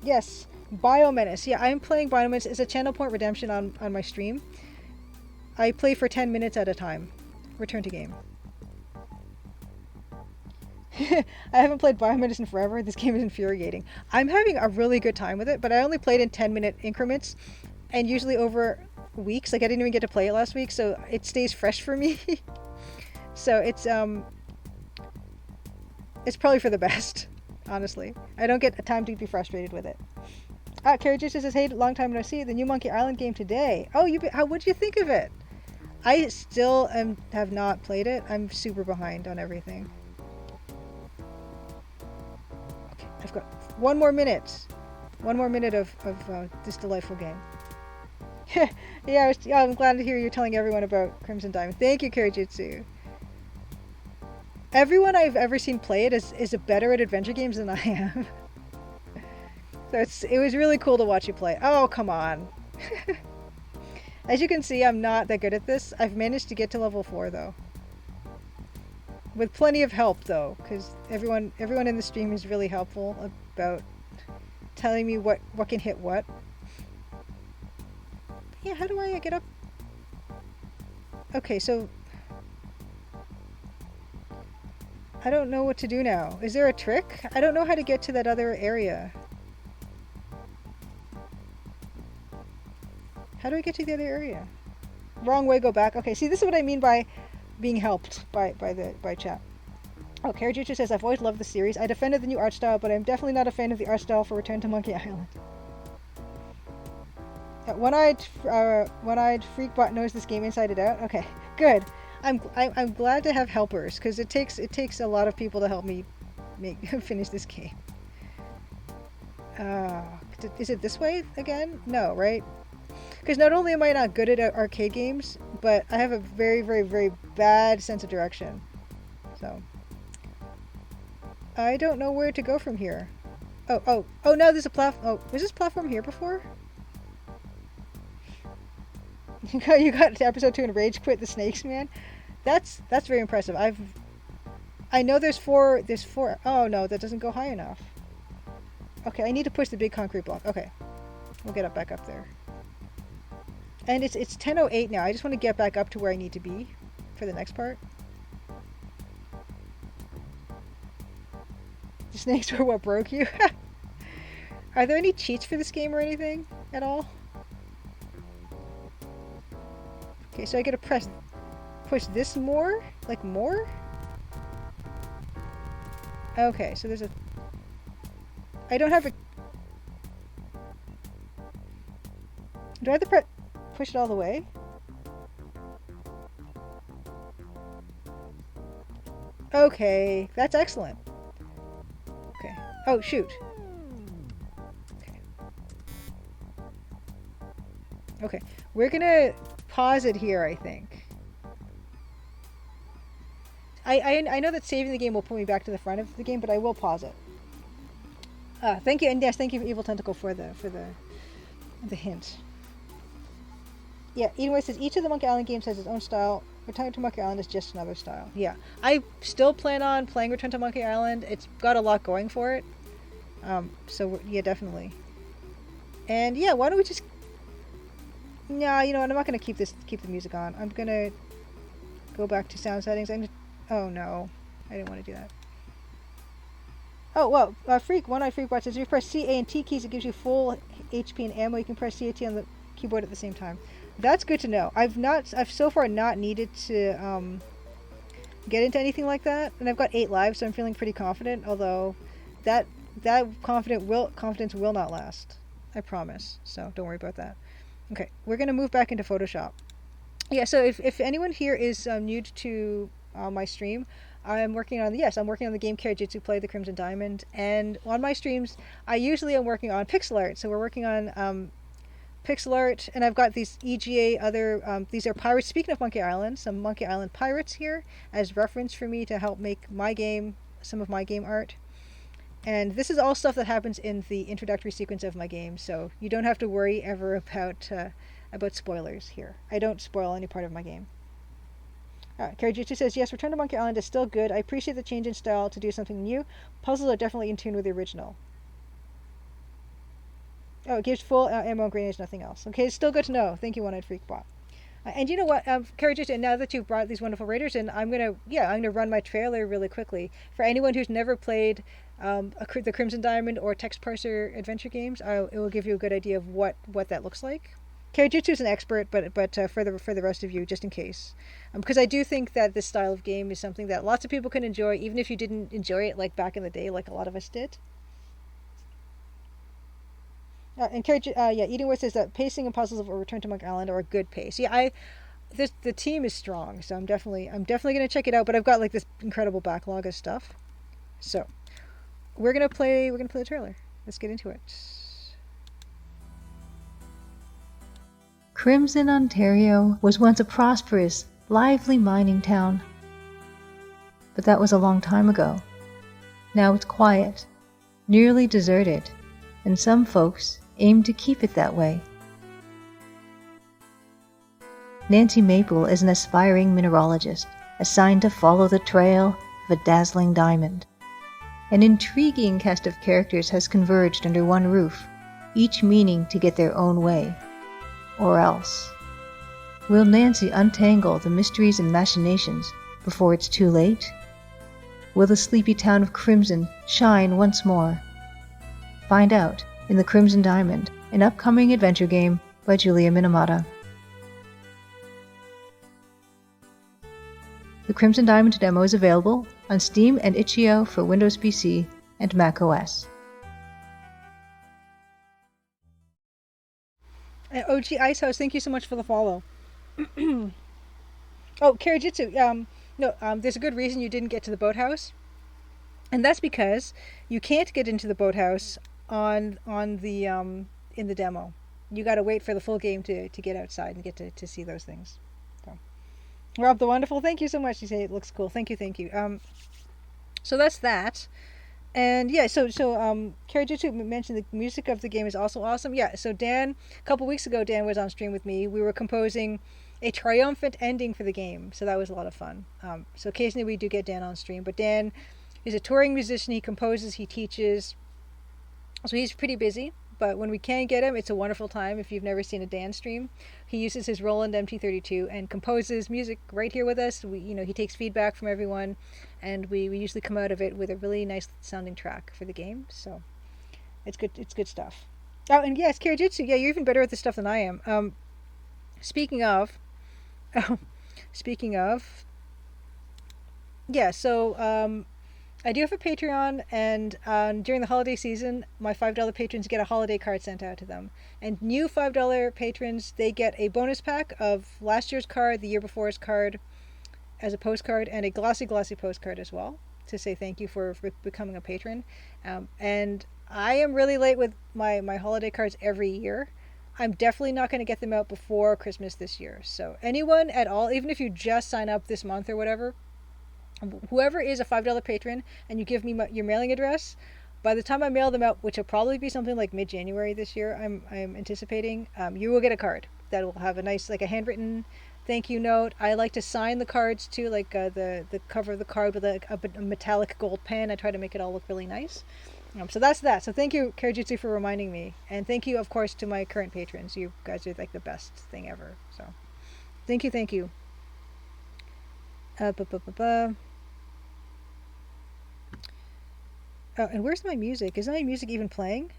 Yes, Biomenace. Yeah, I'm playing Biomenace. It's a channel point redemption on my stream. I play for 10 minutes at a time. Return to game. I haven't played Biomenace in forever. This game is infuriating. I'm having a really good time with it, but I only played in 10-minute increments, and usually over weeks. Like I didn't even get to play it last week, so it stays fresh for me. So it's probably for the best, honestly. I don't get time to be frustrated with it. Carrie just says, "Hey, long time no see. The new Monkey Island game today. Oh, what'd you think of it?" I still have not played it. I'm super behind on everything. Okay, I've got one more minute. One more minute of this delightful game. Yeah, I'm glad to hear you're telling everyone about Crimson Diamond. Thank you, Karijitsu. Everyone I've ever seen play it is better at adventure games than I am. So it was really cool to watch you play. Oh, come on. As you can see, I'm not that good at this. I've managed to get to level 4 though. With plenty of help though, because everyone in the stream is really helpful about telling me what can hit what. Yeah, how do I get up? Okay, so I don't know what to do now. Is there a trick? I don't know how to get to that other area. How do I get to the other area? Wrong way, go back. Okay, see, this is what I mean by being helped by chat. Oh, Karajuchu says, I've always loved the series. I defended the new art style, but I'm definitely not a fan of the art style for Return to Monkey Island. One-eyed Freakbot knows this game inside and out. Okay, good. I'm glad to have helpers, because it takes a lot of people to help me finish this game. Is it this way again? No, right? Because not only am I not good at arcade games, but I have a very, very, very bad sense of direction. So I don't know where to go from here. Oh, no, there's a platform. Oh, was this platform here before? You got to episode 2 and rage quit the snakes, man. That's very impressive. I know there's four. Oh no, that doesn't go high enough. Okay, I need to push the big concrete block. Okay, we'll get back up there. And it's 10:08 now. I just want to get back up to where I need to be for the next part. The snakes were what broke you. Are there any cheats for this game or anything at all? Okay, so I gotta push this more? Like more? Okay, so there's a... I don't have a... Do I have to push it all the way? Okay, that's excellent. Okay. Oh, shoot. Okay, we're gonna pause it here, I think. I know that saving the game will put me back to the front of the game, but I will pause it. Thank you, and yes, thank you, Evil Tentacle, for the hint. Yeah, Edenway says each of the Monkey Island games has its own style. Return to Monkey Island is just another style. Yeah, I still plan on playing Return to Monkey Island. It's got a lot going for it. So yeah, definitely. And yeah, why don't we just... Nah, you know what? I'm not gonna keep the music on. I'm gonna go back to sound settings. Oh no, I didn't want to do that. Oh well, One-Eyed Freakbot says if you press C, A, and T keys, it gives you full HP and ammo. You can press C and T on the keyboard at the same time. That's good to know. I've so far not needed to get into anything like that, and I've got 8 lives, so I'm feeling pretty confident. Although that confidence will not last. I promise. So don't worry about that. Okay, we're gonna move back into Photoshop. Yeah. So if anyone here is new to my stream, I'm working on the game Kaijitsu Play the Crimson Diamond, and on my streams I usually am working on pixel art. So we're working on pixel art, and I've got these EGA these are pirates. Speaking of Monkey Island, some Monkey Island pirates here as reference for me to help make some of my game art. And this is all stuff that happens in the introductory sequence of my game, so you don't have to worry ever about spoilers here. I don't spoil any part of my game. Karijutsu says, yes, Return to Monkey Island is still good. I appreciate the change in style to do something new. Puzzles are definitely in tune with the original. Oh, it gives full ammo and grenades, nothing else. Okay, it's still good to know. Thank you, One-Eyed Freakbot. And you know what, Karijutsu, now that you've brought these wonderful raiders in, I'm gonna run my trailer really quickly. For anyone who's never played the Crimson Diamond or Text Parser adventure games, it will give you a good idea of what that looks like. Kaijutsu is an expert, but for the rest of you, just in case, because I do think that this style of game is something that lots of people can enjoy, even if you didn't enjoy it like back in the day, like a lot of us did. And Edenwood says that pacing and puzzles of Return to Monkey Island are a good pace. Yeah, the team is strong, so I'm definitely gonna check it out. But I've got like this incredible backlog of stuff, so we're gonna play the trailer. Let's get into it. Crimson, Ontario was once a prosperous, lively mining town. but that was a long time ago. Now it's quiet, nearly deserted, and some folks aim to keep it that way. Nancy Maple is an aspiring mineralogist, assigned to follow the trail of a dazzling diamond. An intriguing cast of characters has converged under one roof, each meaning to get their own way. Or else. Will Nancy untangle the mysteries and machinations before it's too late? Will the sleepy town of Crimson shine once more? Find out in The Crimson Diamond, an upcoming adventure game by Julia Minamata. The Crimson Diamond demo is available on Steam and itch.io for Windows PC and Mac OS. OG Icehouse, thank you so much for the follow. Oh, Karijitsu, there's a good reason you didn't get to the boathouse. And that's because you can't get into the boathouse on the in the demo. You got to wait for the full game to get outside and get to see those things. So, Rob the Wonderful, thank you so much. You say it looks cool. Thank you. So that's that. And yeah, so Karijitsu mentioned the music of the game is also awesome. Yeah, so Dan, a couple weeks ago, Dan was on stream with me. We were composing a triumphant ending for the game, so that was a lot of fun. So occasionally we do get Dan on stream, but Dan is a touring musician. He composes, he teaches, so he's pretty busy. But when we can get him, it's a wonderful time. If you've never seen a Dan stream, he uses his Roland MT32 and composes music right here with us. He takes feedback from everyone, and we usually come out of it with a really nice sounding track for the game. So it's good. It's good stuff. Oh, and yes, Karijitsu. Yeah, you're even better at this stuff than I am. Speaking of, yeah. So I do have a Patreon, and during the holiday season, my $5 patrons get a holiday card sent out to them. And new $5 patrons, they get a bonus pack of last year's card, the year before's card, as a postcard, and a glossy postcard as well, to say thank you for becoming a patron. And I am really late with my holiday cards every year. I'm definitely not going to get them out before Christmas this year. So anyone at all, even if you just sign up this month or whatever, whoever is a $5 patron and you give me your mailing address, by the time I mail them out, which will probably be something like mid-January this year, I'm anticipating, you will get a card that will have a nice, like a handwritten thank you note. I like to sign the cards too, like the cover of the card with a metallic gold pen. I try to make it all look really nice. So that's that. So thank you, Karijitsu, for reminding me, and thank you, of course, to my current patrons. You guys are like the best thing ever. So thank you. Oh, and where's my music? Is my music even playing?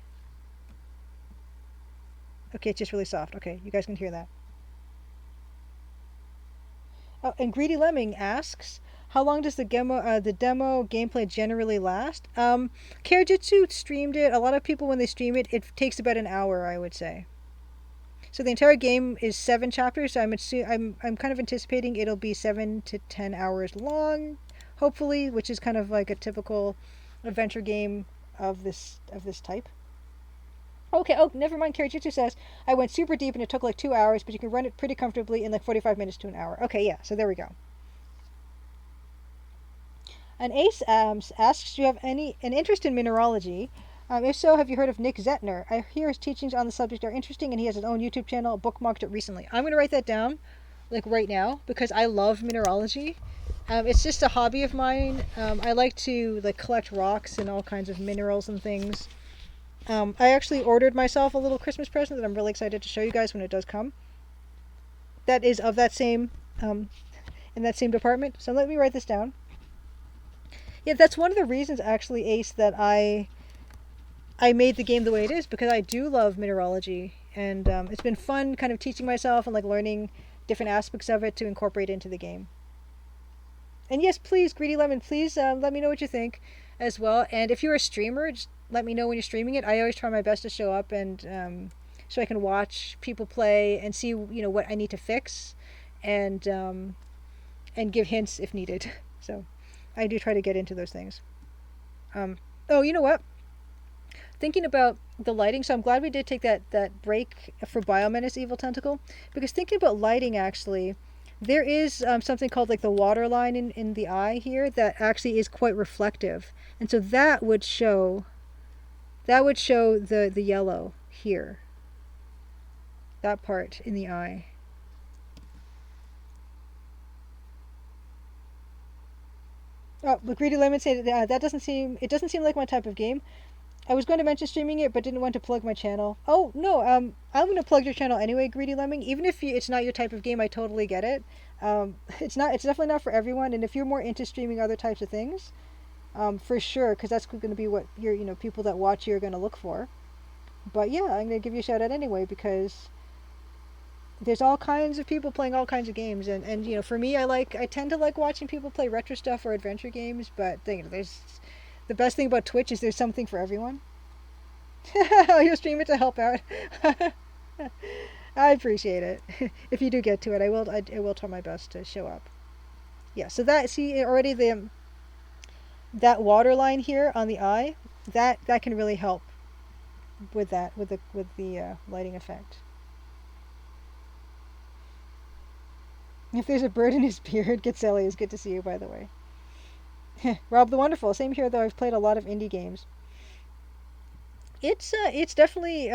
Okay, it's just really soft. Okay, you guys can hear that. Oh, and Greedy Lemming asks, how long does the demo gameplay generally last? Karijitsu streamed it. A lot of people, when they stream it, it takes about an hour, I would say. So the entire game is 7 chapters. So I'm kind of anticipating it'll be 7 to 10 hours long, hopefully, which is kind of like a typical adventure game of this type. Okay, never mind. Karijitsu says, I went super deep and it took like 2 hours, but you can run it pretty comfortably in like 45 minutes to an hour. Okay, yeah, so there we go. And Ace asks, do you have an interest in mineralogy? If so, have you heard of Nick Zettner? I hear his teachings on the subject are interesting, and he has his own YouTube channel. Bookmarked it recently. I'm going to write that down, like right now, because I love mineralogy. It's just a hobby of mine. I like to like collect rocks and all kinds of minerals and things. I actually ordered myself a little Christmas present that I'm really excited to show you guys when it does come. That is of that same, in that same department. So let me write this down. Yeah, that's one of the reasons, actually, Ace, that I made the game the way it is, because I do love mineralogy, and it's been fun kind of teaching myself and like learning different aspects of it to incorporate into the game. And yes, please, Greedy Lemon, please let me know what you think as well. And if you're a streamer, just let me know when you're streaming it. I always try my best to show up and so I can watch people play and see what I need to fix and give hints if needed. So I do try to get into those things. Oh, you know what? Thinking about the lighting, so I'm glad we did take that break for Biomenace Evil Tentacle, because thinking about lighting, actually, there is something called like the water line in the eye here that actually is quite reflective, and so that would show the yellow here, that part in the eye. Oh, but Greedy Lemon said that doesn't seem like my type of game. I was going to mention streaming it, but didn't want to plug my channel. Oh no, I'm going to plug your channel anyway, Greedy Lemming. Even if it's not your type of game, I totally get it. It's not. It's definitely not for everyone. And if you're more into streaming other types of things, for sure, because that's going to be what your people that watch you are going to look for. But yeah, I'm going to give you a shout out anyway because there's all kinds of people playing all kinds of games, and for me, I tend to like watching people play retro stuff or adventure games. But there's the best thing about Twitch is there's something for everyone. You'll stream it to help out. I appreciate it. If you do get to it, I will try my best to show up. Yeah. So that see already that water line here on the eye, that can really help with that with the lighting effect. If there's a bird in his beard, get Sally is good to see you, by the way. Rob the Wonderful, same here though. I've played a lot of indie games. It's definitely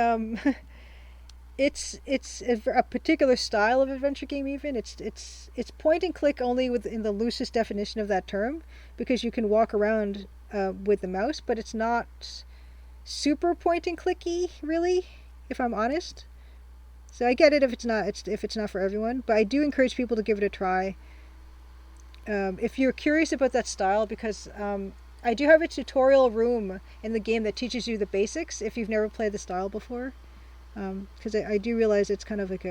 it's a particular style of adventure game. Even it's point and click only within the loosest definition of that term, because you can walk around with the mouse, but it's not super point and clicky, really, if I'm honest. So I get it if it's not for everyone, but I do encourage people to give it a try. If you're curious about that style, because I do have a tutorial room in the game that teaches you the basics if you've never played the style before, because I do realize it's kind of like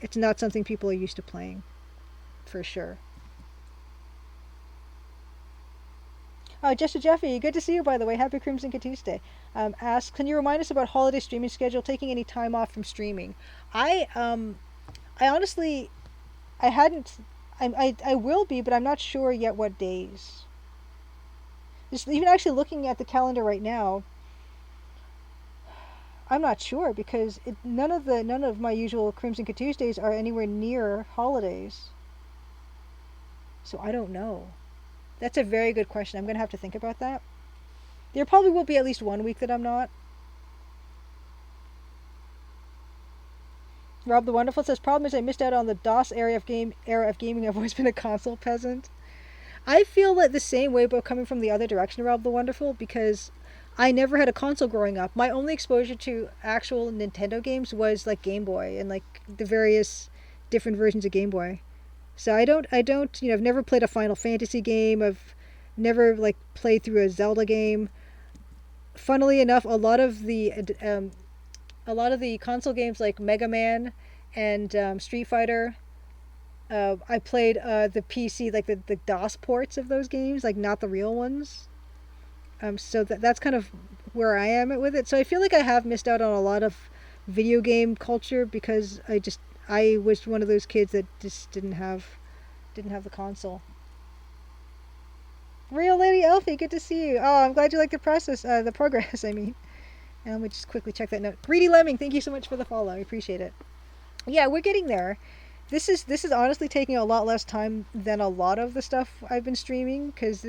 it's not something people are used to playing, for sure. Oh, Jessica Jeffy, good to see you, by the way. Happy Crimson Tuesday. Asks, can you remind us about holiday streaming schedule? Taking any time off from streaming? I honestly, I hadn't. I will be, but I'm not sure yet what days. Just even actually looking at the calendar right now, I'm not sure because none of my usual Crimson Tuesdays are anywhere near holidays. So I don't know. That's a very good question. I'm gonna have to think about that. There probably will be at least one week that I'm not. Rob the Wonderful says, problem is I missed out on the DOS era of gaming. I've always been a console peasant. I feel like the same way about coming from the other direction, Rob the Wonderful, because I never had a console growing up. My only exposure to actual Nintendo games was like Game Boy and like the various different versions of Game Boy. So I've never played a Final Fantasy game. I've never like played through a Zelda game. Funnily enough, a lot of the console games like Mega Man and Street Fighter, I played the PC, like the DOS ports of those games, like not the real ones. So that's kind of where I am with it. So I feel like I have missed out on a lot of video game culture because I was one of those kids that just didn't have the console. Real Lady Elfie, good to see you. Oh, I'm glad you like the progress. I mean, and let me just quickly check that note. Greedy Lemming, thank you so much for the follow. I appreciate it. Yeah, we're getting there. This is honestly taking a lot less time than a lot of the stuff I've been streaming because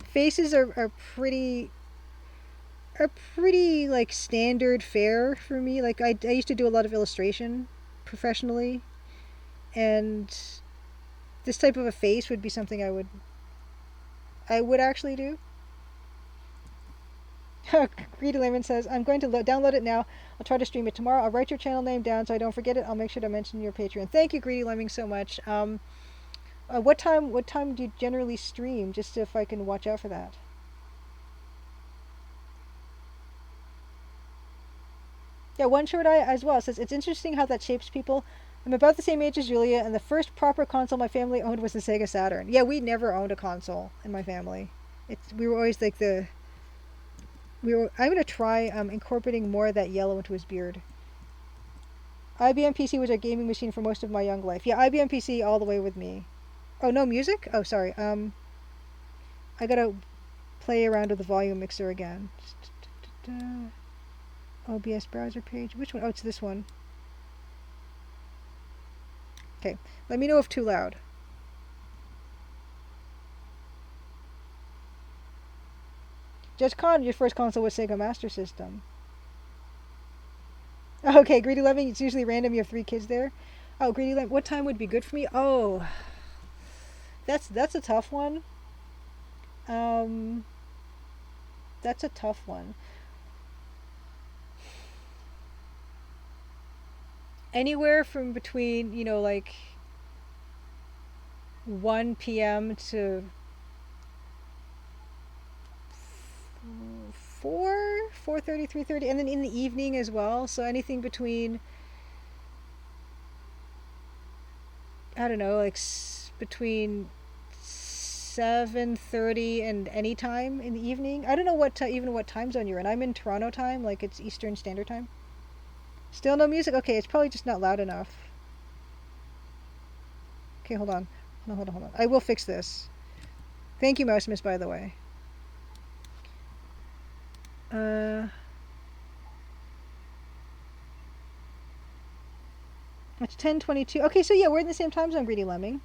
faces are pretty like standard fare for me. Like I used to do a lot of illustration professionally, and this type of a face would be something I would actually do. Greedy Layman says, I'm going to download it now. I'll try to stream it tomorrow. I'll write your channel name down so I don't forget it. I'll make sure to mention your Patreon. Thank you, Greedy Lemming, so much. What time do you generally stream? Just if I can watch out for that. Yeah, One Short Eye as well says, it's interesting how that shapes people. I'm about the same age as Julia, and the first proper console my family owned was the Sega Saturn. Yeah, we never owned a console in my family. We were always like I'm going to try incorporating more of that yellow into his beard. IBM PC was our gaming machine for most of my young life. Yeah, IBM PC all the way with me. Oh, no music? Oh, sorry. I gotta play around with the volume mixer again. OBS browser page. Which one? Oh, it's this one. Okay, let me know if too loud. Just Con, your first console was Sega Master System. Okay, Greedy Lemming, it's usually random. You have 3 kids there. Oh, Greedy Lemming, what time would be good for me? Oh, that's a tough one. Um, that's a tough one. Anywhere from between, like 1 p.m. to 4:30, 3:30, and then in the evening as well. So anything between, I don't know, like between 7:30 and any time in the evening. I don't know even what time zone you're in. I'm in Toronto time, like it's Eastern Standard Time. Still no music? Okay, it's probably just not loud enough. Okay, hold on. Hold on. I will fix this. Thank you, Mouse Miss, by the way. It's 10:22. Okay, so yeah, we're in the same time zone, Greedy Lemming.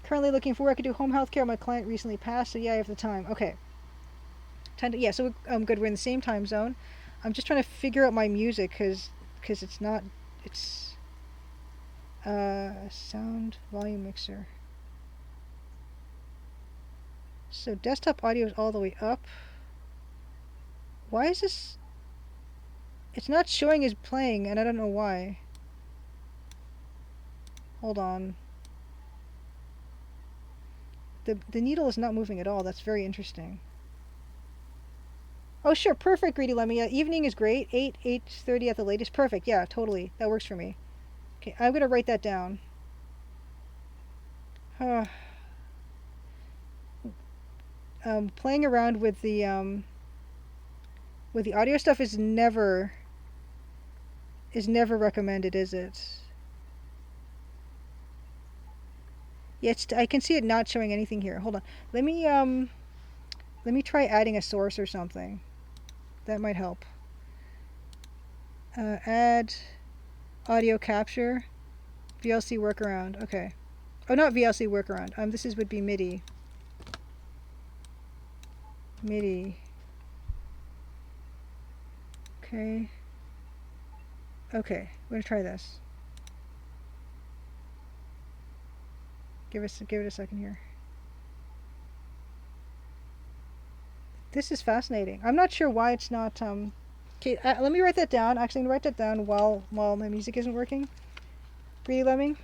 Currently looking for work. I do home health care. My client recently passed, so yeah, I have the time. Okay. Yeah, so good. We're in the same time zone. I'm just trying to figure out my music because it's not. It's sound volume mixer. So desktop audio is all the way up. Why is this? It's not showing as playing, and I don't know why. Hold on. The needle is not moving at all. That's very interesting. Oh, sure. Perfect, Greedy Lemmy. Evening is great. 8:30 at the latest. Perfect. Yeah, totally. That works for me. Okay, I'm going to write that down. Playing around with the audio stuff is never recommended, is it? Yeah, I can see it not showing anything here. Hold on. Let me try adding a source or something. That might help. Add audio capture, VLC workaround. Okay. Oh, not VLC workaround. This would be MIDI. MIDI. Okay. Okay. We're gonna try this. Give it a second here. This is fascinating. I'm not sure why it's not. Okay, let me write that down. Actually, I'm gonna write that down while my music isn't working. Greedy Lemming.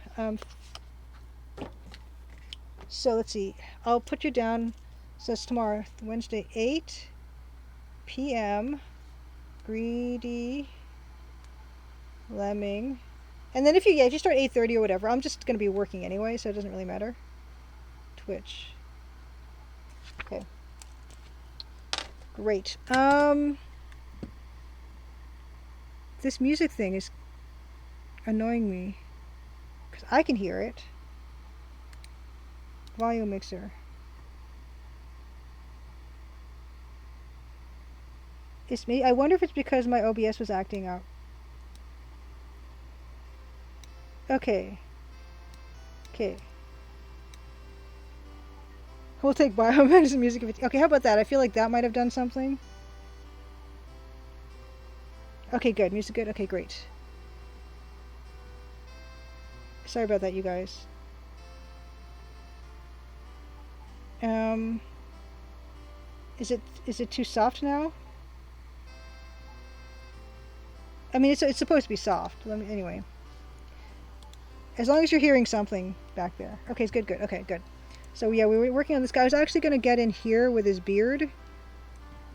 So let's see. I'll put you down. So it's tomorrow, Wednesday, 8 p.m. Greedy Lemming. And then if you start 8:30 or whatever, I'm just gonna be working anyway, so it doesn't really matter. Twitch. Okay. Great. This music thing is annoying me because I can hear it. Volume mixer. It's me. I wonder if it's because my OBS was acting out. Okay. We'll take biomedicine music. Okay, how about that? I feel like that might have done something. Okay, good. Music good? Okay, great. Sorry about that, you guys. Is it too soft now? I mean, it's supposed to be soft. Anyway. As long as you're hearing something back there. Okay, it's good. Okay, good. So yeah, we were working on this guy. I was actually going to get in here with his beard.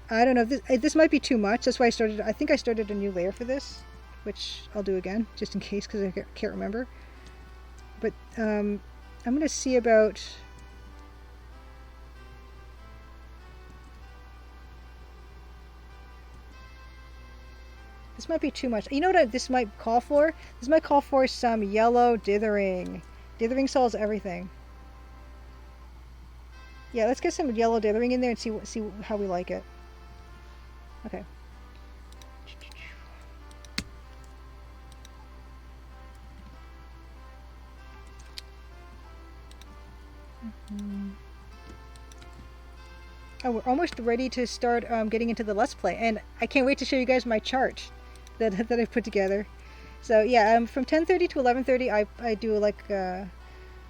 I don't know. This might be too much. That's why I think I started a new layer for this, which I'll do again, just in case, because I can't remember. But I'm going to see about... This might be too much. You know what this might call for? This might call for some yellow dithering. Dithering solves everything. Yeah, let's get some yellow dithering in there and see how we like it. Okay. Oh, we're almost ready to start getting into the Let's Play, and I can't wait to show you guys my chart that I've put together. So yeah, from 10:30 to 11:30, I do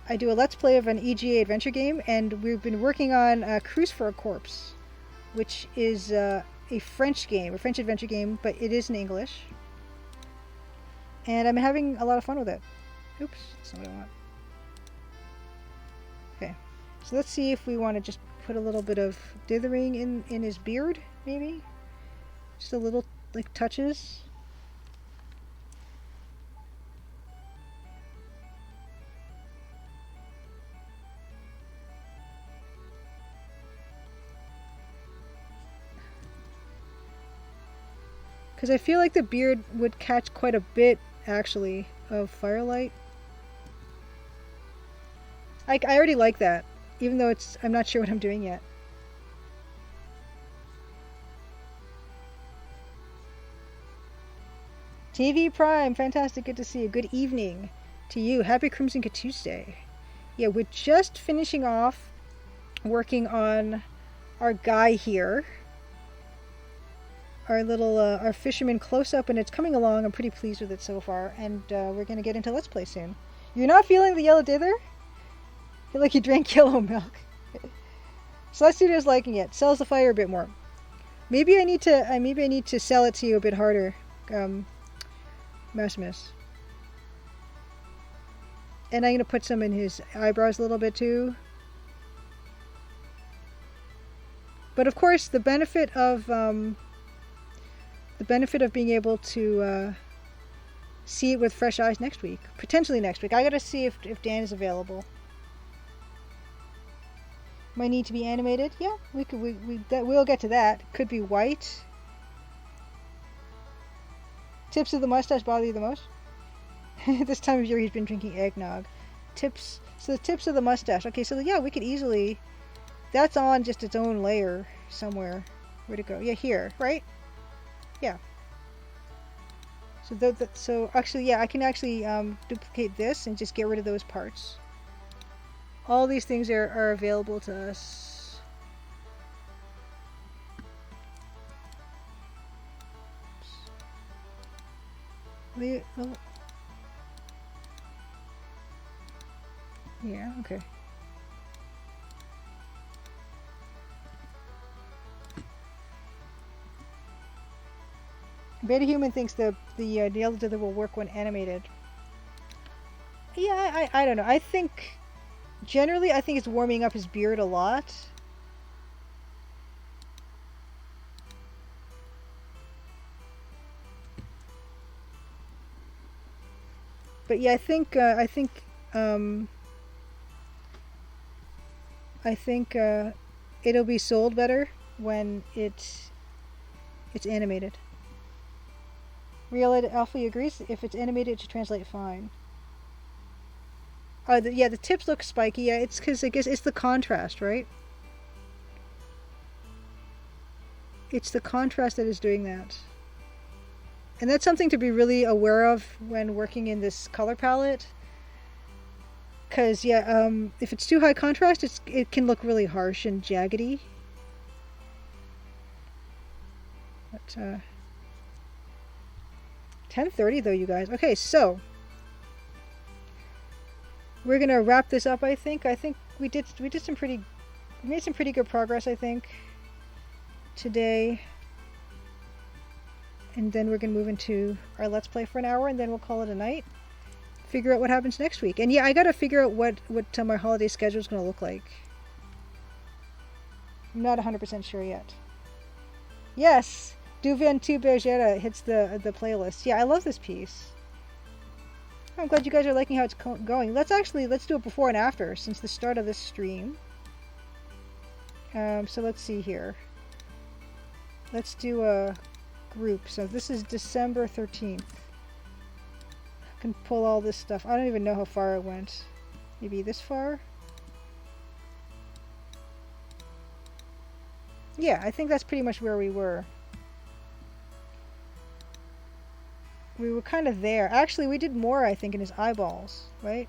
I do a Let's Play of an EGA adventure game, and we've been working on Cruise for a Corpse, which is a French game, a French adventure game, but it is in English. And I'm having a lot of fun with it. Oops, that's not what I want. Okay, so let's see if we want to just put a little bit of dithering in his beard, maybe? Just a little, like, touches. Because I feel like the beard would catch quite a bit, actually, of firelight. I already like that, even though I'm not sure what I'm doing yet. TV Prime, fantastic, good to see you. Good evening to you. Happy Crimson Tuesday. Yeah, we're just finishing off working on our guy here. Our little, our fisherman close-up, and it's coming along. I'm pretty pleased with it so far, and we're going to get into Let's Play soon. You're not feeling the yellow dither? Feel like you drank yellow milk. Celeste Studio's liking it. Sells the fire a bit more. Maybe I need to sell it to you a bit harder, Maximus. And I'm gonna put some in his eyebrows a little bit too. But of course, the benefit of being able to see it with fresh eyes next week, potentially next week. I gotta see if Dan is available. Might need to be animated. Yeah, we'll get to that. Could be white. Tips of the mustache bother you the most? This time of year he's been drinking eggnog. Tips. So the tips of the mustache. Okay, so yeah, we could easily. That's on just its own layer somewhere. Where'd it go? Yeah, here, right? Yeah. So so actually, yeah, I can actually duplicate this and just get rid of those parts. All these things are available to us. Yeah, okay. Beta Human thinks the yellow dither will work when animated. Yeah, I don't know. I think generally I think it's warming up his beard a lot. But yeah, I think it'll be sold better when it's animated. Real Alpha agrees. If it's animated, it should translate fine. Oh, yeah, the tips look spiky. Yeah, it's because I guess it's the contrast, right? It's the contrast that is doing that. And that's something to be really aware of when working in this color palette. Because, yeah, if it's too high contrast, it can look really harsh and jaggedy. But, 10:30 though, you guys. Okay, so we're gonna wrap this up. I think we made some pretty good progress, I think, today. And then we're gonna move into our Let's Play for an hour, and then we'll call it a night. Figure out what happens next week. And yeah, I gotta figure out what my holiday schedule is gonna look like. I'm not 100% sure yet. Yes. Duventu Bergera hits the playlist. Yeah, I love this piece. I'm glad you guys are liking how it's going. Let's do it before and after since the start of this stream. So let's see here. Let's do a group. So this is December 13th. I can pull all this stuff. I don't even know how far it went. Maybe this far? Yeah, I think that's pretty much where we were. We were kind of there. Actually, we did more, I think, in his eyeballs, right?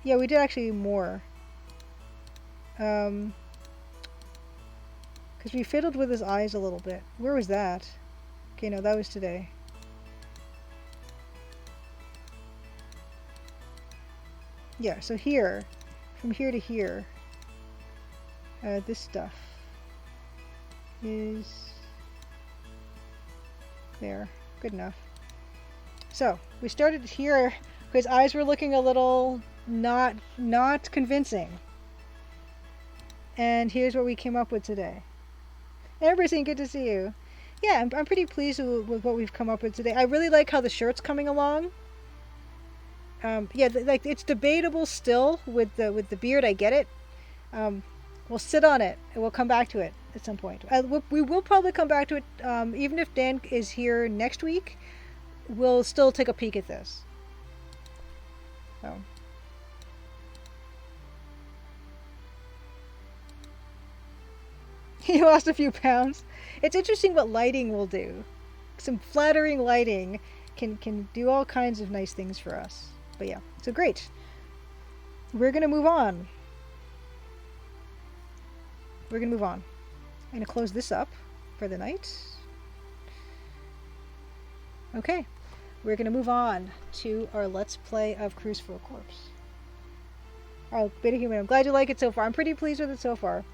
Yeah, we did actually more. Because we fiddled with his eyes a little bit. Where was that? Okay, no, that was today. Yeah, so here, from here to here, this stuff is there. Good enough. So, we started here. His eyes were looking a little not convincing. And here's what we came up with today. Everything, good to see you. Yeah, I'm pretty pleased with what we've come up with today. I really like how the shirt's coming along. Yeah, like it's debatable still with the beard. I get it. We'll sit on it and we'll come back to it at some point. We will probably come back to it. Even if Dan is here next week, we'll still take a peek at this. So. He lost a few pounds. It's interesting what lighting will do. Some flattering lighting can do all kinds of nice things for us. But yeah, so great. We're going to move on. I'm going to close this up for the night. Okay. We're going to move on to our Let's Play of Cruise for a Corpse. Oh, Bit of Human. I'm glad you like it so far. I'm pretty pleased with it so far.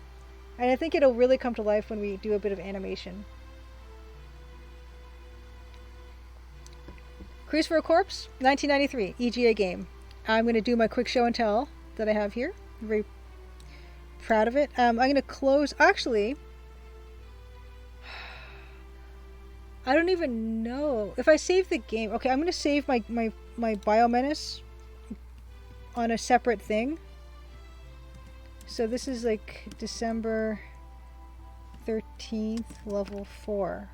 And I think it'll really come to life when we do a bit of animation. Cruise for a Corpse, 1993, EGA game. I'm going to do my quick show and tell that I have here. I'm very proud of it. I'm going to close... Actually, I don't even know. If I save the game... Okay, I'm going to save my Biomenace on a separate thing. So this is like December 13th, level 4.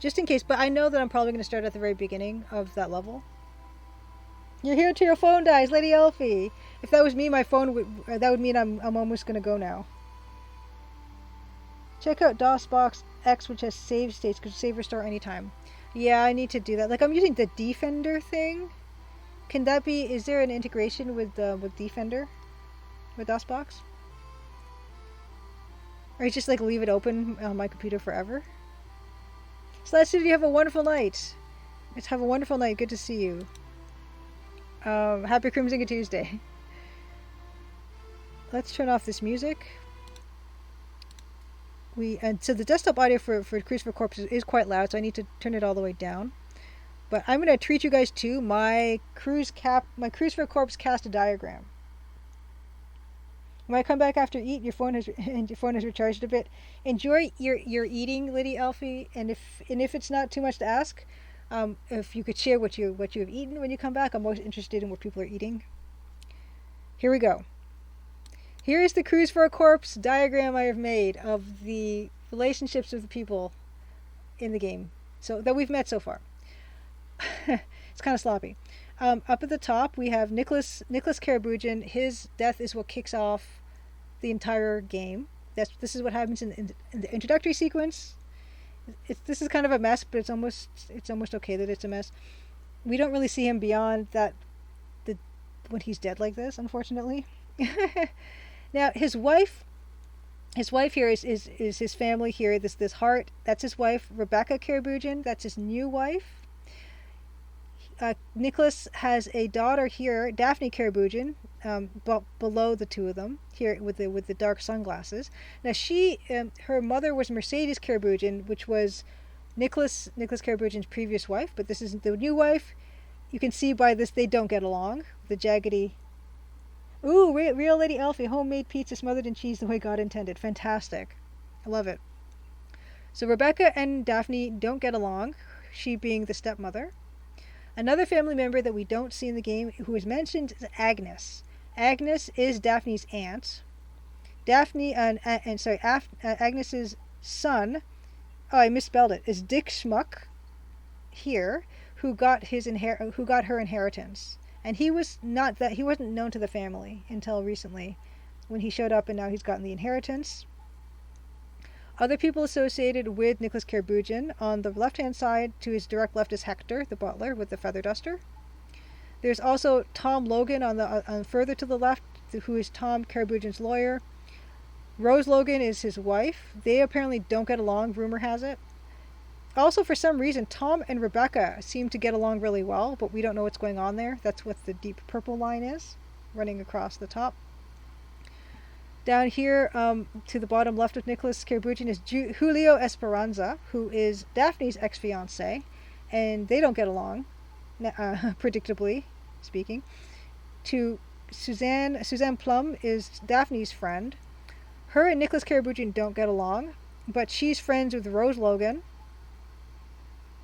Just in case, but I know that I'm probably going to start at the very beginning of that level. You're here till your phone dies, Lady Elfie. If that was me, my phone would... that would mean I'm almost going to go now. Check out DOSBox X, which has save states. Could save or restore anytime. Yeah, I need to do that. Like, I'm using the Defender thing. Can that be... Is there an integration with Defender? With DOSBox? Or just like leave it open on my computer forever? Celeste, you have a wonderful night. Let's have a wonderful night. Good to see you. Happy Crimson Tuesday. Let's turn off this music. And so the desktop audio for Cruise for Corpse is quite loud, so I need to turn it all the way down. But I'm going to treat you guys to my Cruise for Corpse cast a diagram. When I come back after eat, your phone has recharged a bit. Enjoy your eating, Lady Elfie, and if it's not too much to ask, if you could share what you have eaten when you come back. I'm most interested in what people are eating. Here we go. Here is the Cruise for a Corpse diagram I have made of the relationships of the people in the game, so that we've met so far. It's kind of sloppy. Up at the top, we have Nicholas Karabujan. His death is what kicks off the entire game. This is what happens in the introductory sequence. This is kind of a mess, but it's almost okay that it's a mess. We don't really see him beyond that when he's dead like this, unfortunately. Now his wife here is his family here. This heart, that's his wife, Rebecca Karabujan. That's his new wife. Nicholas has a daughter here, Daphne Karabujan, below the two of them here with the dark sunglasses. Now her mother was Mercedes Karabujan, which was Nicholas Karabujan's previous wife, but this isn't the new wife. You can see by this they don't get along. The jaggedy. Ooh, real Lady Elfie, homemade pizza smothered in cheese the way God intended. Fantastic. I love it. So Rebecca and Daphne don't get along, she being the stepmother. Another family member that we don't see in the game who is mentioned is Agnes. Agnes is Daphne's aunt. Agnes's son, oh, I misspelled it, is Dick Schmuck here, who got her inheritance. And he wasn't known to the family until recently when he showed up, and now he's gotten the inheritance. Other people associated with Nicholas Karabujan, on the left-hand side, to his direct left is Hector, the butler, with the feather duster. There's also Tom Logan on further to the left, who is Tom Karabujan's lawyer. Rose Logan is his wife. They apparently don't get along, rumor has it. Also, for some reason, Tom and Rebecca seem to get along really well, but we don't know what's going on there. That's what the deep purple line is, running across the top. Down here, to the bottom left of Nicholas Kerbugian is Julio Esperanza, who is Daphne's ex-fiance, and they don't get along, predictably speaking. To Suzanne Plum is Daphne's friend. Her and Nicholas Kerbugian don't get along, but she's friends with Rose Logan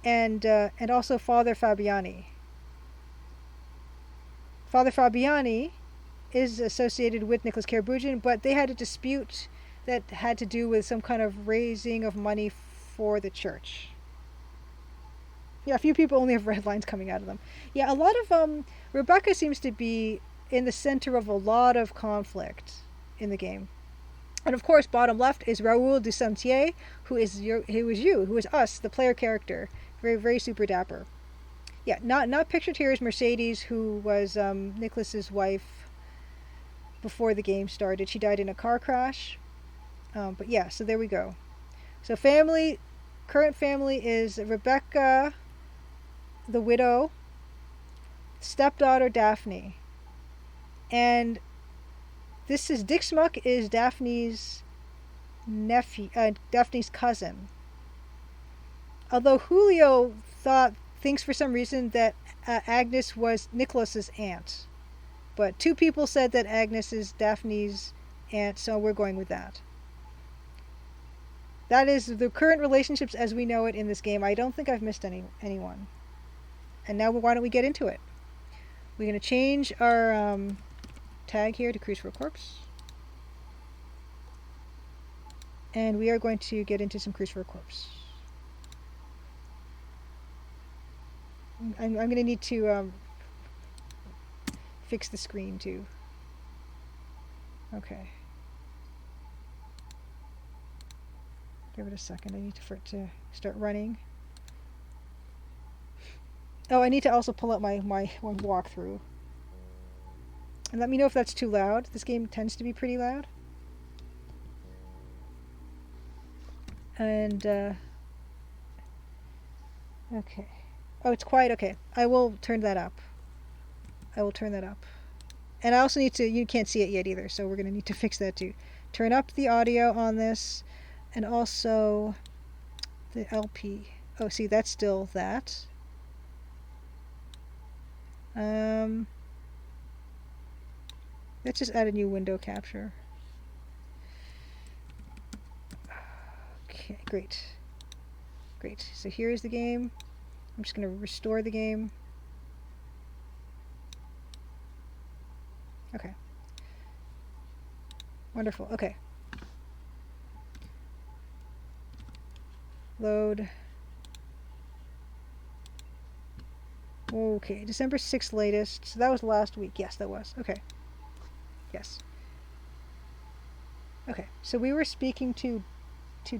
and also Father Fabiani. Father Fabiani is associated with Nicholas Kerbugian, but they had a dispute that had to do with some kind of raising of money for the church. Yeah, a few people only have red lines coming out of them. Yeah, a lot of Rebecca seems to be in the center of a lot of conflict in the game. And of course, bottom left is Raoul Dusentier, who is us, the player character. Very, very super dapper. Yeah, not pictured here is Mercedes, who was Nicholas's wife before the game started. She died in a car crash. But yeah, so there we go. So current family is Rebecca, the widow, stepdaughter Daphne. And this is Dick Smuck is Daphne's nephew, Daphne's cousin. Although Julio thinks for some reason that Agnes was Nicholas's aunt. But two people said that Agnes is Daphne's aunt, so we're going with that. That is the current relationships as we know it in this game. I don't think I've missed anyone. And now why don't we get into it? We're going to change our tag here to Cruise for a Corpse. And we are going to get into some Cruise for a Corpse. I'm going to need to fix the screen too. Okay. Give it a second. I need for it to start running. Oh, I need to also pull up my walkthrough. And let me know if that's too loud. This game tends to be pretty loud. And, okay. Oh, it's quiet. Okay. I will turn that up. And I also need to, you can't see it yet either, so we're going to need to fix that too. Turn up the audio on this, and also the LP. Oh, see, that's still that. Let's just add a new window capture. Okay, great. So here's the game. I'm just going to restore the game. Okay. Wonderful. Okay. Load. Okay, December 6th latest. So that was last week. Yes, that was. Okay. Yes. Okay, so we were speaking to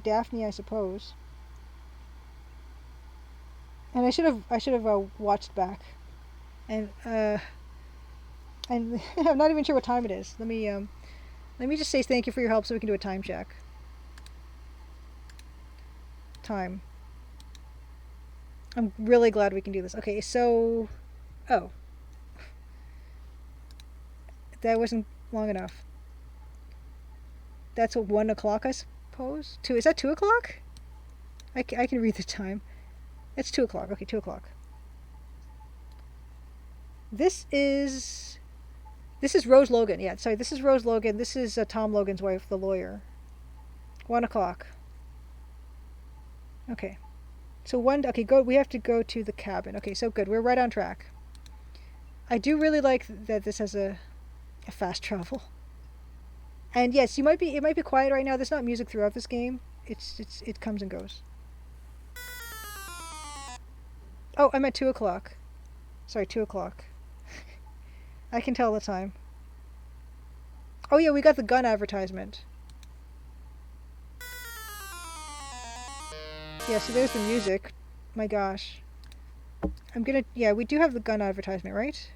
Daphne, I suppose. And I should have watched back. And I'm not even sure what time it is. Let me just say thank you for your help so we can do a time check. Time. I'm really glad we can do this. Okay, so... Oh. That wasn't long enough. That's what, 1 o'clock, I suppose? 2, is that 2 o'clock? I can read the time. It's 2 o'clock. Okay, 2 o'clock. This is Rose Logan. Yeah, sorry, this is Rose Logan. This is Tom Logan's wife, the lawyer. 1 o'clock. Okay. So okay, we have to go to the cabin. Okay, so good. We're right on track. I do really like that this has a fast travel. And yes, it might be quiet right now. There's not music throughout this game. It comes and goes. Oh, I'm at 2 o'clock. Sorry, 2 o'clock. I can tell the time. Oh yeah, we got the gun advertisement. Yeah, so there's the music. My gosh. Yeah, we do have the gun advertisement, right?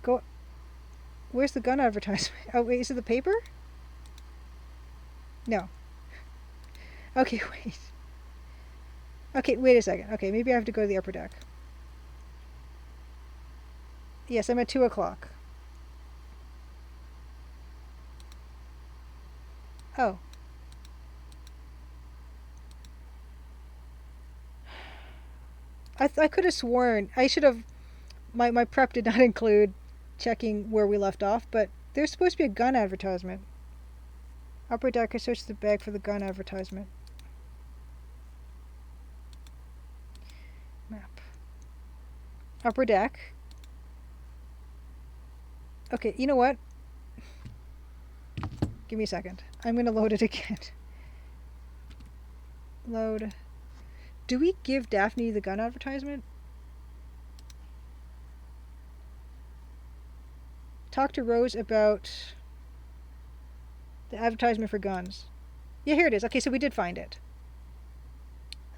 Go. Where's the gun advertisement? Oh, wait, is it the paper? No. Okay, wait. Okay, wait a second. Okay, maybe I have to go to the upper deck. Yes, I'm at 2 o'clock. Oh. I could have sworn. I should have. My prep did not include checking where we left off, but there's supposed to be a gun advertisement. Upper deck, I searched the bag for the gun advertisement. Map. Upper deck. Okay, you know what? Give me a second. I'm going to load it again. Load. Do we give Daphne the gun advertisement? Talk to Rose about the advertisement for guns. Yeah, here it is. Okay, so we did find it.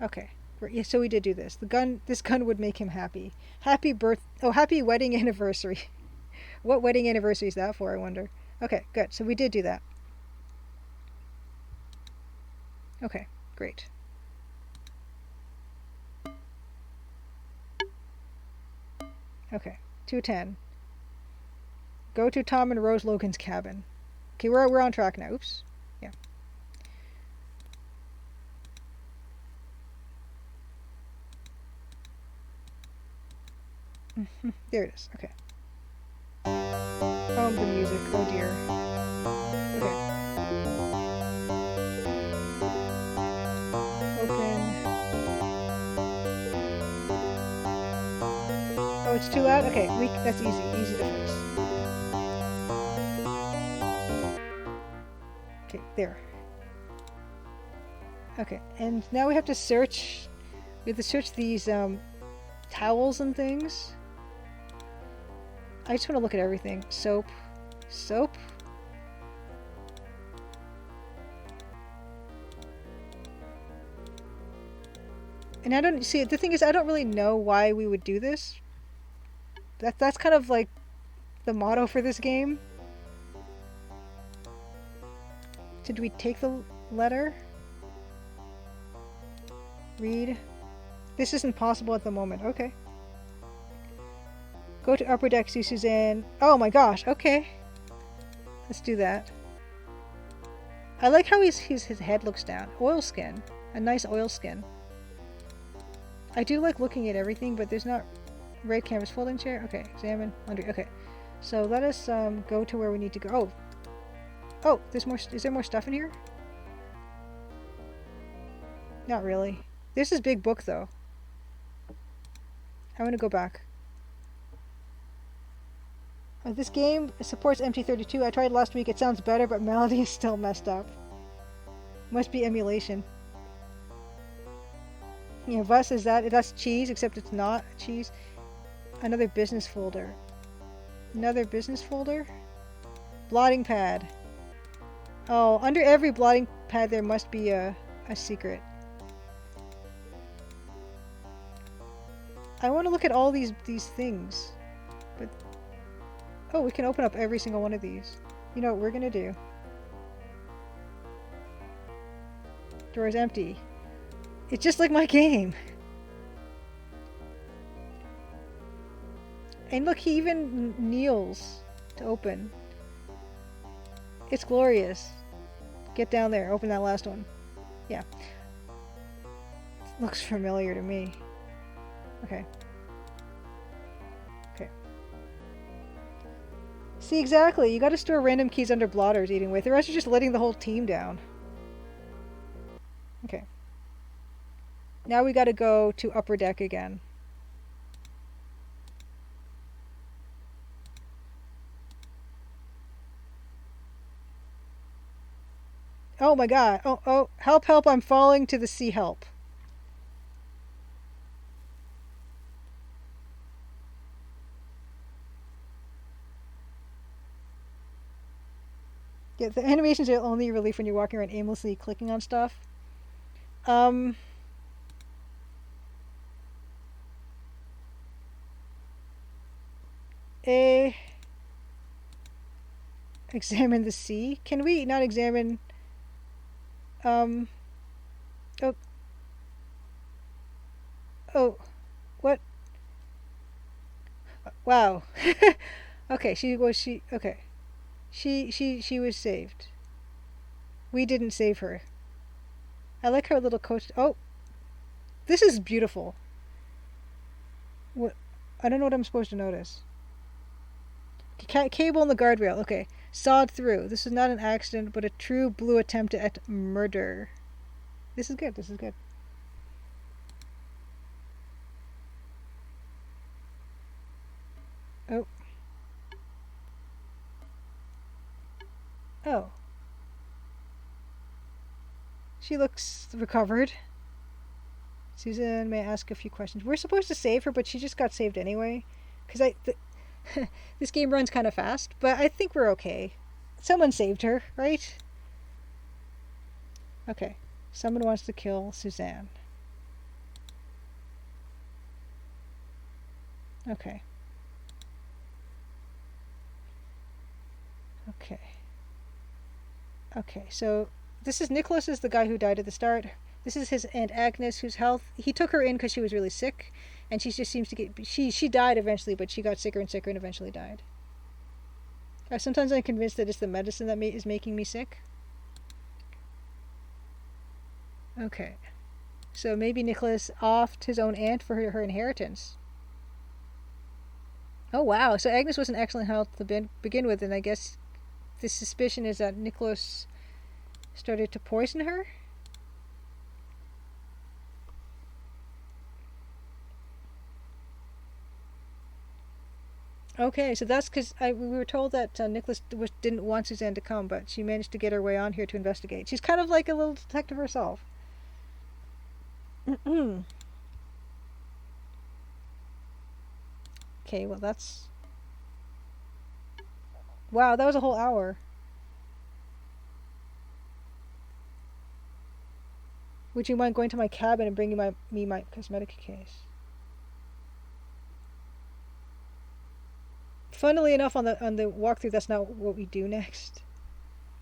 Okay. Yeah, so we did do this. This gun would make him happy. Happy wedding anniversary. What wedding anniversary is that for, I wonder? Okay, good. So we did do that. Okay, great. Okay, 210. Go to Tom and Rose Logan's cabin. Okay, we're on track now. Oops. Yeah. There it is. Okay. Oh, the music. Oh dear. Okay. Open. Oh, it's too loud? Okay, that's easy. Easy to fix. Okay, there. Okay, and now we have to search. We have to search these towels and things. I just want to look at everything. Soap. And I don't see. The thing is, I don't really know why we would do this. That's kind of like the motto for this game. Did we take the letter? Read. This isn't possible at the moment. Okay. Go to upper deck, see Suzanne. Oh my gosh. Okay. Let's do that. I like how his head looks down. Oilskin. A nice oilskin. I do like looking at everything, but there's not red canvas folding chair. Okay, examine laundry. Okay, so let us go to where we need to go. Oh, there's more. Is there more stuff in here? Not really. This is big book though. I'm gonna go back. This game supports MT32. I tried last week. It sounds better, but melody is still messed up. Must be emulation. Yeah, Vus is that's cheese, except it's not cheese. Another business folder. Another business folder? Blotting pad. Oh, under every blotting pad there must be a secret. I want to look at all these things. But oh, we can open up every single one of these. You know what we're gonna do? Door is empty. It's just like my game. And look, he even kneels to open. It's glorious. Get down there. Open that last one. Yeah. Looks familiar to me. Okay. Okay. See, exactly. You gotta store random keys under blotters eating with. The rest are just letting the whole team down. Okay. Now we gotta go to upper deck again. Oh my god. Oh, help, I'm falling to the sea, help. Yeah, the animations are only relief when you're walking around aimlessly clicking on stuff. Examine the sea. Can we not examine... Oh, oh, what? Wow. Okay, okay. She was saved. We didn't save her. I like her little coach. Oh, this is beautiful. What? I don't know what I'm supposed to notice. Cable in the guardrail. Okay. Sawed through. This is not an accident, but a true blue attempt at murder. This is good. This is good. Oh. Oh. She looks recovered. Susan, may I ask a few questions? We're supposed to save her, but she just got saved anyway. Because this game runs kind of fast, but I think we're okay. Someone saved her, right? Okay. Someone wants to kill Suzanne. Okay. Okay. Okay, so this is Nicholas is the guy who died at the start. This is his Aunt Agnes, whose health... He took her in because she was really sick, and she just seems to get... She died eventually, but she got sicker and sicker and eventually died. Sometimes I'm convinced that it's the medicine that is making me sick. Okay. So maybe Nicholas offed his own aunt for her inheritance. Oh, wow. So Agnes was in excellent health to begin with, and I guess the suspicion is that Nicholas started to poison her? Okay, so that's because we were told that Nicholas didn't want Suzanne to come, but she managed to get her way on here to investigate. She's kind of like a little detective herself. Okay, well that's... Wow, that was a whole hour. Would you mind going to my cabin and bringing me my cosmetic case? Funnily enough, on the walkthrough, that's not what we do next.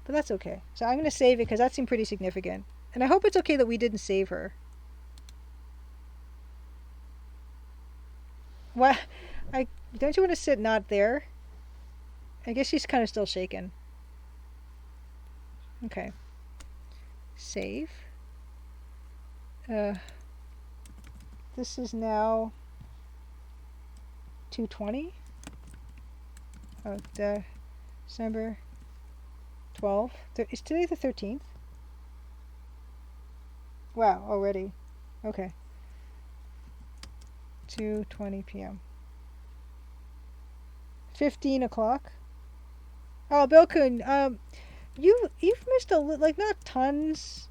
But that's okay. So I'm going to save it because that seemed pretty significant. And I hope it's okay that we didn't save her. What? Don't you want to sit not there? I guess she's kind of still shaken. Okay. Save. This is now 2:20. December 12th. Is today the 13th? Wow, already. Okay. 2:20 p.m. 15 o'clock. Oh, Bilkun, you've missed like not tons.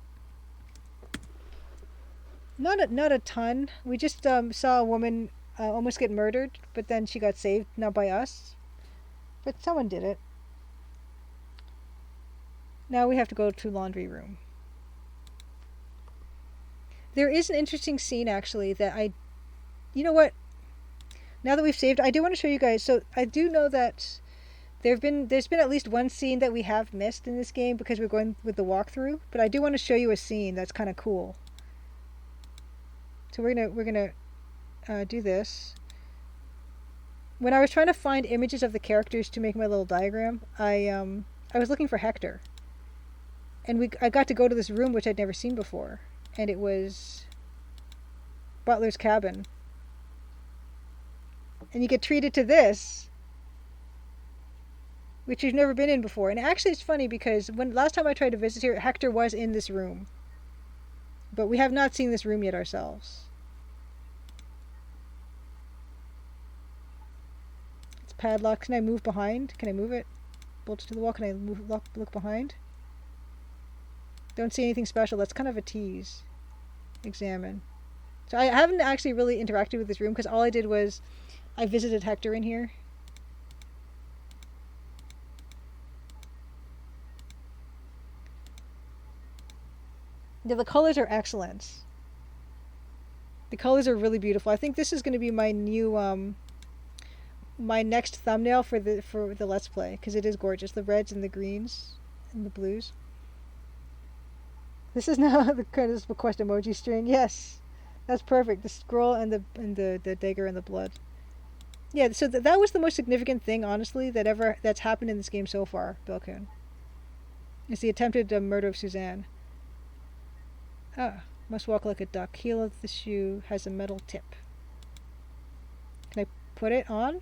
Not a ton. We just saw a woman almost get murdered, but then she got saved, not by us. But someone did it. Now we have to go to laundry room. There is an interesting scene actually that you know what? Now that we've saved, I do want to show you guys. So I do know that there's been at least one scene that we have missed in this game because we're going with the walkthrough. But I do want to show you a scene that's kind of cool. So we're gonna do this. When I was trying to find images of the characters to make my little diagram, I was looking for Hector, and I got to go to this room which I'd never seen before, and it was Butler's cabin, and you get treated to this, which you've never been in before. And actually, it's funny because last time I tried to visit here, Hector was in this room, but we have not seen this room yet ourselves. Padlock. Can I move behind? Can I move it? Bolts to the wall. Can I look behind? Don't see anything special. That's kind of a tease. Examine. So I haven't actually really interacted with this room because all I did was I visited Hector in here. Yeah, the colors are excellent. The colors are really beautiful. I think this is going to be my new my next thumbnail for the Let's Play, because it is gorgeous. The reds and the greens and the blues. This is now the Curtis request emoji string. Yes, that's perfect. The scroll and the dagger and the blood. Yeah, so that was the most significant thing, honestly, that's happened in this game so far, Bilkun. It's the attempted murder of Suzanne. Ah, must walk like a duck. Heel of the shoe has a metal tip. Can I put it on?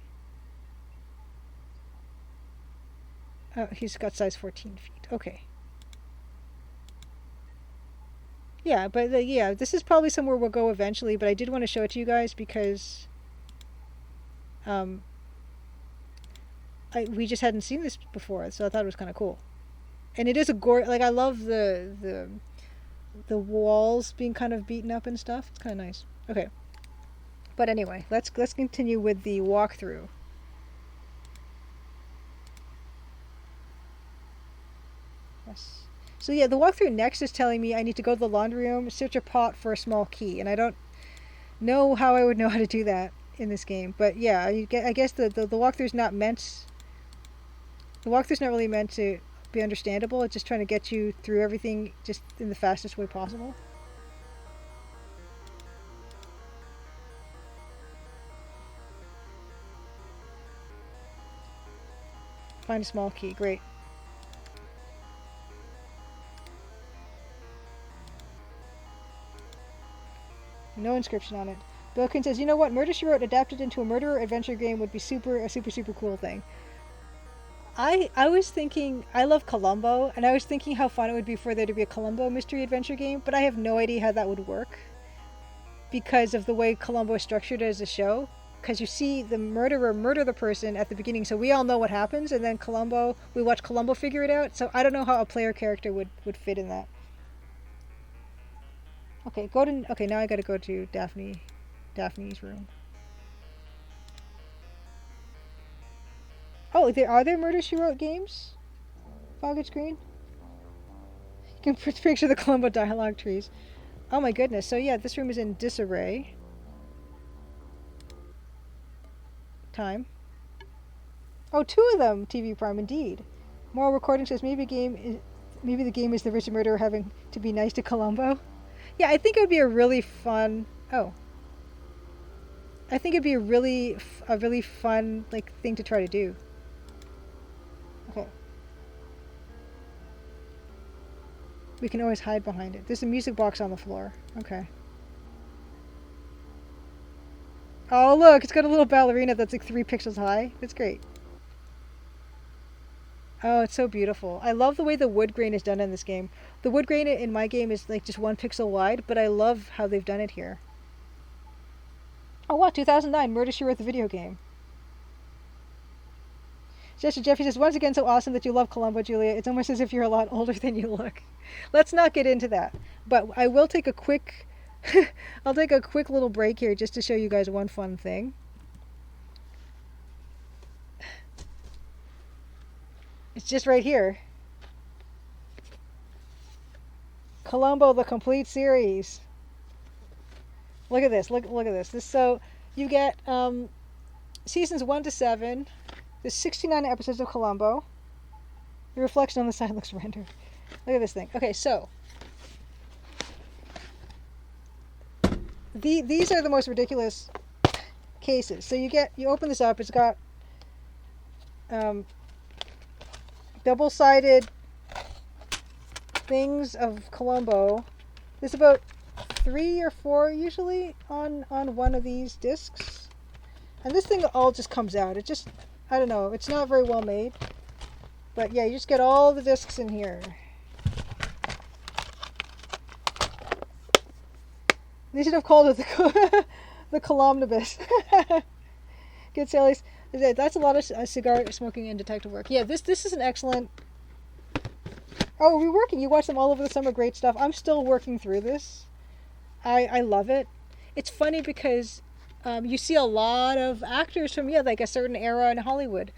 Oh, he's got size 14 feet. Okay. Yeah, but yeah, this is probably somewhere we'll go eventually, but I did want to show it to you guys because we just hadn't seen this before, so I thought it was kind of cool. And it is like, I love the walls being kind of beaten up and stuff. It's kind of nice. Okay. But anyway, let's continue with the walkthrough. Yes. So yeah, the walkthrough next is telling me I need to go to the laundry room, search a pot for a small key, and I don't know how I would know how to do that in this game. But yeah, I guess the walkthrough's not meant. The walkthrough's not really meant to be understandable. It's just trying to get you through everything just in the fastest way possible. Find a small key. Great. No inscription on it. Bilkin says, you know what? Murder, She Wrote adapted into a murder adventure game would be a super cool thing. I was thinking, I love Columbo, and I was thinking how fun it would be for there to be a Columbo mystery adventure game, but I have no idea how that would work because of the way Columbo is structured as a show. Because you see the murderer murder the person at the beginning, so we all know what happens, and then we watch Columbo figure it out. So I don't know how a player character would fit in that. Okay, okay, now I gotta go to Daphne's room. Oh, are there Murder, She Wrote games? Foggage Green? You can picture the Columbo dialogue trees. Oh my goodness, so yeah, this room is in disarray. Time. Oh, 2 of them, TV Prime, indeed. Moral recording says maybe the game is the rich murderer having to be nice to Columbo. Yeah, I think it would be a really fun. Oh, I think it'd be a really fun thing to try to do. Okay. We can always hide behind it. There's a music box on the floor. Okay. Oh look, it's got a little ballerina that's like 3 pixels high. That's great. Oh, it's so beautiful. I love the way the wood grain is done in this game. The wood grain in my game is like just 1 pixel wide, but I love how they've done it here. Oh wow, 2009, Murder, She Wrote the video game. Jester Jeffrey says, once again, so awesome that you love Columbo, Julia. It's almost as if you're a lot older than you look. Let's not get into that. But I will take a quick... I'll take a quick little break here just to show you guys one fun thing. It's just right here. Columbo, the complete series. Look at this. Look at this. So you get seasons 1 to 7. There's 69 episodes of Columbo. The reflection on the side looks rendered. Look at this thing. Okay, so these are the most ridiculous cases. So you open this up. It's got double-sided things of Columbo. There's about 3 or 4 usually on one of these discs, and this thing all just comes out. It just, I don't know, it's not very well made, but yeah, you just get all the discs in here. They should have called it the Columnibus. Good Sally's. That's a lot of cigar smoking and detective work. Yeah, this is an excellent. Oh, we're working. You watch them all over the summer. Great stuff. I'm still working through this. I love it. It's funny because you see a lot of actors from like a certain era in Hollywood.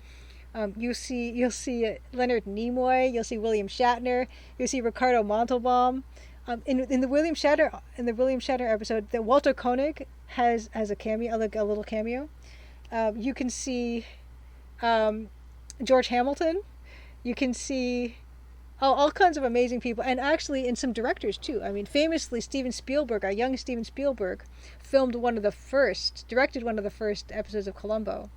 You'll see Leonard Nimoy. You'll see William Shatner. You'll see Ricardo Montalban. In the William Shatner episode, that Walter Koenig has a cameo, like a little cameo. You can see um, George Hamilton. You can see all kinds of amazing people, and actually, and some directors too. I mean, famously, Steven Spielberg, our young Steven Spielberg, directed one of the first episodes of Columbo.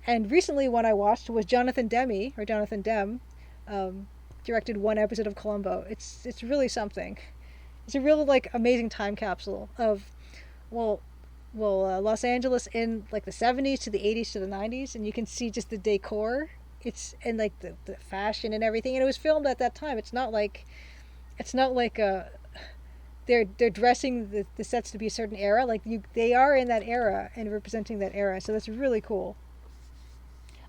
And recently, one I watched was Jonathan Demme, or Jonathan Demme, um, directed one episode of Columbo. It's really something. It's a real like amazing time capsule of well Los Angeles in like the 70s to the 80s to the 90s, and you can see just the decor. It's and like the fashion and everything, and it was filmed at that time. It's not like they're dressing the sets to be a certain era. Like they are in that era and representing that era. So that's really cool.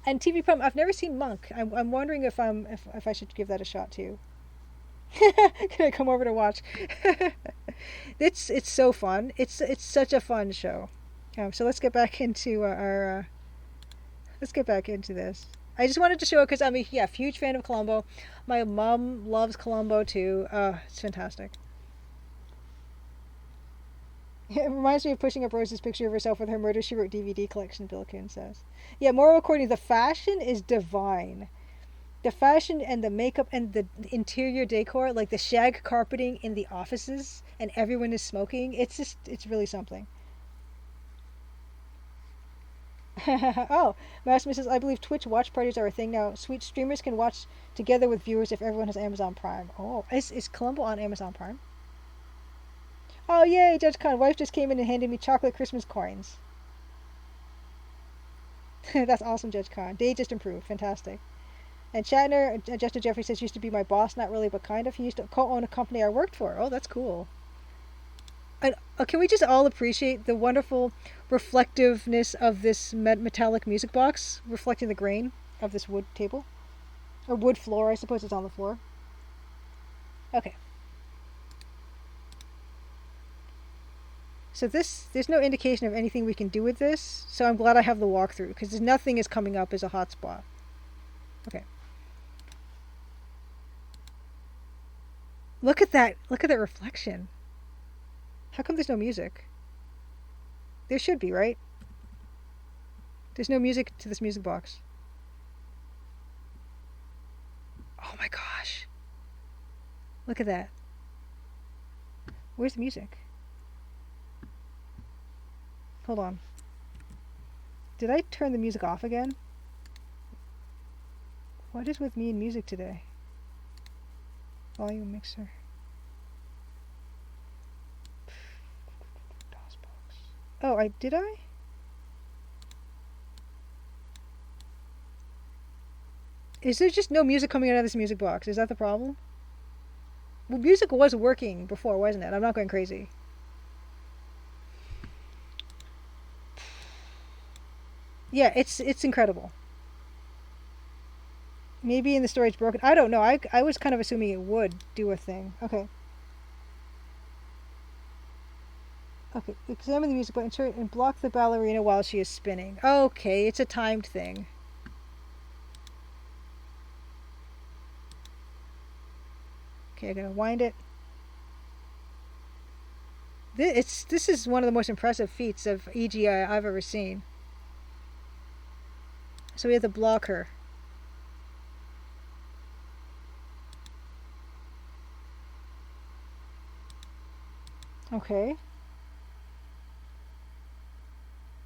And TV program, I've never seen Monk. I'm wondering if I should give that a shot too. Can I come over to watch? It's so fun. It's such a fun show. So let's get back into our let's get back into this. I just wanted to show it because I'm a huge fan of Columbo. My mom loves Columbo too. It's fantastic. It reminds me of pushing up Rose's picture of herself with her Murder She Wrote DVD collection, Bill Coon says. Yeah, moral according, the fashion is divine. The fashion and the makeup and the interior decor, like the shag carpeting in the offices and everyone is smoking, it's really something. Oh, Massimo says, I believe Twitch watch parties are a thing now. Sweet streamers can watch together with viewers if everyone has Amazon Prime. Oh, is Columbo on Amazon Prime? Oh, yay, Judge Con. Wife just came in and handed me chocolate Christmas coins. That's awesome, Judge Con. Day just improved. Fantastic. And Shatner, Justin Jeffrey says, used to be my boss. Not really, but kind of. He used to co-own a company I worked for. Oh, that's cool. And can we just all appreciate the wonderful reflectiveness of this metallic music box, reflecting the grain of this wood table? Or wood floor, I suppose it's on the floor. Okay. So there's no indication of anything we can do with this, so I'm glad I have the walkthrough, because nothing is coming up as a hotspot. Okay. Look at that reflection. How come there's no music? There should be, right? There's no music to this music box. Oh my gosh. Look at that. Where's the music? Hold on. Did I turn the music off again? What is with me and music today? Volume mixer. DOSBox. Oh, did I? Is there just no music coming out of this music box? Is that the problem? Well, music was working before, wasn't it? I'm not going crazy. Yeah, it's incredible. Maybe in the story it's broken. I don't know. I was kind of assuming it would do a thing. Okay. Okay, examine the music button, insert and block the ballerina while she is spinning. Okay, it's a timed thing. Okay, I gotta wind it. This is one of the most impressive feats of EGI I've ever seen. So we have to block her. Okay.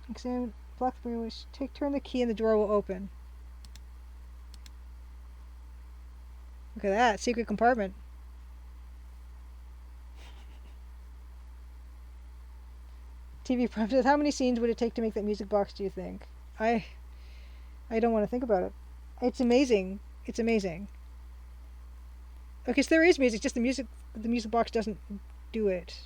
Examine, block the ballerina. Turn the key and the door will open. Look at that, secret compartment. TV Prime says, how many scenes would it take to make that music box, do you think? I don't want to think about it. It's amazing. It's amazing. Okay, so there is music, just the music box doesn't do it.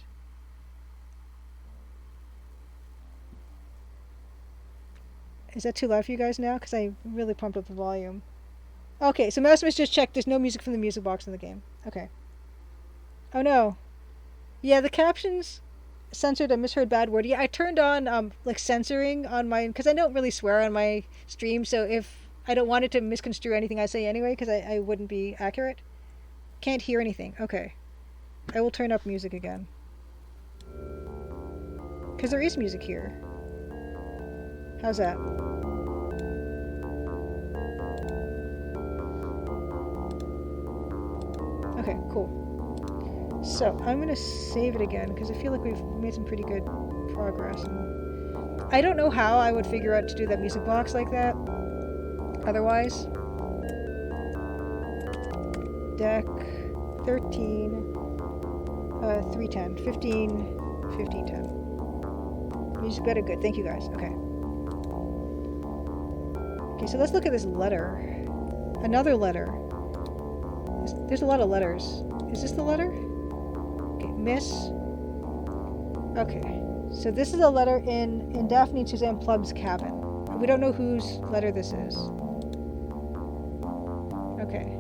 Is that too loud for you guys now? Because I really pumped up the volume. Okay, so Maximus just checked. There's no music from the music box in the game. Okay. Oh no. Yeah, the captions censored a misheard bad word. Yeah, I turned on like censoring on my, because I don't really swear on my stream, so if I don't want it to misconstrue anything I say anyway, because I wouldn't be accurate. Can't hear anything. Okay. I will turn up music again. Because there is music here. How's that? Okay, cool. So I'm going to save it again because I feel like we've made some pretty good progress. And I don't know how I would figure out to do that music box like that otherwise. Deck 13, 310, 15, 15, 10. Music better good. Thank you guys. Okay. Okay, so let's look at this letter. Another letter. There's a lot of letters. Is this the letter? Okay, Miss. Okay, so this is a letter in Daphne and Suzanne Plugg's cabin. We don't know whose letter this is. Okay.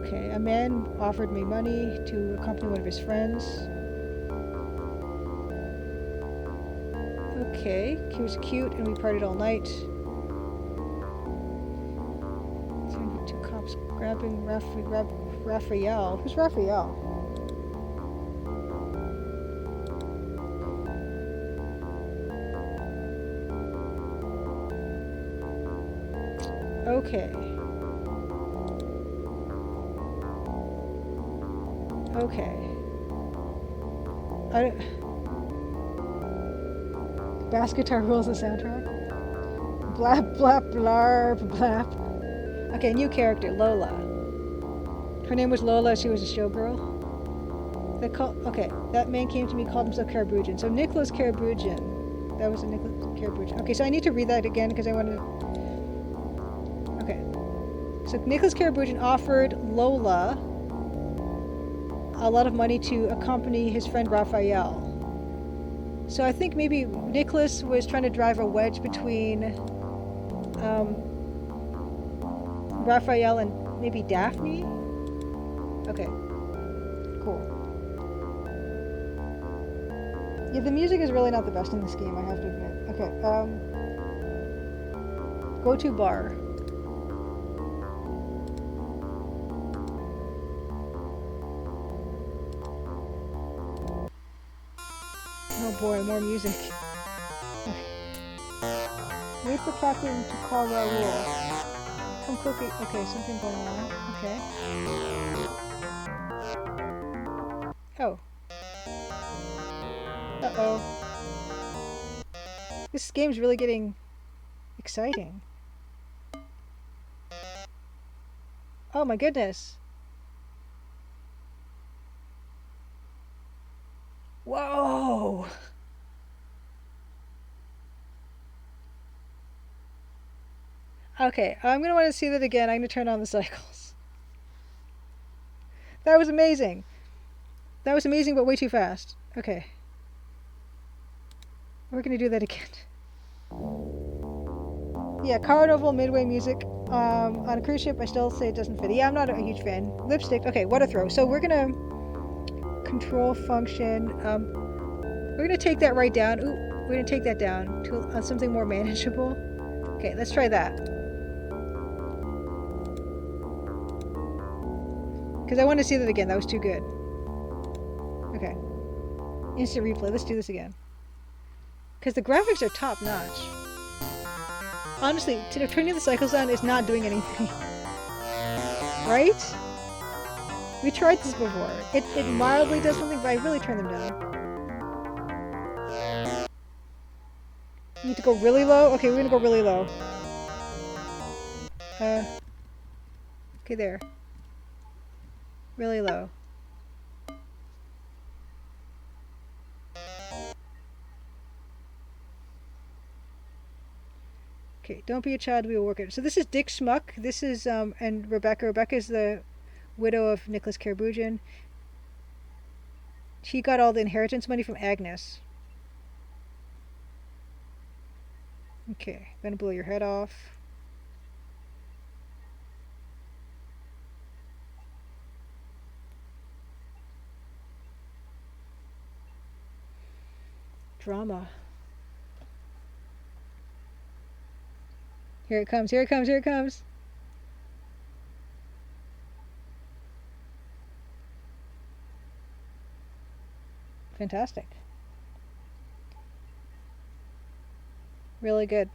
Okay, a man offered me money to accompany one of his friends. Okay, he was cute and we partied all night. Two cops grabbing Raphael. Who's Raphael? Okay. Okay. Bass guitar rules the soundtrack. Blap, blap, blarb, blap. Okay, new character, Lola. Her name was Lola, she was a showgirl. Okay, that man came to me, called himself Carabujan. So Nicholas Carabujan. That was a Nicholas Carabujan. Okay, so I need to read that again because I want to... Okay. So Nicholas Carabujan offered Lola a lot of money to accompany his friend Raphael. So I think maybe Nicholas was trying to drive a wedge between Raphael and maybe Daphne? Okay, cool. Yeah, the music is really not the best in this game, I have to admit. Okay, go to bar. Oh boy, more music. Wait for Captain to call Raoul. Come quickly. Okay, something going on. Okay. Oh. Uh-oh. This game's really getting exciting. Oh my goodness. Whoa! Okay, I'm going to want to see that again. I'm going to turn on the cycles. That was amazing. That was amazing, but way too fast. Okay. We're going to do that again. Yeah, Carnival Midway music. On a cruise ship, I still say it doesn't fit. Yeah, I'm not a huge fan. Lipstick. Okay, water throw. So we're going to control function. We're going to take that right down. Ooh, we're going to take that down to something more manageable. Okay, let's try that. Because I want to see that again. That was too good. Okay. Instant replay. Let's do this again. Because the graphics are top notch. Honestly, turning the cycles on is not doing anything. Right? We tried this before. It mildly does something, but I really turn them down. You need to go really low? Okay, we're gonna go really low. Okay, there. Really low. Okay, don't be a child, we will work it. So this is Dick Schmuck. This is, and Rebecca. Rebecca is the widow of Nicholas Carabujan. She got all the inheritance money from Agnes. Okay, I'm gonna blow your head off. Drama. Here it comes, here it comes, here it comes. Fantastic. Really good.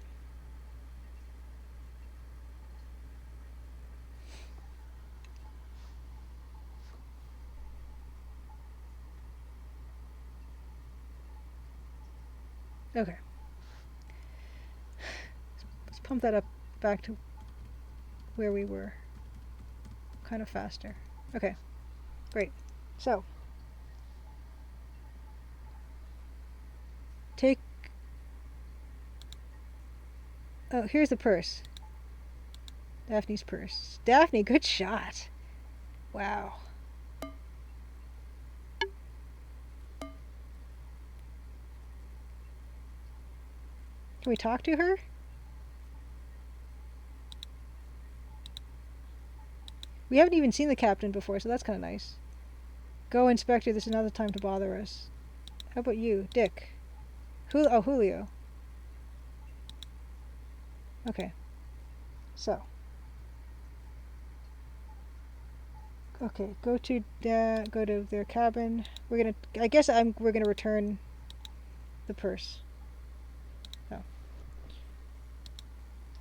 Okay. Let's pump that up back to where we were. Kind of faster. Okay. Great. So, take... Oh, here's the purse. Daphne's purse. Daphne, good shot. Wow. Can we talk to her? We haven't even seen the captain before, so that's kind of nice. Go, Inspector. This is not the time to bother us. How about you, Dick? Julio. Okay. So. Okay, go to their cabin. I guess we're gonna return the purse. Oh.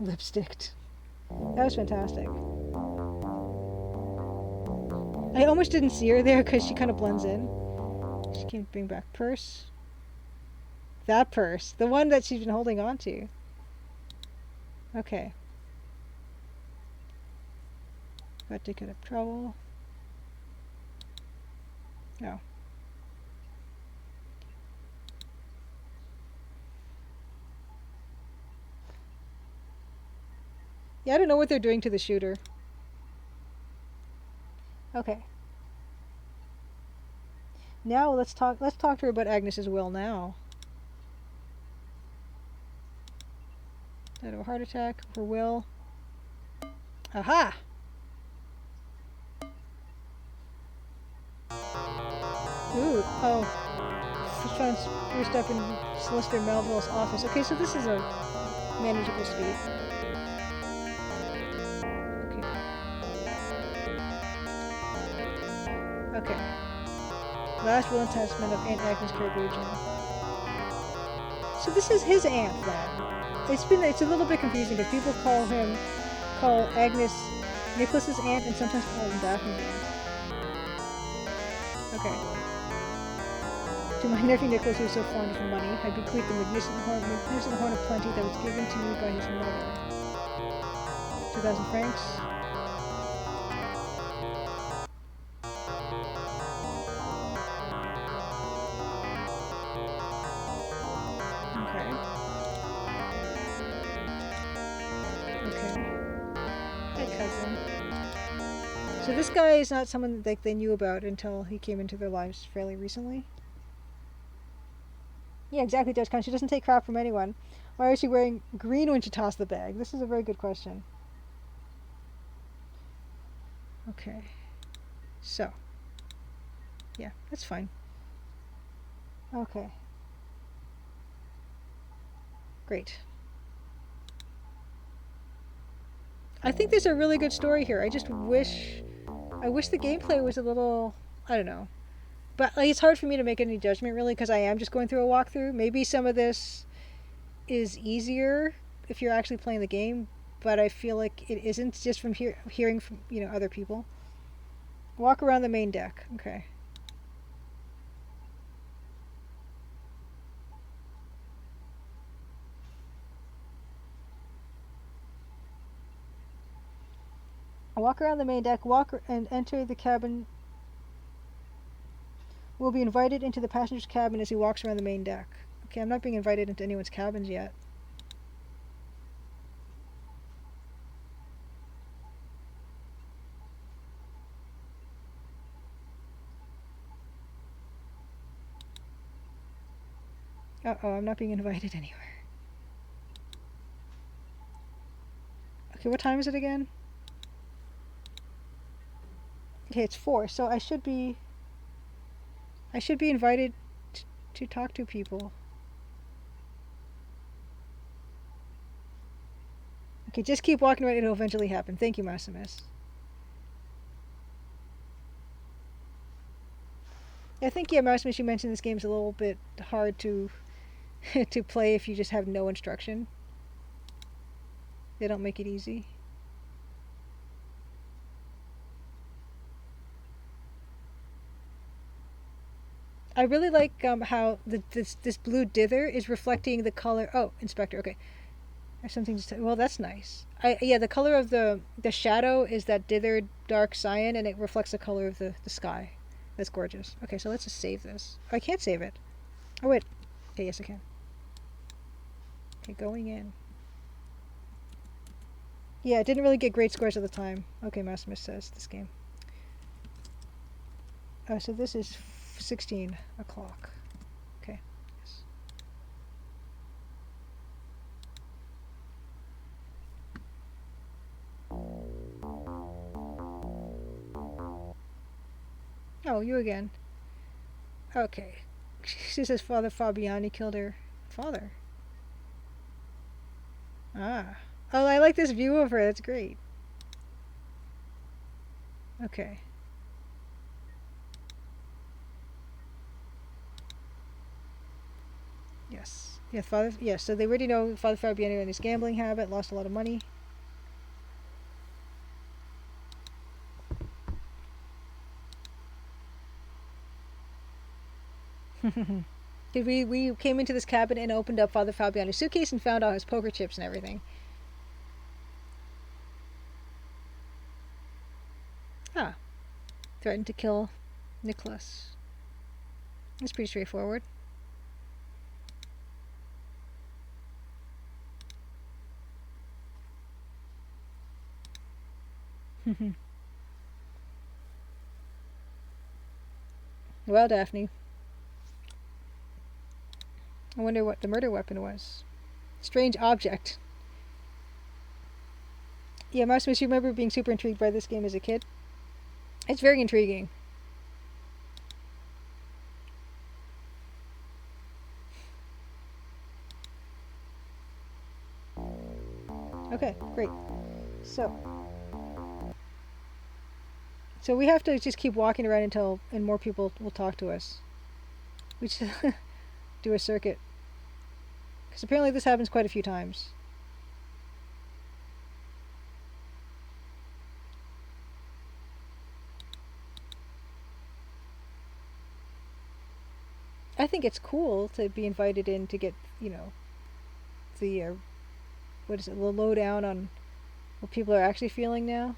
Lipsticked. That was fantastic. I almost didn't see her there because she kind of blends in. She can bring back purse. That purse. The one that she's been holding on to. Okay. Got to get up trouble. No. Yeah, I don't know what they're doing to the shooter. Okay. Now let's talk to her about Agnes's will now. Died of a heart attack. Her will. Aha! Ooh, oh. She's trying to spruced up in Solicitor Melville's office. Okay, so this is a manageable speed. Okay. Last will and testament of Aunt Agnes Carabugin. So this is his aunt then. It's a little bit confusing because people call Agnes Nicholas's aunt and sometimes call him Daphne's aunt. Okay. To my nephew Nicholas, who is so fond of money, I bequeath the magnificent horn of plenty that was given to me by his mother. 2,000 francs. So this guy is not someone that they knew about until he came into their lives fairly recently. Yeah, exactly, Judge Khan. She doesn't take crap from anyone. Why is she wearing green when she tossed the bag? This is a very good question. Okay. So. Yeah, that's fine. Okay. Great. I think there's a really good story here. I wish the gameplay was a little, I don't know. But it's hard for me to make any judgment really because I am just going through a walkthrough. Maybe some of this is easier if you're actually playing the game, but I feel like it isn't just from hearing from, other people. Walk around the main deck. Okay. Walk around the main deck, and enter the cabin. Will be invited into the passenger's cabin as he walks around the main deck. Okay, I'm not being invited into anyone's cabins yet. Uh-oh, I'm not being invited anywhere. Okay, what time is it again? Okay, it's 4, so I should be invited to talk to people. Okay, just keep walking around. It'll eventually happen. Thank you, Maximus. I think, Maximus, you mentioned this game's a little bit hard to to play if you just have no instruction. They don't make it easy. I really like how this blue dither is reflecting the color. Oh, inspector. Okay, there's something to say. Well, that's nice. Yeah, the color of the shadow is that dithered dark cyan, and it reflects the color of the sky. That's gorgeous. Okay, so let's just save this. Oh, I can't save it. Oh wait. Okay, yes I can. Okay, going in. Yeah, it didn't really get great scores at the time. Okay, Maximus says this game. So this is 16 o'clock. Okay. Yes. Oh, you again. Okay. She says Father Fabiani killed her father. Ah. Oh, I like this view of her. That's great. Okay. Yes. Yeah, Father. Yes. So they already know Father Fabiani and his gambling habit, lost a lot of money. we came into this cabin and opened up Father Fabiani's suitcase and found all his poker chips and everything. Ah. Threatened to kill Nicholas. It's pretty straightforward. Well, Daphne. I wonder what the murder weapon was. Strange object. Yeah, Maximus, you remember being super intrigued by this game as a kid? It's very intriguing. Okay, great. So we have to just keep walking around and more people will talk to us. We just do a circuit. Because apparently this happens quite a few times. I think it's cool to be invited in to get, the, what is it, the lowdown on what people are actually feeling now.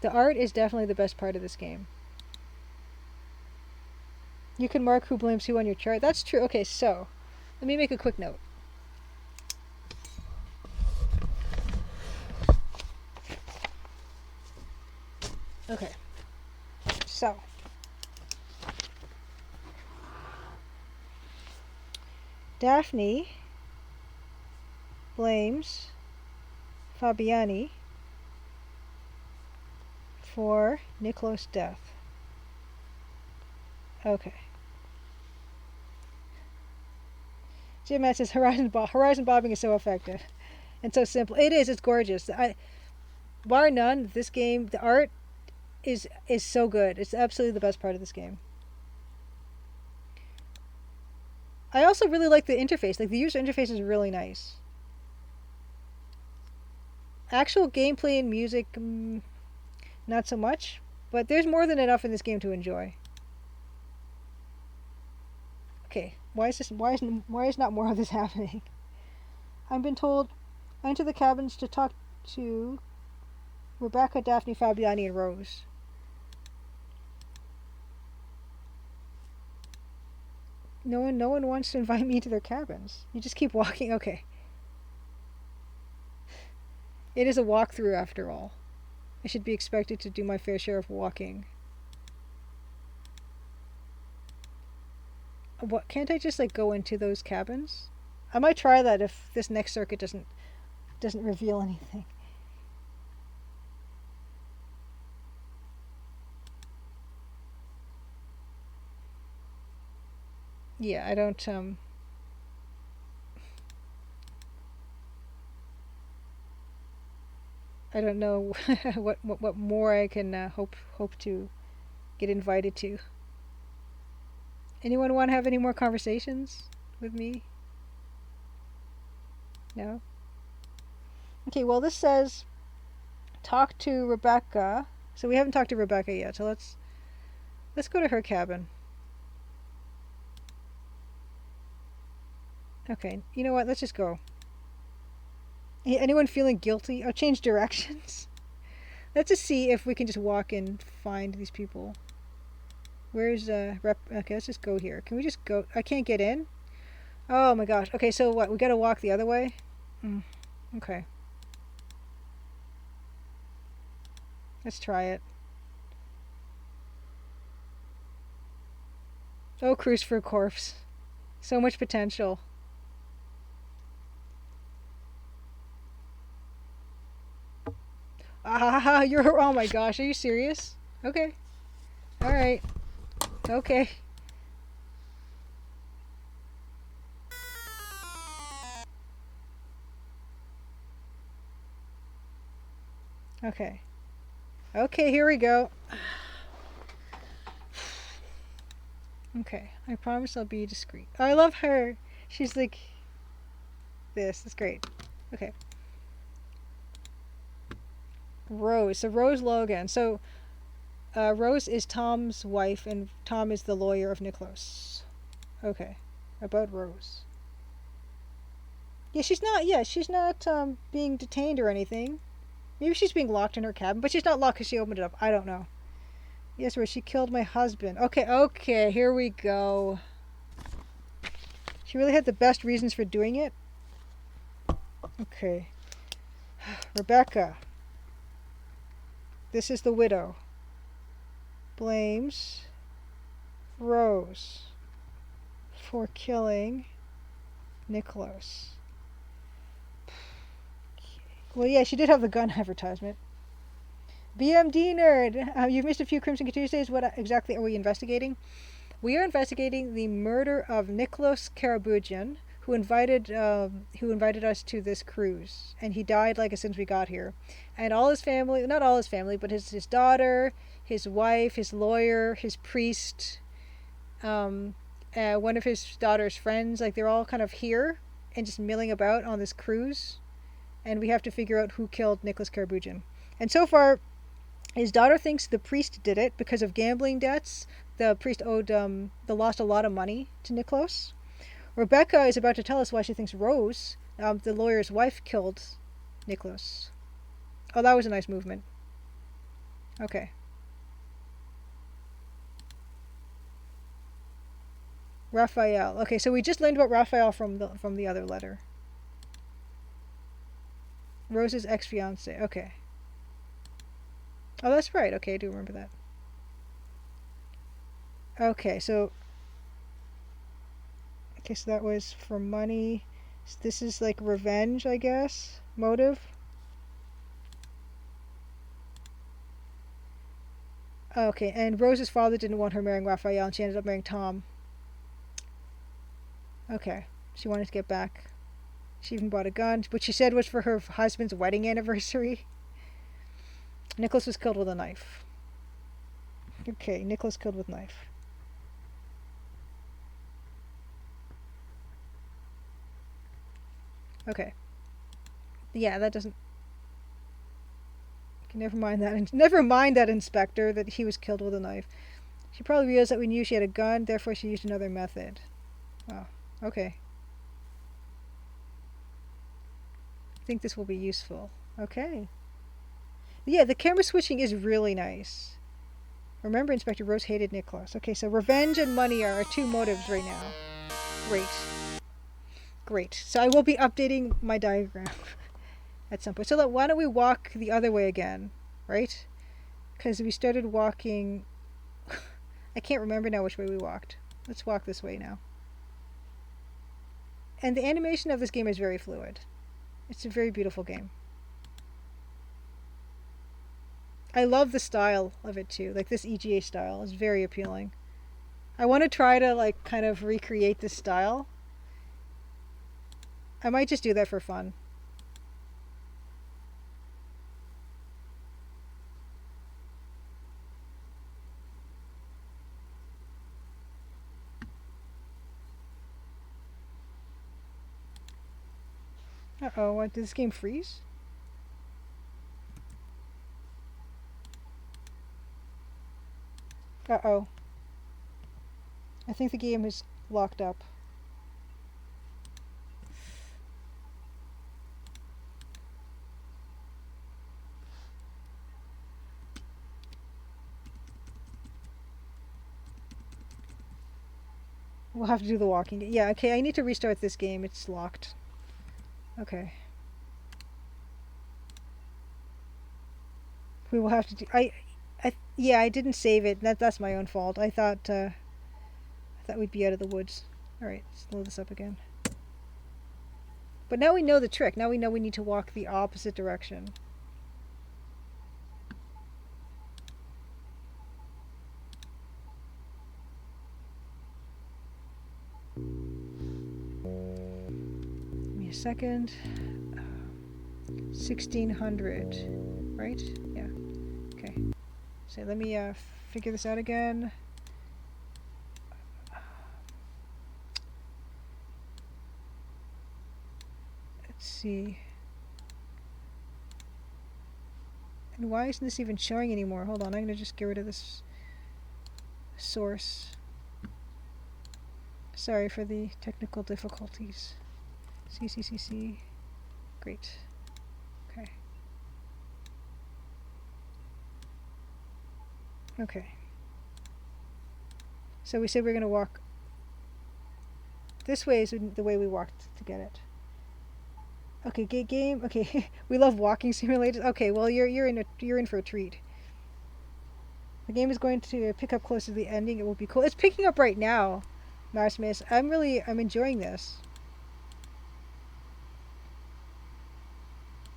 The art is definitely the best part of this game. You can mark who blames who on your chart. That's true. Okay, so let me make a quick note. Okay, so Daphne blames Fabiani for Nicholas' death. Okay. Jim Matt says horizon bobbing is so effective and so simple. It is. It's gorgeous. Bar none, this game, the art is so good. It's absolutely the best part of this game. I also really like the interface. Like the user interface is really nice. Actual gameplay and music, not so much, but there's more than enough in this game to enjoy. Okay, why is not more of this happening? I've been told I enter the cabins to talk to Rebecca, Daphne, Fabiani, and Rose. No one wants to invite me to their cabins. You just keep walking. Okay. It is a walkthrough after all. I should be expected to do my fair share of walking. What, can't I just go into those cabins? I might try that if this next circuit doesn't reveal anything. Yeah, I don't I don't know what more I can hope to get invited to. Anyone want to have any more conversations with me? No? Okay, well this says talk to Rebecca. So we haven't talked to Rebecca yet, so let's go to her cabin. Okay, you know what? Let's just go. Anyone feeling guilty? Oh, change directions. Let's just see if we can just walk and find these people. Where's rep? Okay, let's just go here. Can we just go? I can't get in. Oh my gosh. Okay, so what? We gotta walk the other way. Okay. Let's try it. Oh, cruise for a corpse. So much potential. Ah, you're. Oh my gosh. Are you serious? Okay. All right. Okay. Okay. Okay, here we go. Okay, I promise I'll be discreet. Oh, I love her. She's like this. It's great. Okay. Rose. So Rose Logan. So Rose is Tom's wife, and Tom is the lawyer of Nicholas. Okay. About Rose. Yeah, she's not. Yeah, she's not being detained or anything. Maybe she's being locked in her cabin, but she's not locked because she opened it up. I don't know. Yes, where she killed my husband. Okay, here we go. She really had the best reasons for doing it. Okay. Rebecca. This is the widow. Blames Rose for killing Nicholas. Well, yeah, she did have the gun advertisement. BMD nerd, you've missed a few Crimson Tuesdays. What exactly are we investigating? We are investigating the murder of Nicholas Karabujian, who invited us to this cruise, and he died like as soon as we got here. And all his family, not all his family, but his daughter, his wife, his lawyer, his priest, one of his daughter's friends, like they're all kind of here and just milling about on this cruise, and we have to figure out who killed Nicholas Karabujian. And so far, his daughter thinks the priest did it because of gambling debts. The priest lost a lot of money to Nicholas. Rebecca is about to tell us why she thinks Rose, the lawyer's wife, killed Nicholas. Oh, that was a nice movement. Okay. Raphael. Okay, so we just learned about Raphael from the other letter. Rose's ex-fiance. Okay. Oh, that's right. Okay, I do remember that. Okay, so that was for money. This is like revenge, I guess. Motive. Okay, and Rose's father didn't want her marrying Raphael, and she ended up marrying Tom. Okay, she wanted to get back. She even bought a gun, which she said was for her husband's wedding anniversary. Nicholas was killed with a knife. Okay, Nicholas killed with knife. Okay. Yeah, that doesn't... Okay, never mind that. Never mind that inspector, that he was killed with a knife. She probably realized that we knew she had a gun, therefore she used another method. Oh, okay. I think this will be useful. Okay. Yeah, the camera switching is really nice. Remember, Inspector Rose hated Nicholas. Okay, so revenge and money are our two motives right now. Great. So I will be updating my diagram at some point. So why don't we walk the other way again, right? Because we started walking... I can't remember now which way we walked. Let's walk this way now. And the animation of this game is very fluid. It's a very beautiful game. I love the style of it too. Like this EGA style is very appealing. I want to try to like kind of recreate this style. I might just do that for fun. Uh-oh, what, did this game freeze? Uh-oh. I think the game is locked up. We'll have to do the walking. Yeah, okay, I need to restart this game. It's locked. Okay. We will have to do... yeah, I didn't save it. That's my own fault. I thought we'd be out of the woods. Alright, let's load this up again. But now we know the trick. Now we know we need to walk the opposite direction. Give me a second. 1600, right? Yeah. Okay. So let me figure this out again. Let's see. And why isn't this even showing anymore? Hold on, I'm gonna just get rid of this source. Sorry for the technical difficulties. C. Great. Okay. Okay. So we said we're gonna walk this way is the way we walked to get it. Okay, game. Okay, we love walking simulators. Okay, well you're in for a treat. The game is going to pick up close to the ending. It will be cool. It's picking up right now, Marsmiss. I'm enjoying this.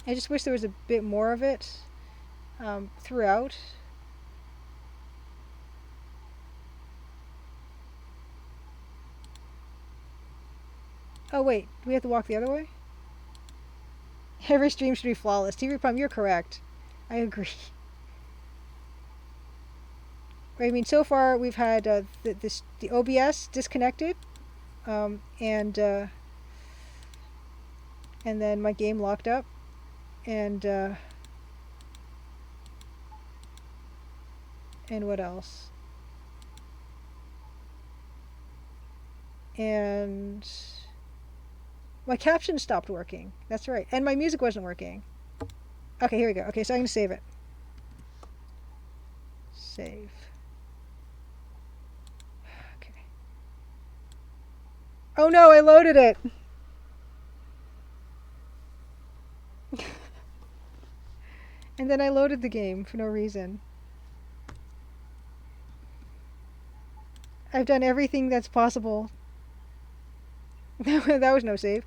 I just wish there was a bit more of it throughout. Oh wait, do we have to walk the other way? Every stream should be flawless. TV Prime, you're correct. I agree. I mean, so far we've had the OBS disconnected, and then my game locked up, and what else? And my caption stopped working. That's right. And my music wasn't working. Okay, here we go. Okay, so I'm going to save it. Save. Okay. Oh no, I loaded it! And then I loaded the game for no reason. I've done everything that's possible. That was no save.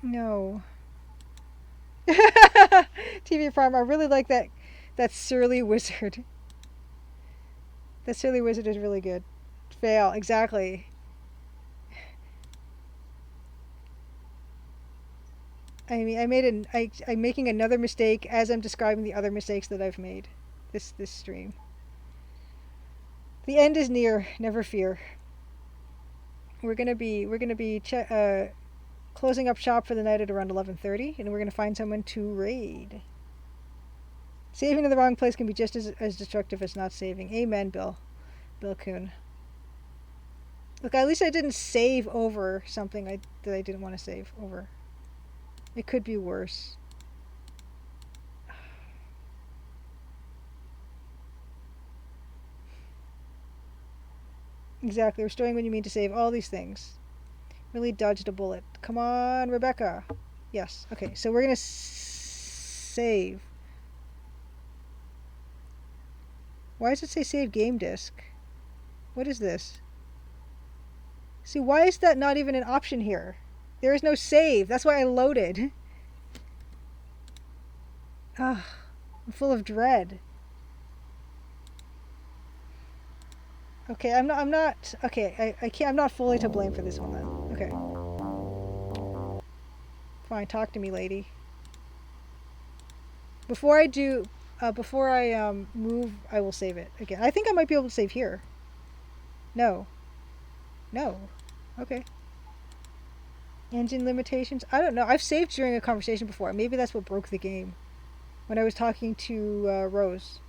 No. TV Prime, I really like that surly wizard. That surly wizard is really good. Fail, exactly. I mean, I'm making another mistake as I'm describing the other mistakes that I've made this stream. The end is near, never fear. We're gonna be closing up shop for the night at around 11:30, and we're gonna find someone to raid. Saving in the wrong place can be just as destructive as not saving. Amen, Bill Kuhn. Look, at least I didn't save over something that I didn't want to save over. It could be worse. Exactly, restoring when you mean to save. All these things. Really dodged a bullet. Come on, Rebecca. Yes. Okay, so we're going to save. Why does it say save game disk? What is this? See, why is that not even an option here? There is no save. That's why I loaded. Ugh, I'm full of dread. Okay, I'm not, okay, I can't, I'm not fully to blame for this one then. Okay. Fine, talk to me, lady. Before I move, I will save it again. I think I might be able to save here. No. No. Okay. Engine limitations? I don't know. I've saved during a conversation before. Maybe that's what broke the game. When I was talking to Rose.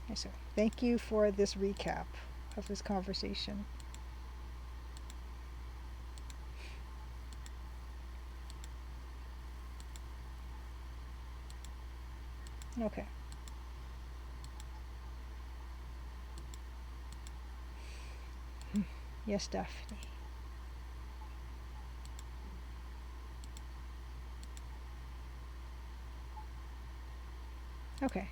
Yes, sir. Thank you for this recap of this conversation. Okay. Yes, Daphne. Okay.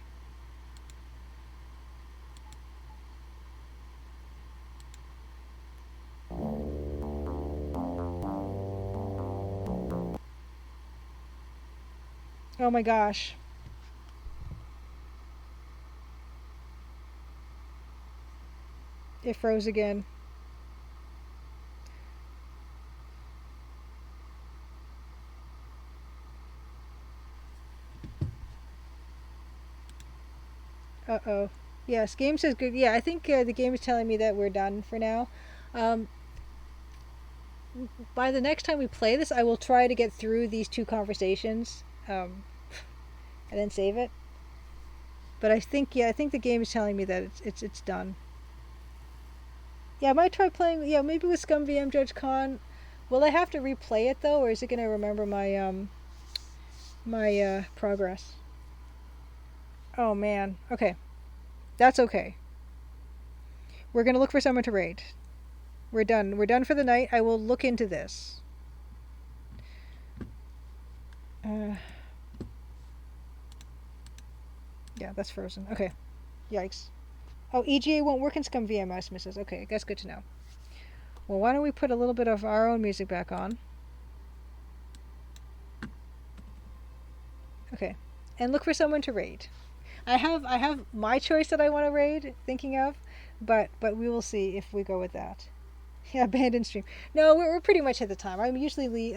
Oh my gosh. It froze again. Uh-oh. Yes, game says good. Yeah, I think the game is telling me that we're done for now. Um, by the next time we play this, I will try to get through these two conversations, and then save it. But I think, yeah, I think the game is telling me that it's done. Yeah, I might try playing. Yeah, maybe with Scum VM Judge Con. Will I have to replay it though, or is it gonna remember my progress? Oh man. Okay, that's okay. We're gonna look for someone to raid. We're done. We're done for the night. I will look into this. Yeah, that's frozen. Okay. Yikes. Oh, EGA won't work in Scum VMS, Mrs. Okay, that's good to know. Well, why don't we put a little bit of our own music back on? Okay. And look for someone to raid. I have my choice that I want to raid, thinking of, but we will see if we go with that. Yeah, abandoned stream. No, we're pretty much at the time. I usually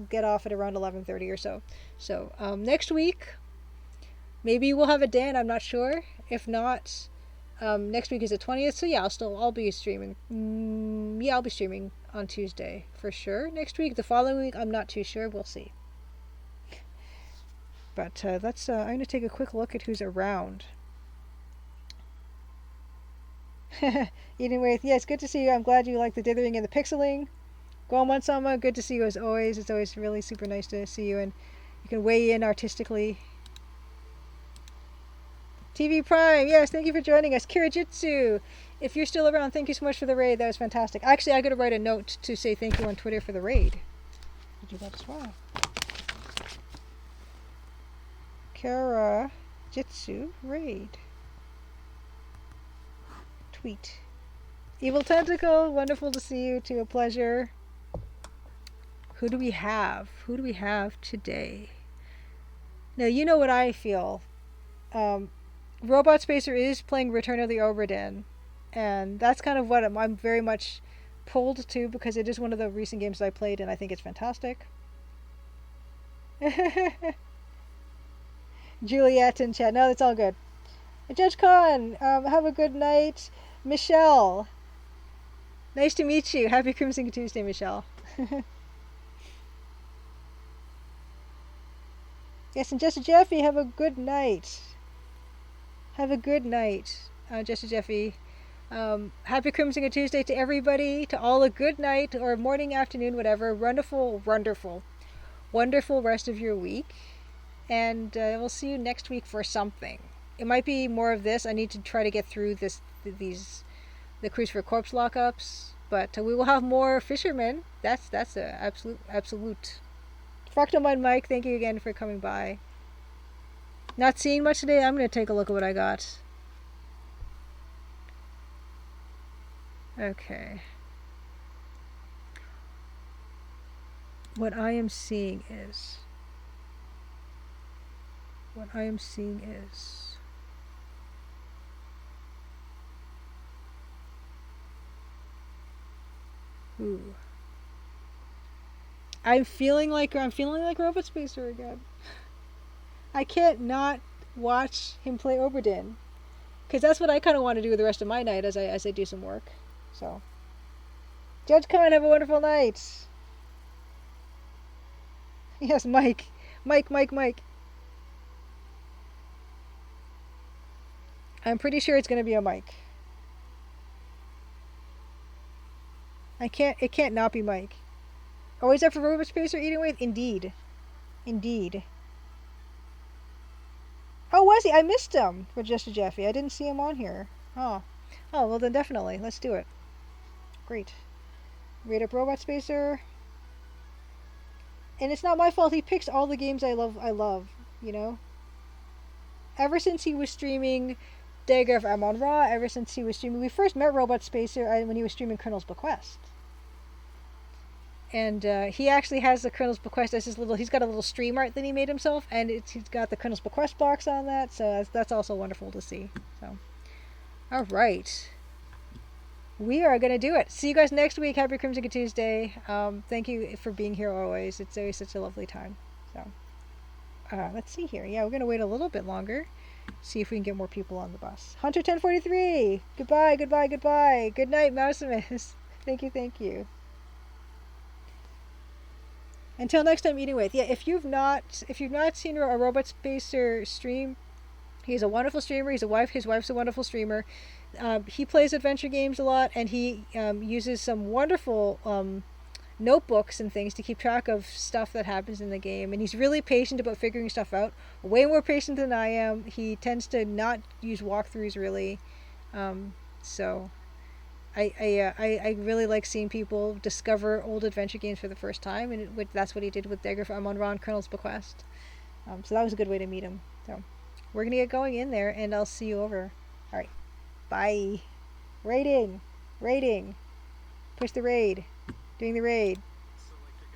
get off at around 11:30 or so. So next week, maybe we'll have a Dan. I'm not sure. If not, next week is the 20th. So yeah, I'll be streaming. Yeah, I'll be streaming on Tuesday for sure. Next week, the following week, I'm not too sure. We'll see. But let's. I'm gonna take a quick look at who's around. Eating with, yes, good to see you. I'm glad you like the dithering and the pixeling. Guaman-sama, good to see you as always. It's always really super nice to see you, and you can weigh in artistically. TV Prime, yes, thank you for joining us. Kirajitsu, if you're still around, thank you so much for the raid. That was fantastic. Actually, I got to write a note to say thank you on Twitter for the raid. I'll do that as well. Kirajitsu raid. Tweet. Evil Tentacle, wonderful to see you too. A pleasure. Who do we have? Who do we have today? Now, you know what I feel. Robot Spacer is playing Return of the Obra Dinn, and that's kind of what I'm very much pulled to because it is one of the recent games that I played, and I think it's fantastic. Juliet and Chad. No, that's all good. Judge Khan, have a good night. Michelle, nice to meet you. Happy Crimson Tuesday, Michelle. Yes, and Jesse Jeffy, have a good night. Have a good night, Jesse Jeffy. Happy Crimson Tuesday to everybody. To all a good night or morning, afternoon, whatever. Wonderful, wonderful, wonderful rest of your week. And we'll see you next week for something. It might be more of this. I need to try to get through the Cruise for Corpse lockups, but we will have more fishermen. That's a absolute. Fractal Mike, thank you again for coming by. Not seeing much today. I'm gonna take a look at what I got. Okay. What I am seeing is. Ooh. I'm feeling like Robot Spacer again. I can't not watch him play Obra Dinn, because that's what I kind of want to do the rest of my night as I do some work. So, Judge Khan, have a wonderful night. Yes, Mike. Mike, Mike, Mike. I'm pretty sure it's gonna be a Mike. It can't not be Mike. Oh, is that for Robot Spacer eating with? Indeed. Indeed. Oh, was he? I missed him for Just a Jeffy. I didn't see him on here. Oh. Oh, well then definitely. Let's do it. Great. Rate up Robot Spacer. And it's not my fault. He picks all the games I love, you know? Ever since he was streaming Dagger of Amon Ra, ever since he was streaming... We first met Robot Spacer when he was streaming Colonel's Bequest. And he actually has the Colonel's Bequest as his little... He's got a little stream art that he made himself, and he's got the Colonel's Bequest box on that, so that's also wonderful to see. So, all right. We are going to do it. See you guys next week. Happy Crimson Tuesday. Thank you for being here always. It's always such a lovely time. So, let's see here. Yeah, we're going to wait a little bit longer. See if we can get more people on the bus. Hunter 1043. Goodbye, goodbye, goodbye. Good night, Mousimus. Thank you, thank you. Until next time, eating with. Yeah, if you've not seen a Robot Spacer stream, he's a wonderful streamer. His wife's a wonderful streamer. He plays adventure games a lot, and he uses some wonderful notebooks and things to keep track of stuff that happens in the game. And he's really patient about figuring stuff out. Way more patient than I am. He tends to not use walkthroughs really. So I really like seeing people discover old adventure games for the first time, and that's what he did with Dagger of Amon Ra and Colonel's Bequest. So that was a good way to meet him. So we're gonna get going in there, and I'll see you over. All right, bye. Raiding, push the raid, doing the raid.